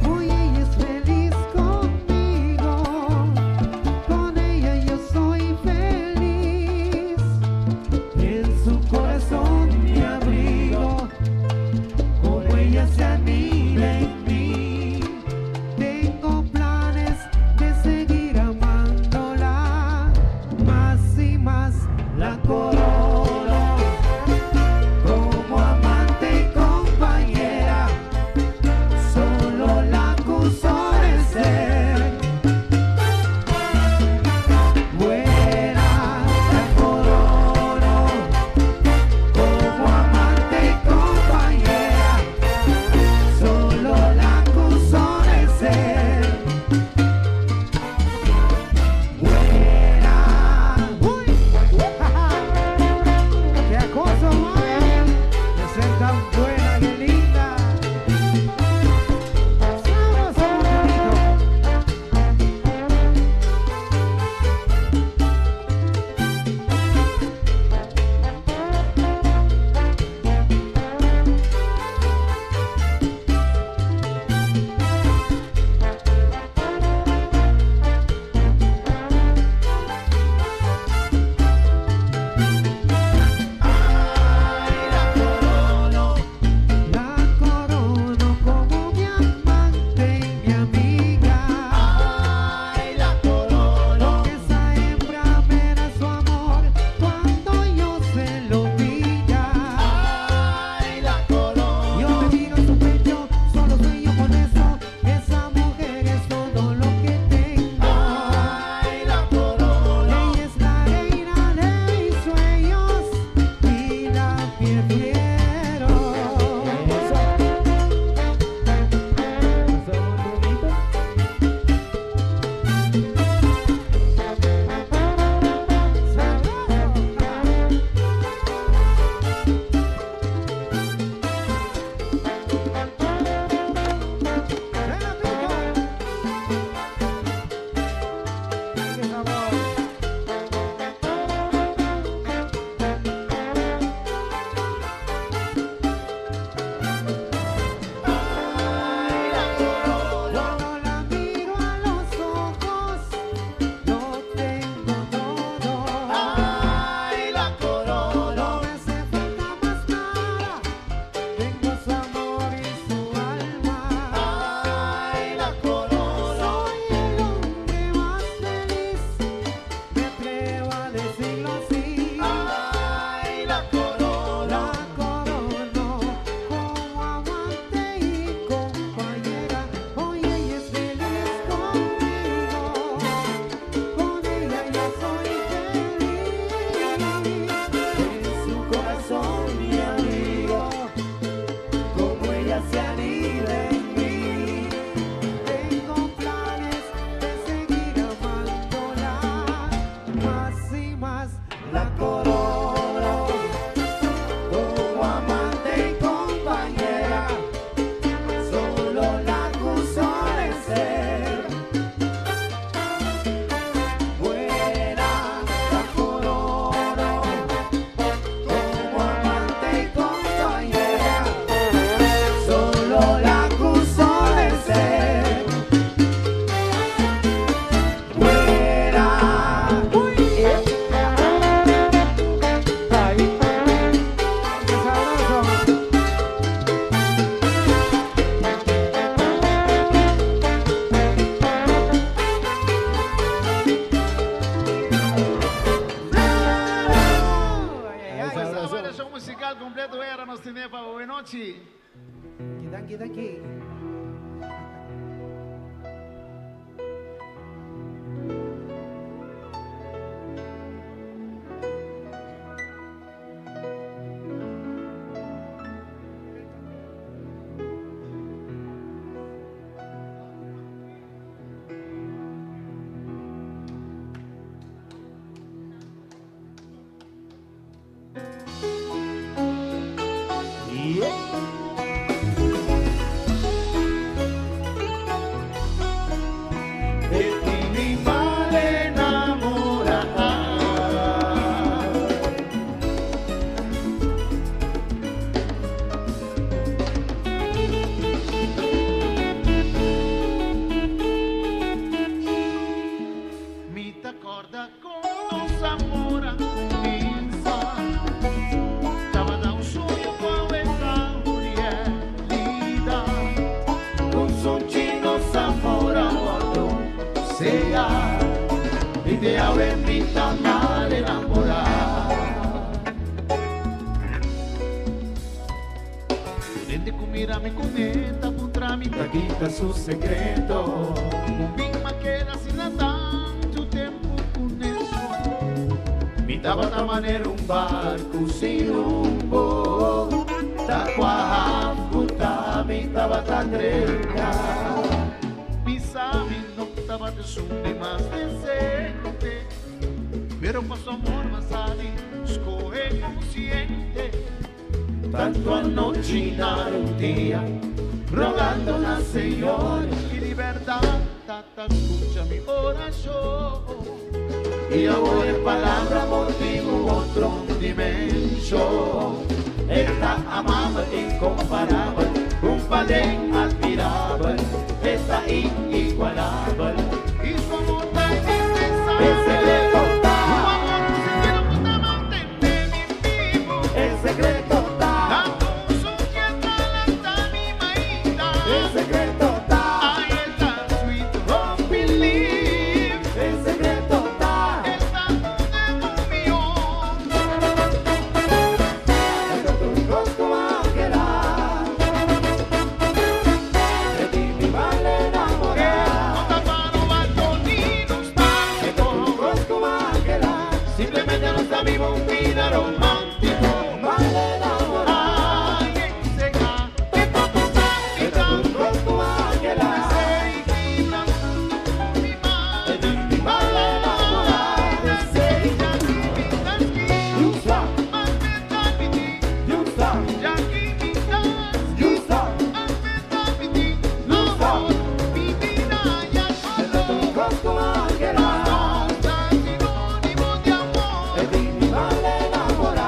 Speaker 11: Hoy ella es feliz conmigo, con ella yo soy feliz, en su corazón mi abrigo, como ella se anida en mí. Tengo planes de seguir amándola, más y más la corono, como amante y compañera, solo la acuso de ser buena. La corono, como amante y compañera, solo la acuso de ser buena. Uy, qué acoso, man, de ser tan buena, qué linda. Sabroso, bonito. La corono como mi amante y mi amiga. Ay, la corono. Esa hembra me da su amor cuando yo se lo diga. Ay, la corono. Yo me miro en su pecho, solo sueño con eso. Esa mujer es todo lo que tengo. Ay, la corono. Ella es la reina de mis sueños y la prefiero. Cuando la miro a los ojos, lo tengo todo. Ay, la corono. No me hace falta más nada. Tengo su amor y su alma. Ay, la corono. Soy el hombre más feliz, me atrevo a decirlo así. Ay, la corono. La corono, como amante y compañera. Hoy ella es feliz conmigo, con ella yo soy feliz, en su corazón mi amigo, como ella se anida en mí. Tengo planes de seguir amándola, más y más la corono, como amante y compañera, solo la acuso de ser buena.
Speaker 12: tener para buena noche.
Speaker 9: Queda aquí.
Speaker 12: Mírame con esta putra mi taquita su secreto. Un bimma que da sin tanto tempo con eso. Mi tabata manera un barco sin rumbo. Da qua puta mi tabata dreta. Mi sabe no tabata sume más decente. Pero con su amor más ali, escoge consciente. Tanto anochinar un día, rogando a Señor y libertad, tata escucha mi oración. Y ahora en palabra motivo otro dimensión. Esta amaba incomparable, un padre admirable, esta inigualable. Y su amor tan indispensable, el secreto está, su amor sincero puta mantener mi vivo, el secreto.
Speaker 11: Enamorado.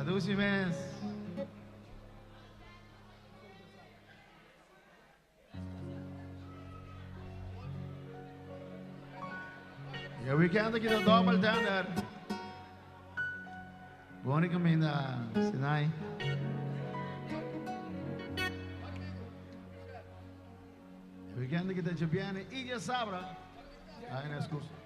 Speaker 12: Traduce mes. Ja, we gaan de double tender. Woon ik hem in de Sinai. We gaan de Jabiane Idia Sabra. Ai, não escuso.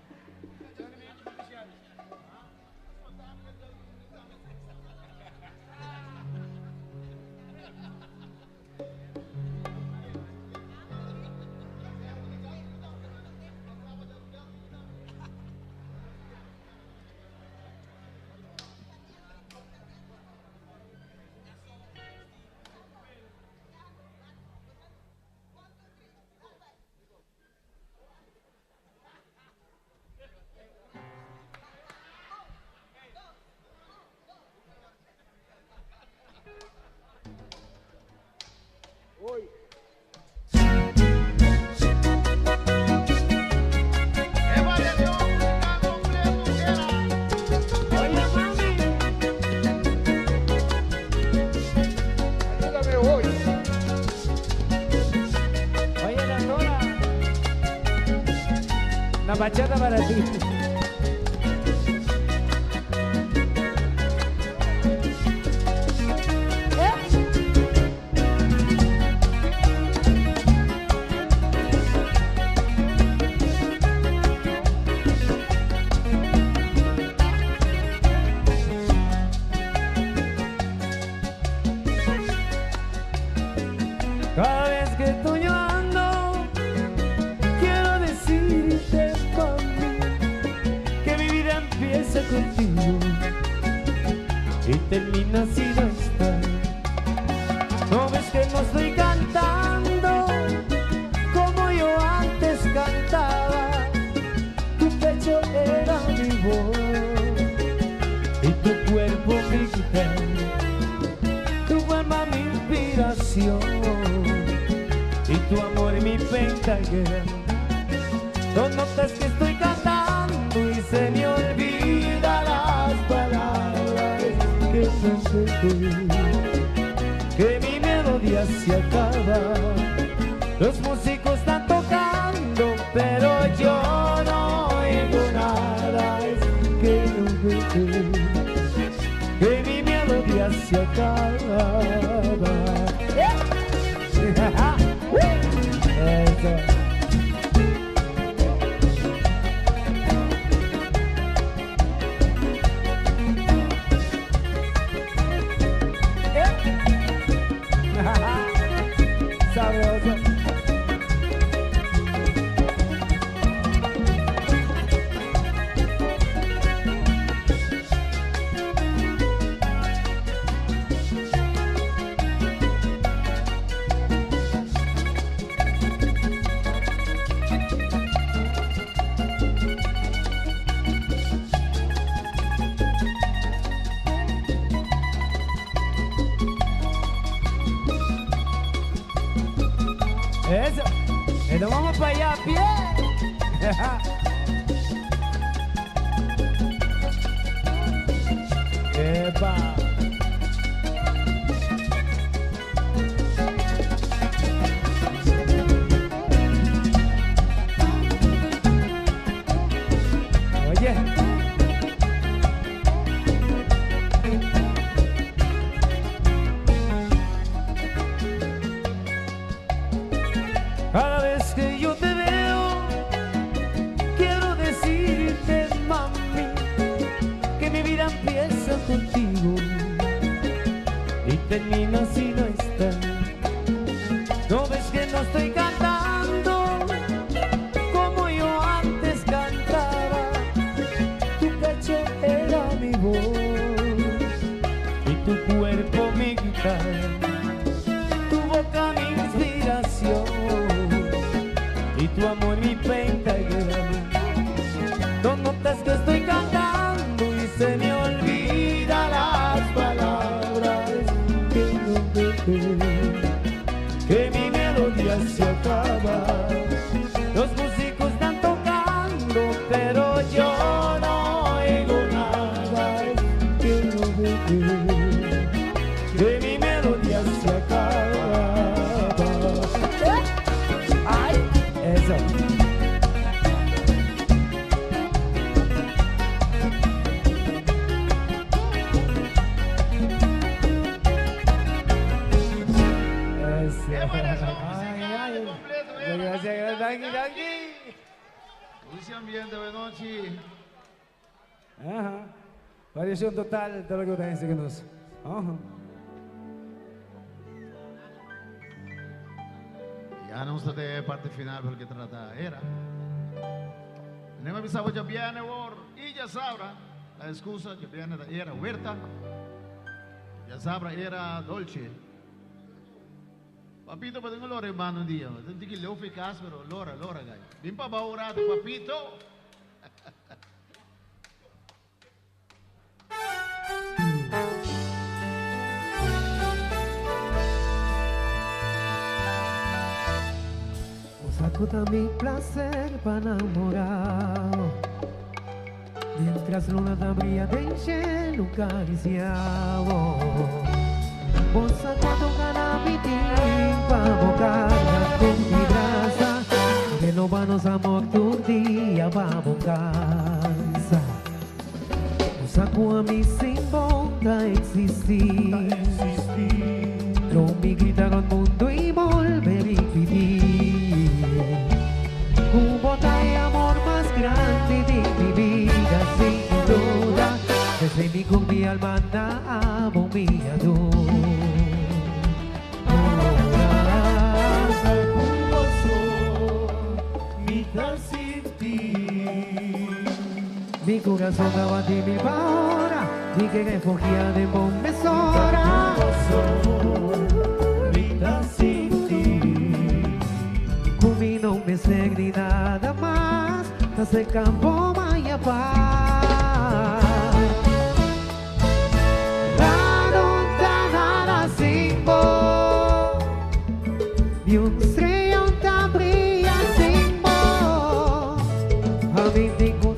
Speaker 13: Bachata para ti. Cada vez que estoy llorando, quiero decirte, mami, que mi vida empieza contigo y termina si no estás. No ves que no estoy cantando como yo antes cantaba. Tu pecho era mi voz y tu cuerpo mi guitarra, tu alma mi inspiración y tu amor mi pentagrama. No notas que estoy cantando y se me olvidan las palabras que no que mi melodía se acaba. Los músicos están tocando, pero yo no oigo nada. Es que no que mi melodía se acaba. Sabroso. Eso, y nos vamos para allá a pie. Epa. Oye. Cada vez que yo te veo, quiero decirte, mami, que mi vida empieza contigo y termina si no estás. No ves que no estoy cantando como yo antes cantaba. Tu pecho era mi voz y tu cuerpo mi guitarra, tu boca mi inspiración y tu amor mi pentagrama. No notas que estoy cantando y se me olvidan las palabras que no que mi melodía se acaba. Los músicos están tocando, pero yo no oigo nada. Que no gracias, Danky.
Speaker 12: Ese ambiente, buenas noches.
Speaker 13: Ajá. Variación total de lo que ustedes dicen que nos. Ajá.
Speaker 12: Ya no está de parte final porque trata era. No me avisaba ya viene y ya sabrá la excusa que viene era huerta. Ya sabrá era dolce. Papito, pero tengo lora hermano un día. Tengo que le eficaz, pero lora, gay. Bien para ahora, papito.
Speaker 11: Sacuda mi placer para enamorado, mientras luna da brilla de cielo cariciado. Vos cuando gana mi tiempo, bocarla con mi brasa, que no vanos amor tu día va a bocarza. Vos saco a mi sin bondad existir, lo mi gritar al mundo y volver y pedir un bota de amor más grande de mi vida, sin duda. Desde mi con mi alma amo mi ador. Mi corazón daba de mi ahora, y que refugia de mon mesora. Vida sin ti, Kumi no me segri nada más, hace campo maya paz. Nada sin vos, ni un estrellón tan brilla sin vos. A mí tengo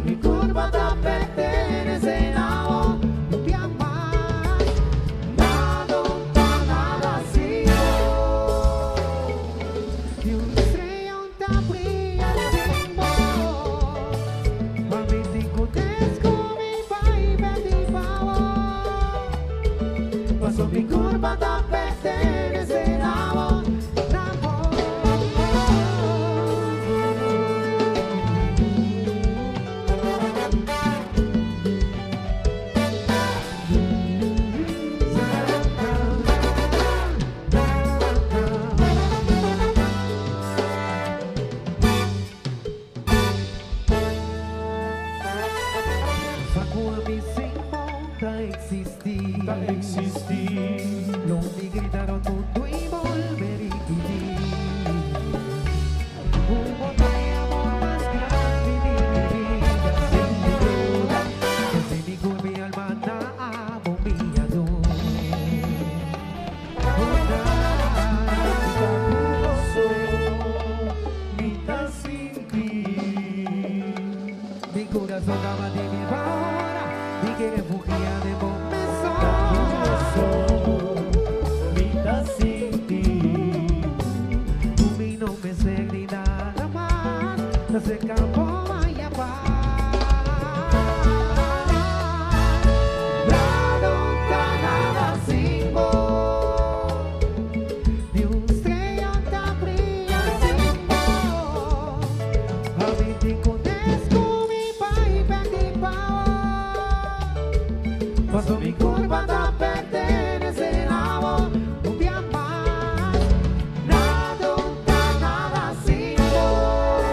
Speaker 11: mi curva da pertenece a vos, un día más, nada así, y un estrellón tan brilla sin vos, a mí te conozco mi país, mi favor, paso mi curva da pertenece a vos. Existir, lo mi gritaron mundo y volver y vivir. Un bote de amor más grande de mi vida, sin duda. Desde mi con mi alma amo mi ador. Mitad sin ti, mi corazón daba de mi hora, y que refugia de vos. Vida sin ti, Kumi no me segri nada más, hace campo vaya paz. Nada sin vos, ni un estrellón tan brilla sin vos. A mí te conozco mi país, perdí pavor, paso mi curva da pertenece a vos, un día más, nada sin vos,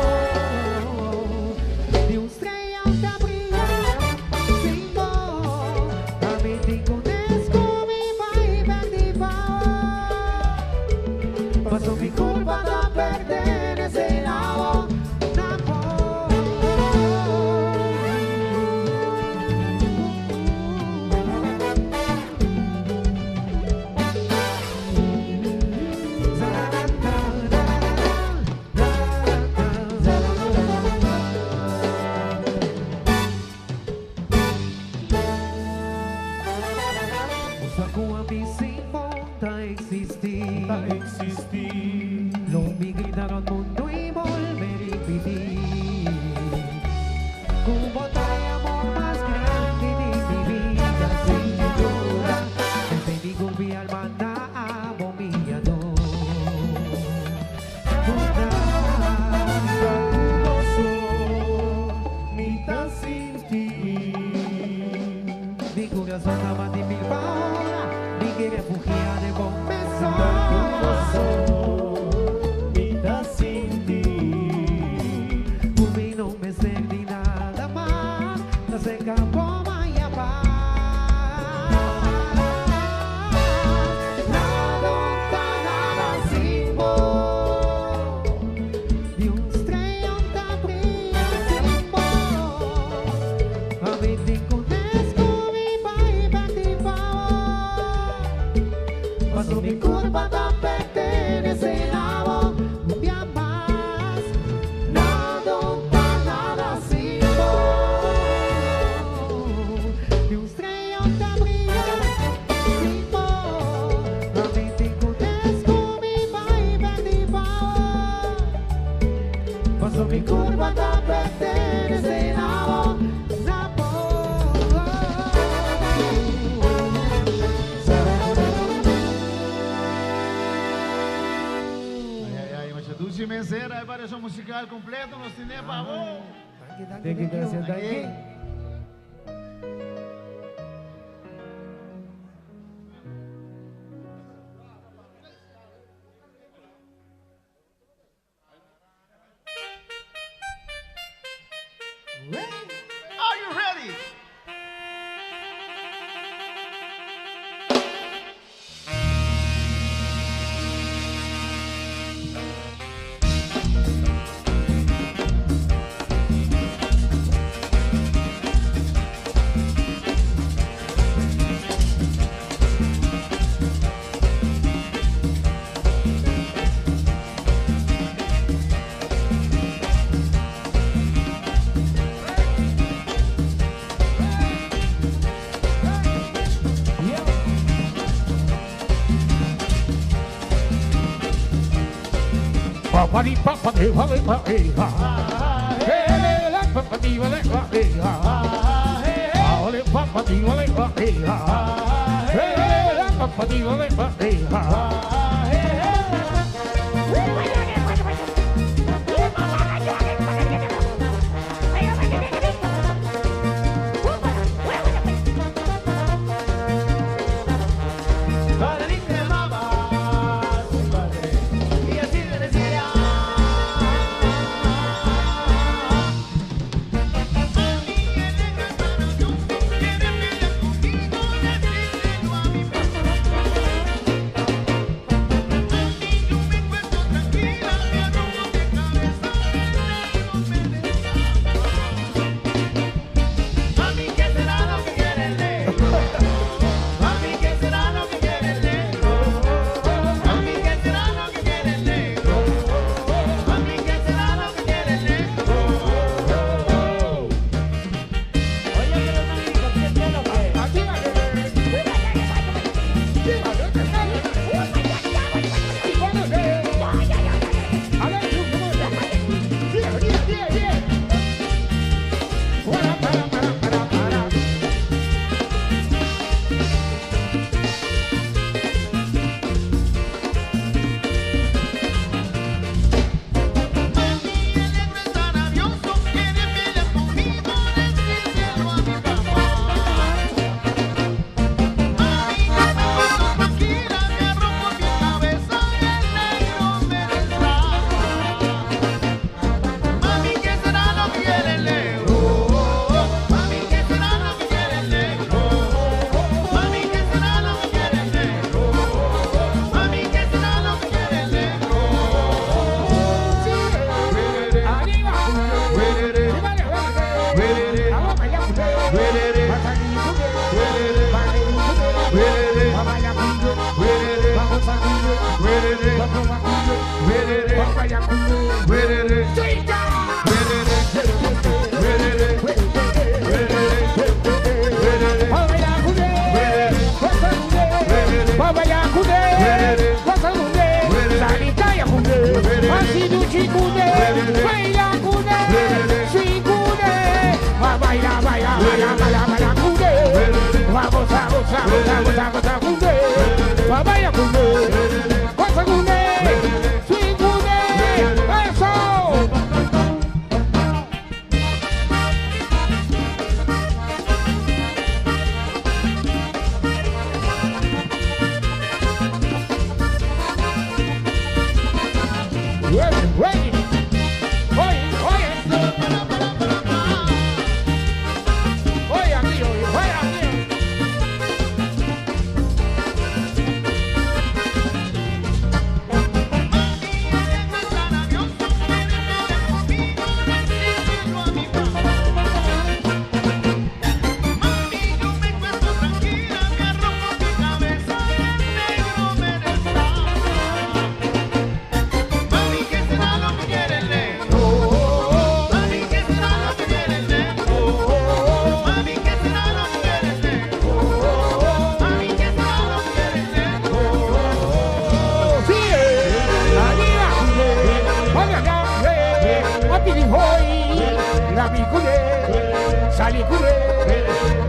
Speaker 11: ni un estrellón tan brilla sin vos. A mí te conozco mi país, perdí pavor, paso mi curva da pertenece a vos.
Speaker 13: corazón ama de mil paola, mi que refugia de bom beso. Vida sin ti, por mí no me sentí nada más, no se acabó más paz. Nada sin vos, de un estrellón te brilla sin vos. A mí te conozco, mi baby, te paso mi curva da pertenece a vos, un día más. Nada sin vos, de un estrellón te brilla sin vos. A mí te conozco, mi baby, te paso mi curva da pertenece a vos,
Speaker 12: Dulce Mesera, é variação musical completa no cinema.
Speaker 13: Tem que sentar aqui.
Speaker 12: Are you ready?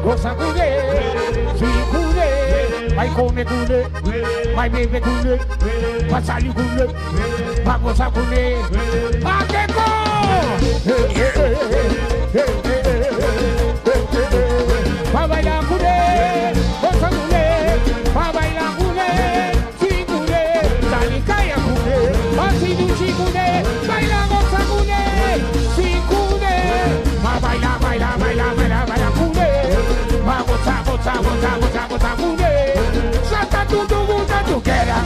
Speaker 14: goza kune, sweet kune, my come kune, my baby kune, pasali kune, magoza kune, Akeko! Pa bailar kune, goza kune, pa bailar kune, sweet kune, salikaya kune, asiduchi kune, baila goza kune, sweet kune, ma baila, baila, baila, baila, baila kune, ma goza, goza, goza, goza, goza kune, sata tu gusta tu quera,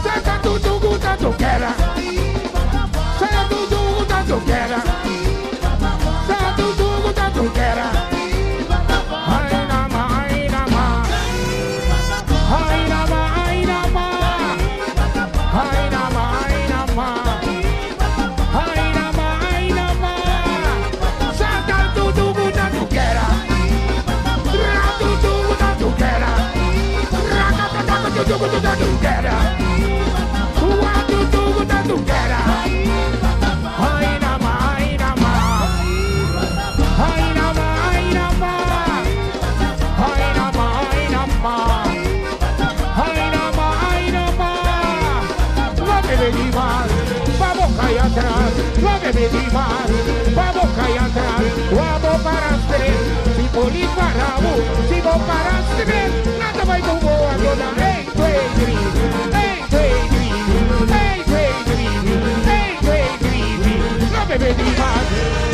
Speaker 14: sata tu gusta tu quera, sata tu gusta tu quera, sata tu gusta tu quera. Ay nama, ay nama, ay nama, ay nama, ay nama, ay nama, ay nama, ay nama, sata tu gusta tu quera, ra tu gusta tu quera, ra tu gusta tu quera, wa tu gusta tu quera. Ay nama, ay nama, ay nama, ay nama, ay nama, ay nama, ay nama, ay nama. No me pedí más, vamos allá atrás. No me pedí más, vamos allá atrás. Vamos para tres, si polis paramos, si vos para tres, nada va a ir como a toda. Hey, hey, hey, hey, hey, hey, hey, hey. No me pedí más,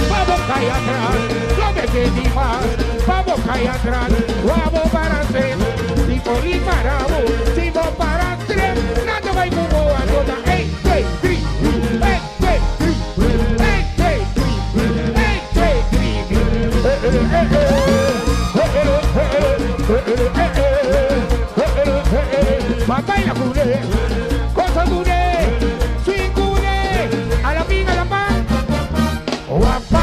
Speaker 14: vamos allá atrás. No me pedí más, vamos allá atrás. Vamos para tres, si polis paramos, si vos para tres, nada va a ir como a toda. Hey, hey, hey, hey, hey, hey, hey, Baila cune, cosa cune, swing cune, a la pinga la pan, guapa.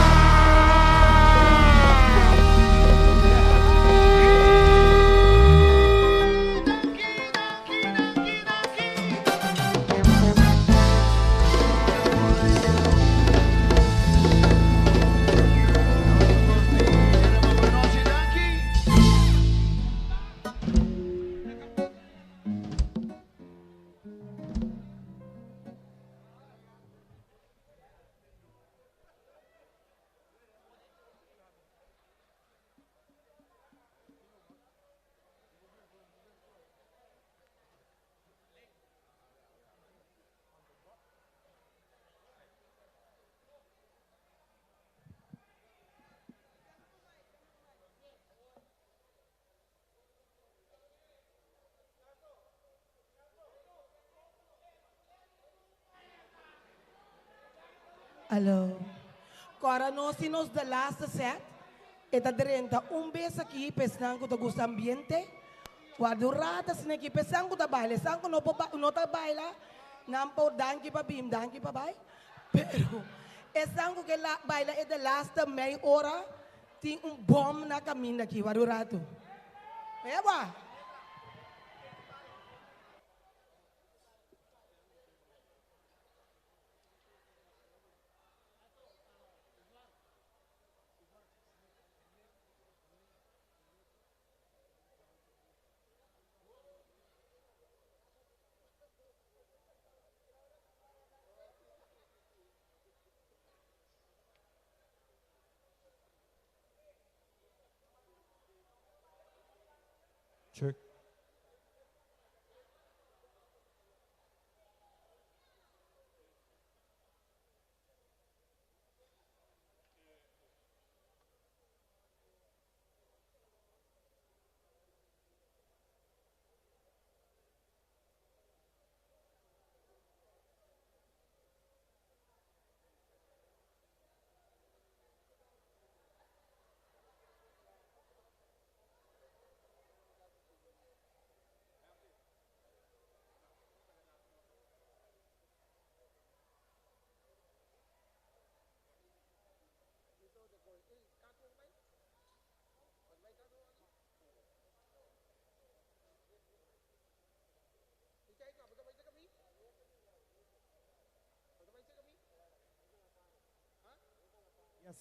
Speaker 5: Hallo. Agora nós temos the last set. Eta derenta beijo aqui, pensando que gosta ambiente. Guarda rata se aqui pensando que baila, sangue não tá baila, não pode danke para bim, danke para bai. Pero sangue que la baila é the last meia hora, tem bom na caminho aqui, guarda rato. É boa.
Speaker 9: Check.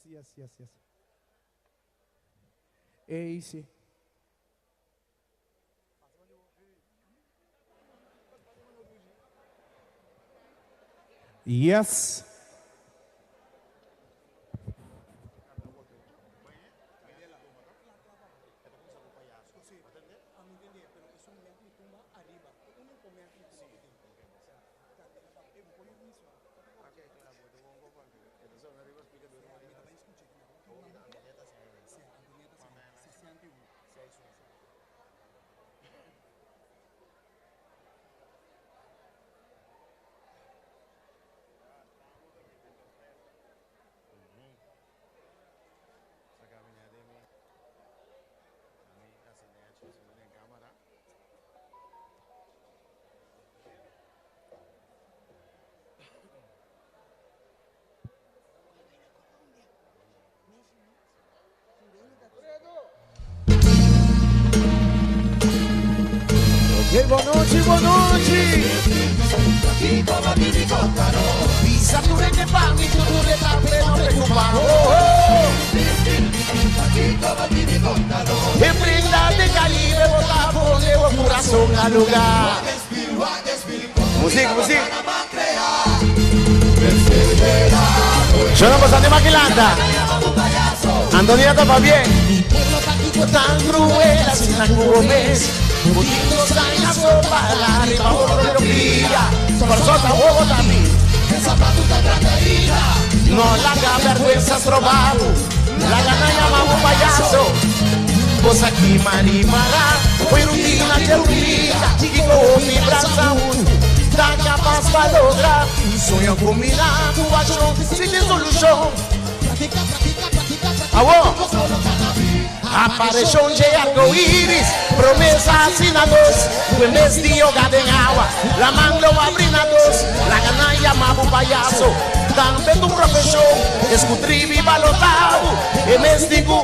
Speaker 9: Yes.
Speaker 14: Easy. Yes.
Speaker 2: Bonucci, Pisa tu rete panni, tu rete pleno preoccupado. E prenda de calibre, botar poner o coração a lugar. Música. Yo no pasate maquilanda. Antonieta va bien. Mi pueblo paquito tan cruel, así tan gómez. Bonitos en la sopa, la riba de loquilla. Por sota huevo también. El zapato está trateída. No la haga vergüenza robado. La gana llamamos payaso. Vos aquí marimara. Hoy rutina que rutina. Chico mi braza un. Tan capaz para lograr. Sueño combinado, tu achón. Sin solución. Agua. Apareció un arco-iris, promesa asinados, fue vestido en agua, la mano lo abrinados, la gana llamaba un payaso, también tu profesión, escutri viva lotado, y me digo,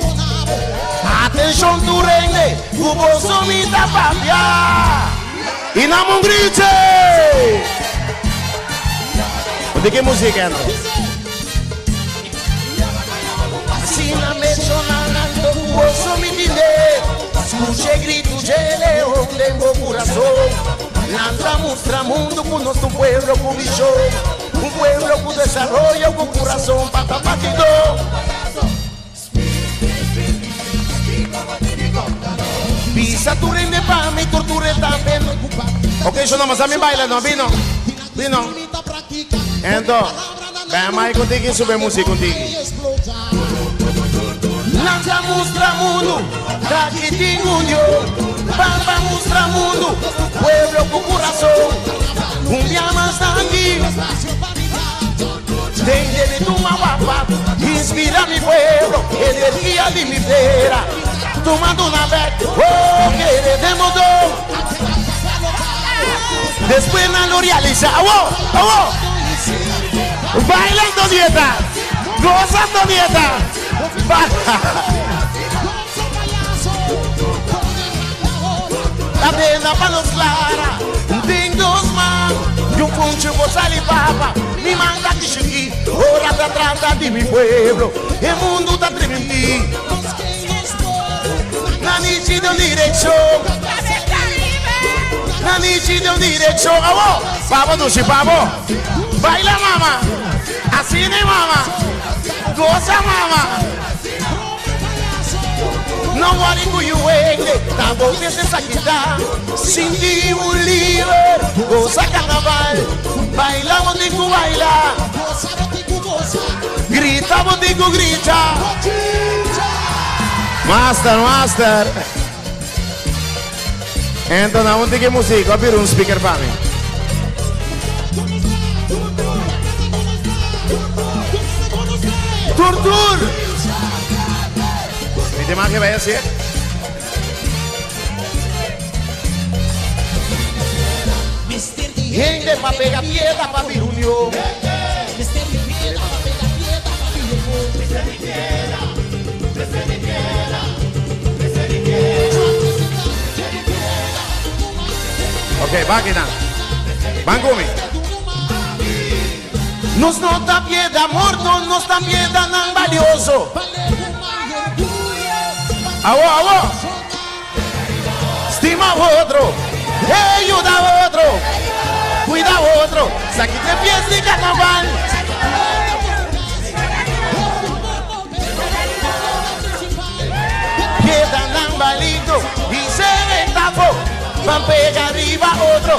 Speaker 2: atención tu reine, tu voz sonita papia, y namo un grito. ¿De qué música anda? Así la me sonando tu voz sonita, escuche grito de león de mi corazón, lanza muestra mundo con nuestro pueblo con visión, un pueblo con desarrollo con corazón patapatito. Pisa tu reine pa' mi torture también. Ok, yo nomás a mí baila, no vino. Entonces, veamos ahí contigo y sube música contigo. Lanza muestra mundo, taquitinguño, pampa muestra mundo, pueblo con corazón, un día más aquí. Desde tu guapa, inspira mi pueblo, energía de mi vera, tomando una vez, oh, que de modo. Después no lo realiza, bailando dieta, gozando dieta. La pena para los clara, ding dos man, y un puncho por salir papa, mi manda que chiqui, hora de trata de mi pueblo, el mundo está tremendo. La nichi de dirección, la nichi de dirección, pavo dulce, pavo, baila mamá, así de mamá, goza mamá. No worry who you wait, tampoco pienses aquí está. Sin ti un libre, goza carnaval. Baila bondico, baila. Grita bondico, grita. Master. Entonces, ¿dónde qué música? Abrir un speaker para mí. Tur. ¿Viste más que vaya a ser? Gente pa' pegar piedra pa' virunio. Ok, máquina. Van conmigo. Nos nota piedra morto, nos da piedra tan valioso. Alô. Estima outro, ayuda outro, cuida outro. Isso aqui tem pies de carnaval. Queda nambalito e se ventafo. Van pega arriba outro.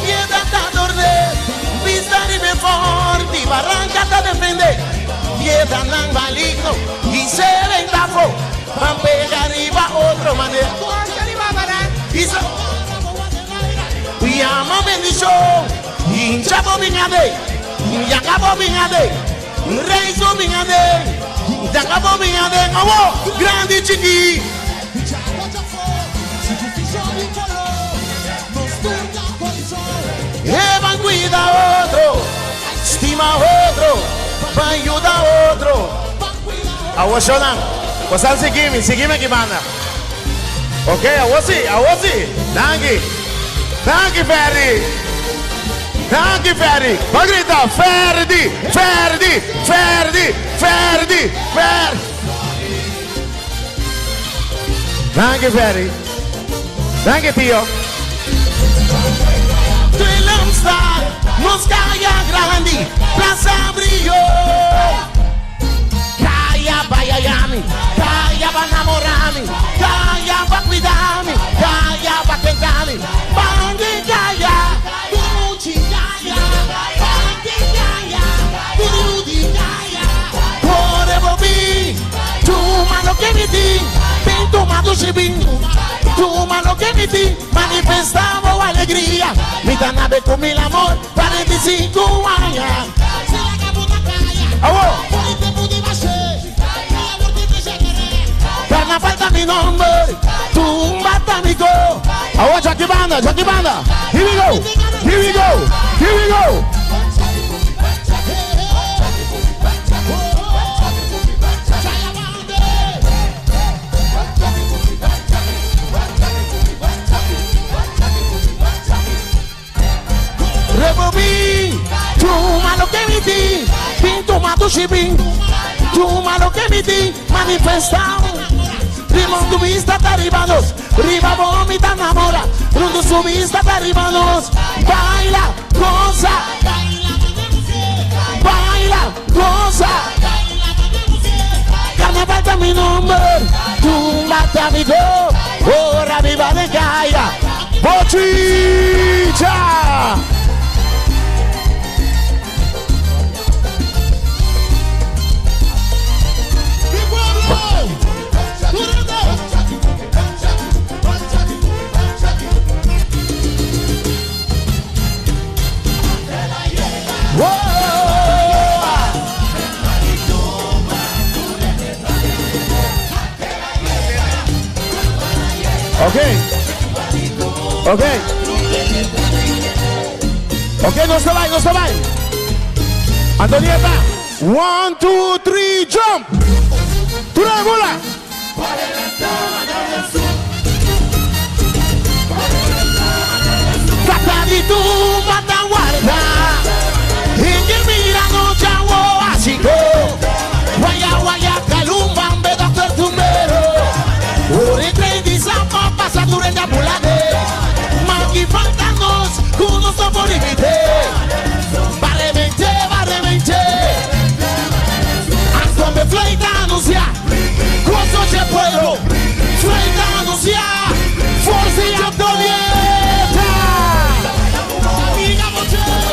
Speaker 2: Queda tá dormir, vista de me forte, barranca tá defender. Queda nambalito e se ventafo. Van pega arriba outro maneira. Isso. Llama bendición, hincha bominade, y acabó minade, rey su minade, y acabó minade, oh, grande chiqui. Evan cuida otro, estima otro, va ayuda otro. Awo shonan, pasal seguime que manda. Okay, awo si, dangi. Thank you, Ferdi. Thank you, Ferdi. Vai gritar, Ferdi, Ferdi, Ferdi, Ferdi, Ferdi. Thank you, Ferdi. Thank you, Tio. Tu lamstar, nos caia grande, praça brilho. Caia baiayami, caia pra namorar-me, caia pra cuidar-me, caia pra cantar-me. Toma lo que me di, manifestamos alegría. Mi nave con mi amor, 45 años. Carnaval da mi nombre, tumba tamico. Ahora Jackie Banda. Here we go. Rebobin, toma lo que me di, pinto mato chibin, toma lo que me di, manifestamos. Rimos tu vista te arribanos, riba vomita enamora, rundo su vista te arribanos. Baila, goza, carnaval de mi nombre, tu mate amigo, ora viva de caia, Bochicha. Ok, no se va. Antonieta, 1, 2, 3, jump. Tú la bola. Catadito, mata guarda. En que mira no chavo así Guaya, calumba, en vez de hacer tumbero. Por entre disapa, pasa durante la pulade. Maki faltanos, uno está por límite. Barremente. Antonio Fleita anuncia, coso de pueblo. Fleita anuncia, Forza y Antonieta. Amiga Mochero.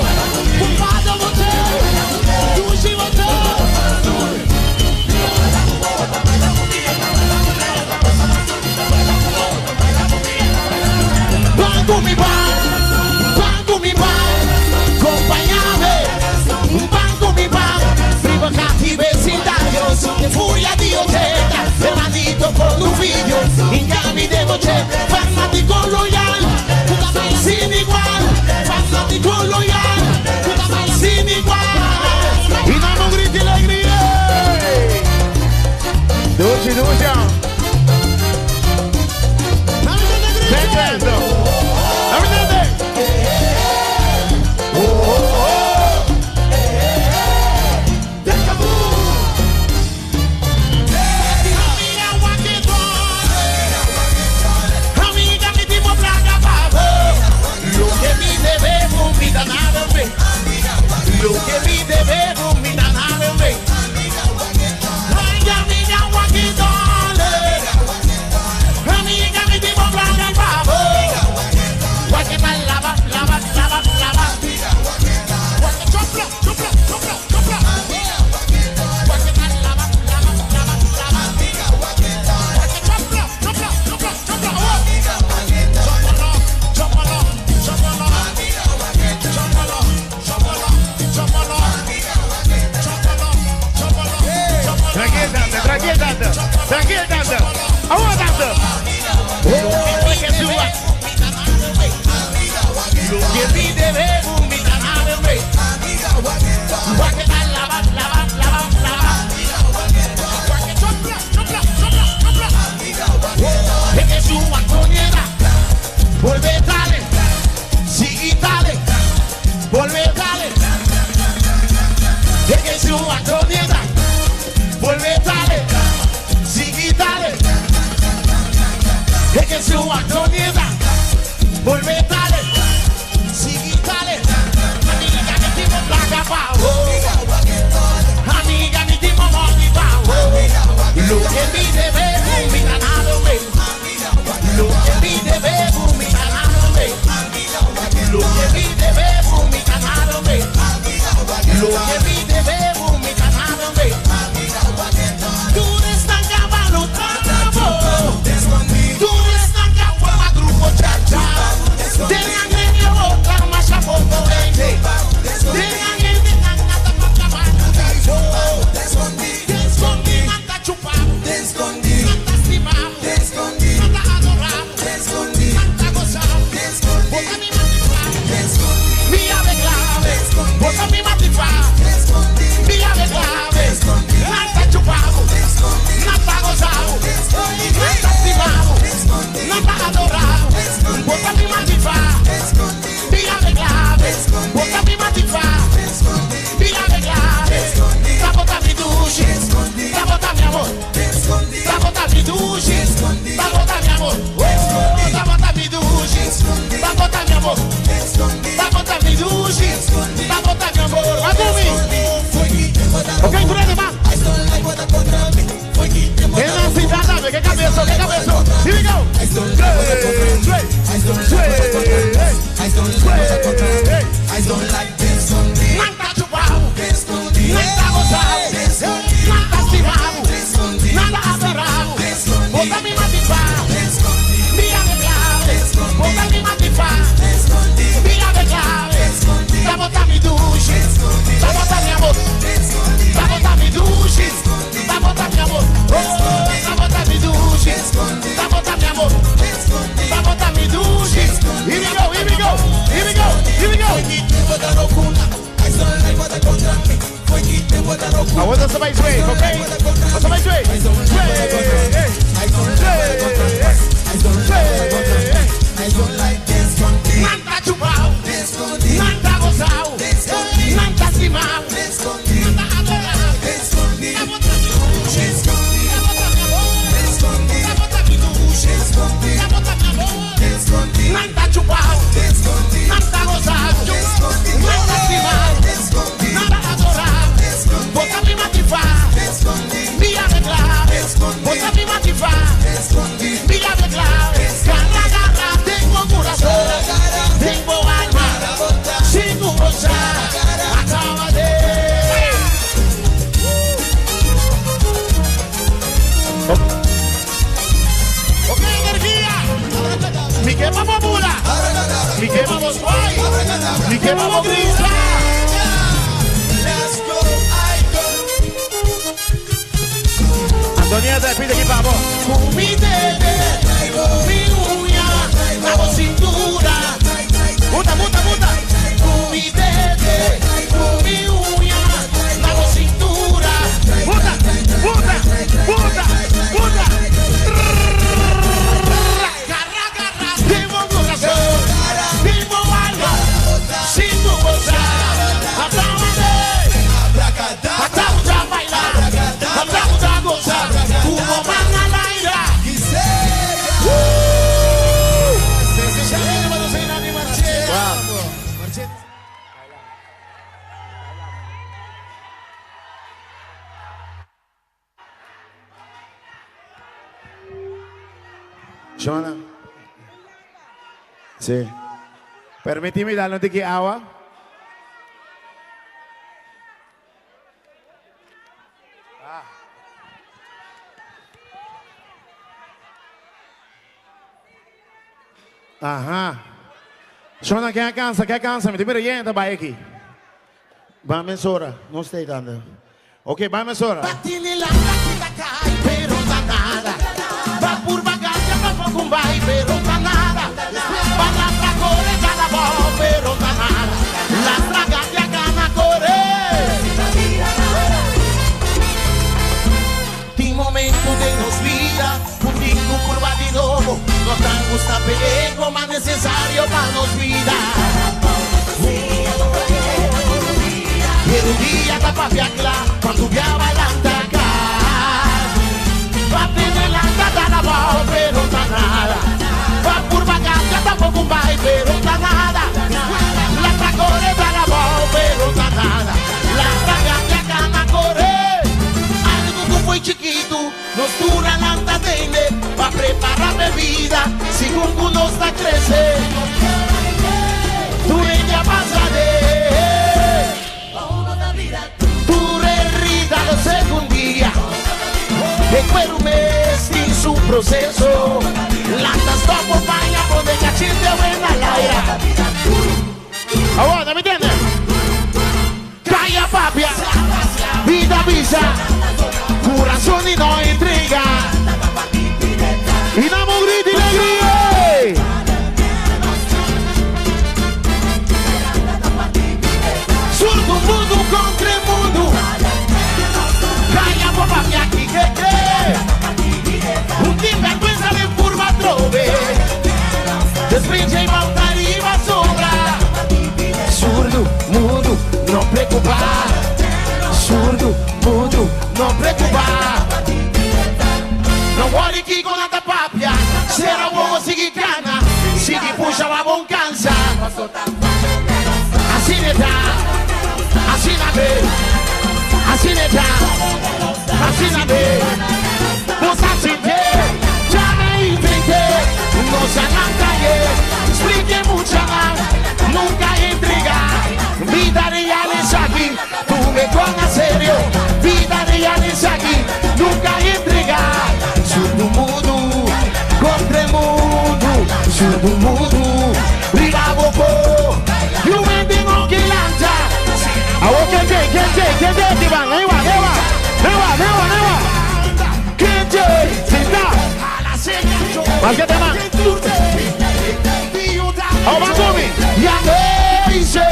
Speaker 2: lo que vi de bebo mi nanale me. Amiga amiga guaquitole, amiga mi tipo blanca y pavo. Guaquita lava, lava, lava, lava. Chopla, chopla, chopla, chopla. Guaquita lava, lava, lava, lava. Chopla, chopla, chopla, chopla. Chopalo, chopalo, chopalo. Tranquilo, Dante. Tranquilo, Dante. Aonde, Dante? Lo que vi de bebo, mi canal, me. Guaqueta, lava, lava, lava, lava. Chopla, chopla, chopla, chopla. Es que su Antonieta, vuelve, dale. Sigue, dale. Vuelve, dale. Es que su Antonieta, vuelve, dale. Sigue, dale. Es que su Antonieta, vuelve, dale. Sigue, dale. Amiga, mi tipo placa, pavo. Amiga, mi tipo money, pavo. Lo que vi de bebo, mi ganado, me. Lo que vi de bebo, mi ganado, me. Lo que vi de bebo, mi ganado, me. Lo que vi de bebo, mi ganado, me. Tú estás caballo, trabo. Tú estás caballo, grupo chacha. Tengan en el boca, más a poco vende. Tengan en el nada para caballo. Te escondí, nada chupado. Te escondí, nada estimado. Te escondí, nada adorado. Te escondí, nada gozado. Te escondí, bota mi matifado. Te escondí, vía de clave. Bota mi matifado. Te escondí, vía de clave. Nada chupado. Te escondí, nada gozado. Te escondí, nada estimado. Te escondí, nada adorado. Te escondí, bota mi matifado. Te escondí, vía de clave. Bota mi matifado. Te escondí, vía de clave. Bota mi duche. Bota mi amor. Bota mi duche. Bota mi amor. Bota mi duche. Bota mi amor. Bota mi duche. Bota mi amor. Adumi. Ok, tú eres más. ¿Qué necesidad? ¿Qué cabezo? ¿Qué cabezo? Here we go. Nada chupado. Nada gozado. Nada estimado. Nada adorado. Bota mi matifado. Vía de clave. Bota mi matifado. Vía de clave. Bota mi duche. Bota mi amor. Bota mi duche. Bota mi amor. Bota mi duche. Bota mi amor. Bota mi duche. Here we go, here we go, here we go, here we go. I want somebody's wave, okay? Somebody's wave. Nada chupado, nada gozado, nada estimado, nada adorado. Bota mi duche, bota mi amor, bota mi duche, bota mi amor. Nada chupado, nada gozado, nada estimado, nada adorado. Bota mi matifado, vía de clave. Bota mi matifado, vía de clave. Garra, garra, tengo corazón. Jonah. Sí. Permíteme darle un tiqui agua. Ajá. Jonah, quem cansa? Me tem pergunta para aqui. Vai mesura, não sei dando. Ok, vai mesura.
Speaker 3: Patini la pratica cai, pero nada. Va por bagaglia, va poco vai, pero nada. Va la fragore, va la boa, pero nada. La fragaglia gana correr. Tem momento de nos vida, un tico curva de novo. No tan gusta pego, mas necessário para nos vida. E un dia da papiacla, quando via bailanta va bene l'andata da boa, pero nada. Va por bagaglia, tampoco vai, pero nada. La fragore va la boa, pero nada. La fragaglia gana correr. Algo que foi chiquito, nos dura l'anda dele, va preparar bebida, segundo nos da crescer. Tu ella passa segundo dia e quel mese in su processo l'andas dopo vai a poder cachete buena l'aira. Ahora, ¿me entiendes? Calla papia, vida visa, corazón y no intriga. Y damos un grito y alegría. Surdo mundo contra el mundo. Calla papia chi che un team per questa le curva trove te spinge in volta arriva sopra. Surdo mundo non preoccupar. Surdo mundo non preoccupar. Non vuoi chi con la papia se era uomo si chi cana si chi pusha la boncanza así ne dà así la ve así ne dà así la ve non sa si te già me invente non sa nada ye explique mucha nunca intriga vida real es aquí tú me conas serio vida real es aquí nunca intriga surdo mundo contra el mundo surdo mundo riga bobo you ending on que lanza awo que ti van ahí va que senta más que tema oh va come ya me dice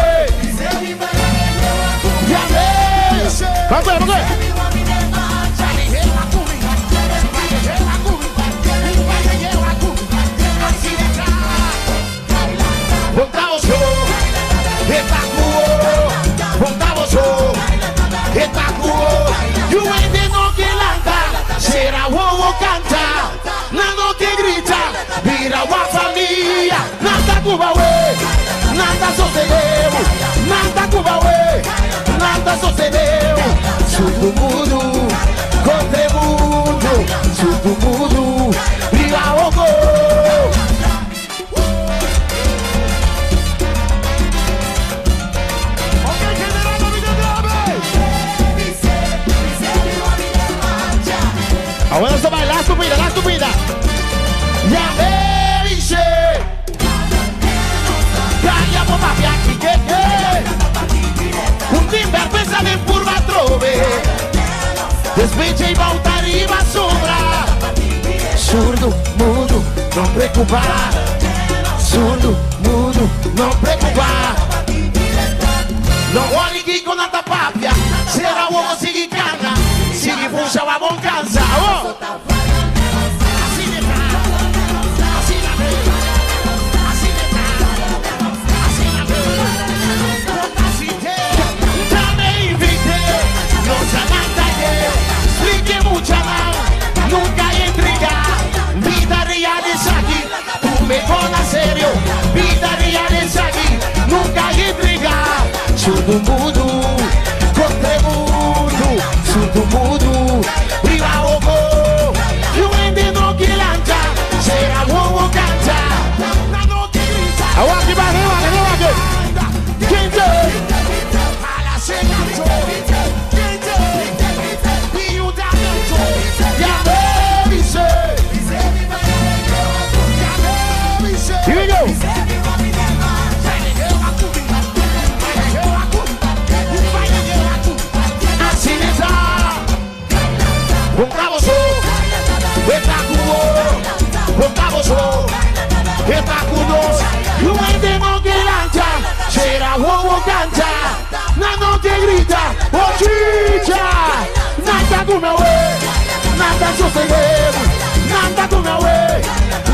Speaker 3: vamos you ain't no que lanta, será uomo canta, nada que grita, vira uma família, nada Cuba we, nada sucedeu, nada Cuba we, nada sucedeu, surdo mundo, contra mundo, surdo mundo, vira o gol. Ahora se va la estúpida. Ya me dice. Calla papà piacchi che. Un timber pensa che curva trove. Te spinge in volta arriva sopra. Surdo, mudo, non preoccupar. Surdo, mudo, non preoccupar. Non vuoi chi con la papia. Se era uomo si chi cana. Si chi pusha la boncanza. Oh! Nunca intriga, vida real es aquí, tú me conas serio, vida real es aquí, nunca intriga, surdo mudo, contra mudo, surdo mudo, viva o go, you ain't no que lancha, será
Speaker 2: grita, oh chicha. Nada do meu way, nada sossegamos. Nada do meu way,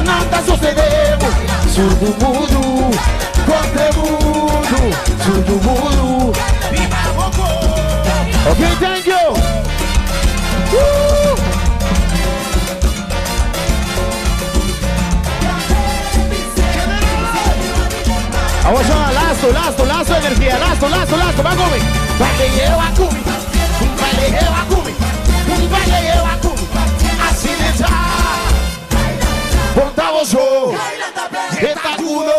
Speaker 2: nada sossegamos. Surdo mudo, contra mudo, surdo mudo. Ok, thank you. Vamos a lazo energía, lazo, va Gumi. Baile eu a Gumi, baile eu a Gumi, baile eu a Gumi. Assim nessa, ponta o show, eta tudo.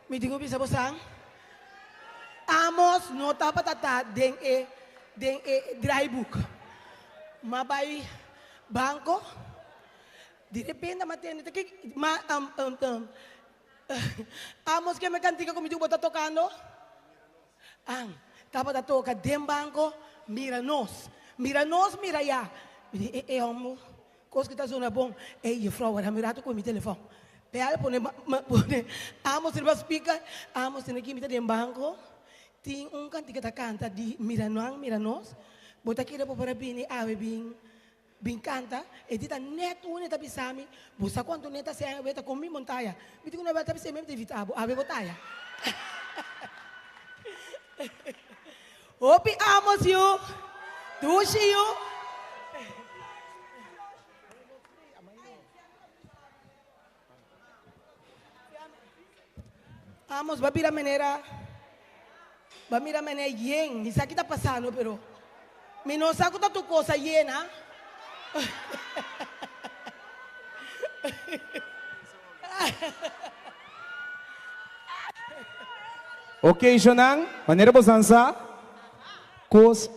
Speaker 5: Me digo bisa bosang. Amos nota patata den dry book. Mabay banco. De repente maternity que amos que me cantica como digo bota tocando. Ang tapa da toca den banco mira ya. Amo coisa que tá zona bom. Ei, frau, era mirado com meu telefone. Pera, pone, amos ir para speaker, amos ter aqui mitad em banco, tem cantiga da canta de miranos, bota aqui para bini, ave bin canta, e dita net uneta bisami, busa quanto neta se ave beta comi montaia, me digo na beta bisami me evitabo, ave botaia. Opi amos you, dushi you. Vamos, va a mirar manera yen, ni sabe que está pasando, pero me no saco tu cosa llena.
Speaker 4: Ok, Jonang, maneira bosança, cos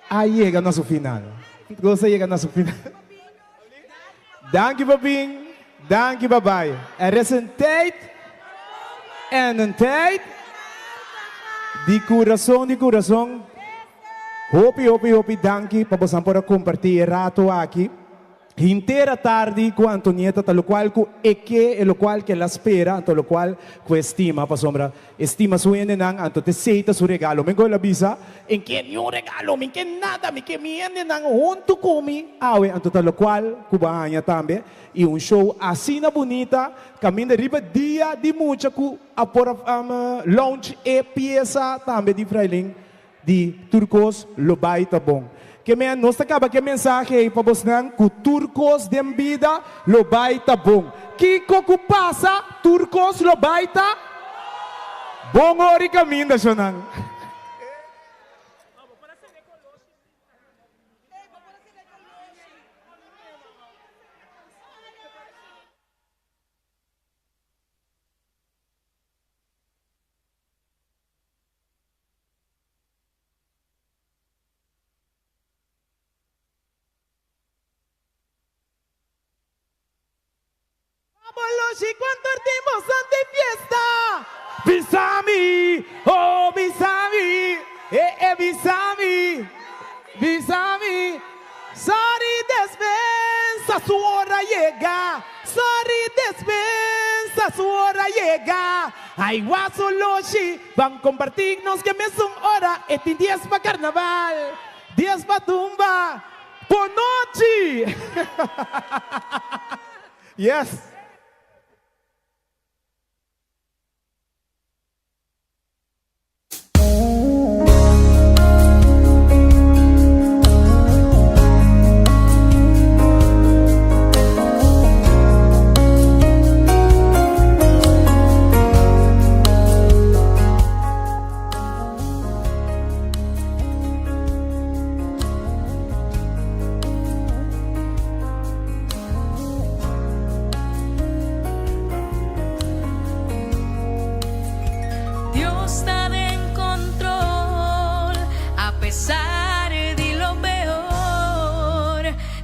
Speaker 4: aí chega nosso final. Cosa chega nosso final. Dank je babing, dank je babai. Is een tijd. En een tijd, die coração, hopi, danki, para poder compartilhar rato aqui, inteira tarde com a Antonieta, tal qual que lo qual que ela espera, tal qual que estima, para sombra, estima sua enenang, anto te seita su regalo, me gola bisa, em que nenhum regalo, me que nada, me que me enenang, junto comi, awe, anto tal qual, kubahanha também, e show assim na bonita, caminho de riba dia de muita ku apora launch e pieza também de Frailing de Turcos Lobay Tabong. Que me nos acaba que mensagem para vocês ku Turcos de vida Lobay Tabong. Que coco passa Turcos Lobay Tabong. Bom ori caminho da Jonang.
Speaker 11: Y cuánto tiempo son de fiesta. Bisami, oh Bisami, Bisami. Sorry despensa, su hora llega. Sorry despensa, su hora llega. Ay, guaso loshi, van compartirnos que me son hora. Este 10 pa' carnaval, 10 pa' tumba, por noche.
Speaker 4: Yes.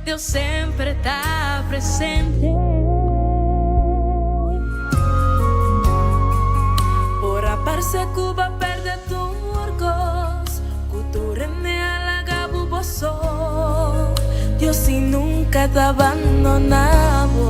Speaker 15: Deus sempre está presente. se Cuba perde turcos, Cuturene alaga buboso, Dios si nunca te abandonado.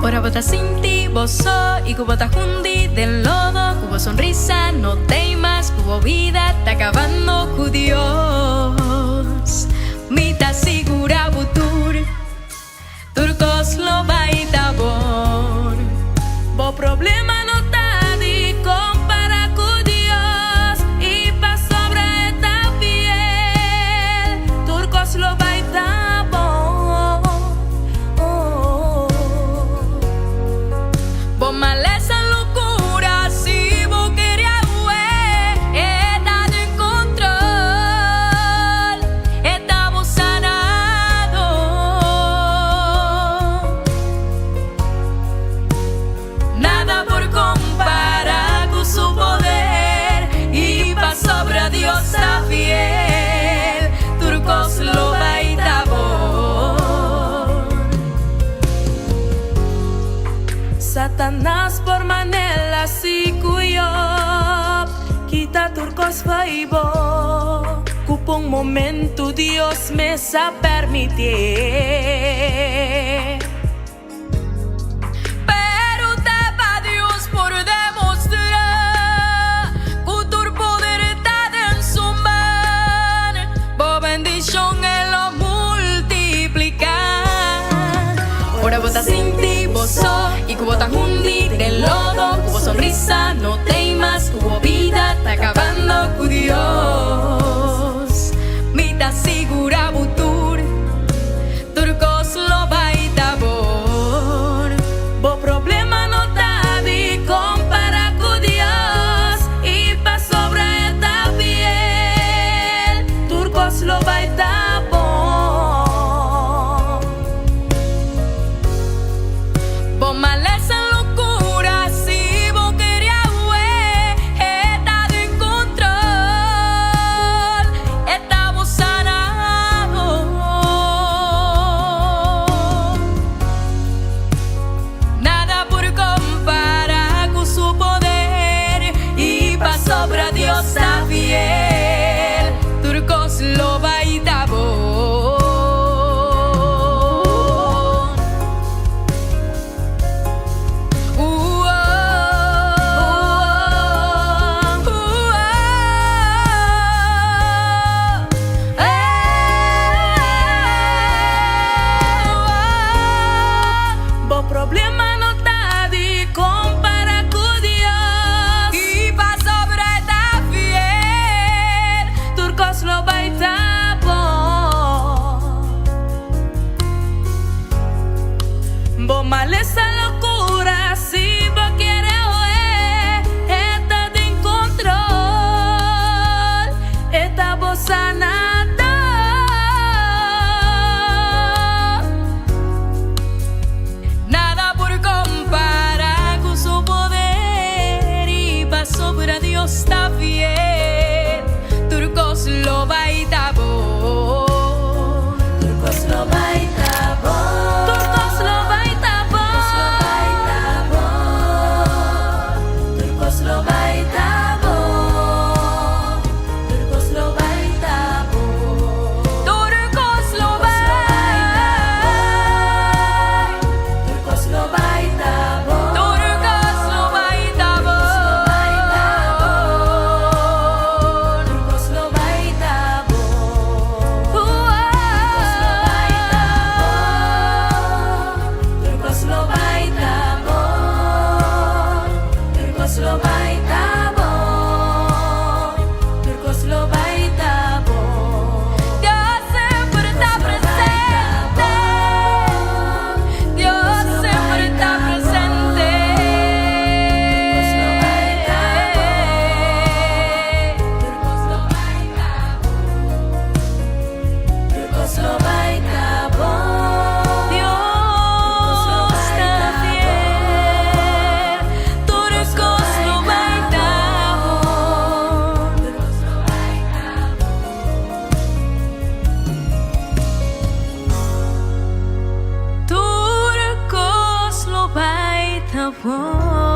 Speaker 15: Ora bota sin ti, boso, y Cuba ta jundi del lodo, Cuba sonrisa, no temas, Cuba vida, ta acabando cu Dios. Mita sigura butur, turcos lo baita bon, bo problema no ta di compara cu Dios, y pa sobre esta piel, turcos lo baita bon, bo maleza locura si bo quería está de control, estamos sanado, nada por comparar con su poder, y pa sobre Dios está fiel, turcos lo baita bon. Satanás por manela si cuyo quita turcos faibo, cupo un momento Dios me sa permitir. Pero te va Dios por demostrar que tu poder está en su mano, por bendición Él lo multiplicar. Ahora bota sin ti, bozo, y cubo tan hundi del lodo, cubo sonrisa, no temas, cubo vida, está acabando con Dios. Mita sigura butur, turcos lo baita bon, bo problema no ta di compara con Dios, y pa sobre esta piel, turcos lo baita bon, bo maleza locura si bo quería está de control, estamos sanados, nada por comparar con su poder, y pa sobre Dios está fiel, turcos lo baita bon. Bo problema no ta di compara con Dios, y pa sobre esta fiel, turcos lo baita bon, bo maleza locura si bo quiere está de control, esta bossa nada, nada por comparar con su poder, y pa sobre Dios está fiel, turcos lo baita bon, turcos lo baita bon, turcos lo baita bon, turcos lo baita bon, turcos lo baita bon, turcos lo baita, turcos lo baita bon, turcos lo baita bon, turcos lo baita bon, turcos lo baita bon, turcos lo baita bon, turcos lo baita bon. Dios siempre está presente, Dios siempre está presente, turcos lo baita bon, turcos lo baita bon, Dios está fiel, turcos lo baita bon, turcos lo baita bon, turcos lo baita bon.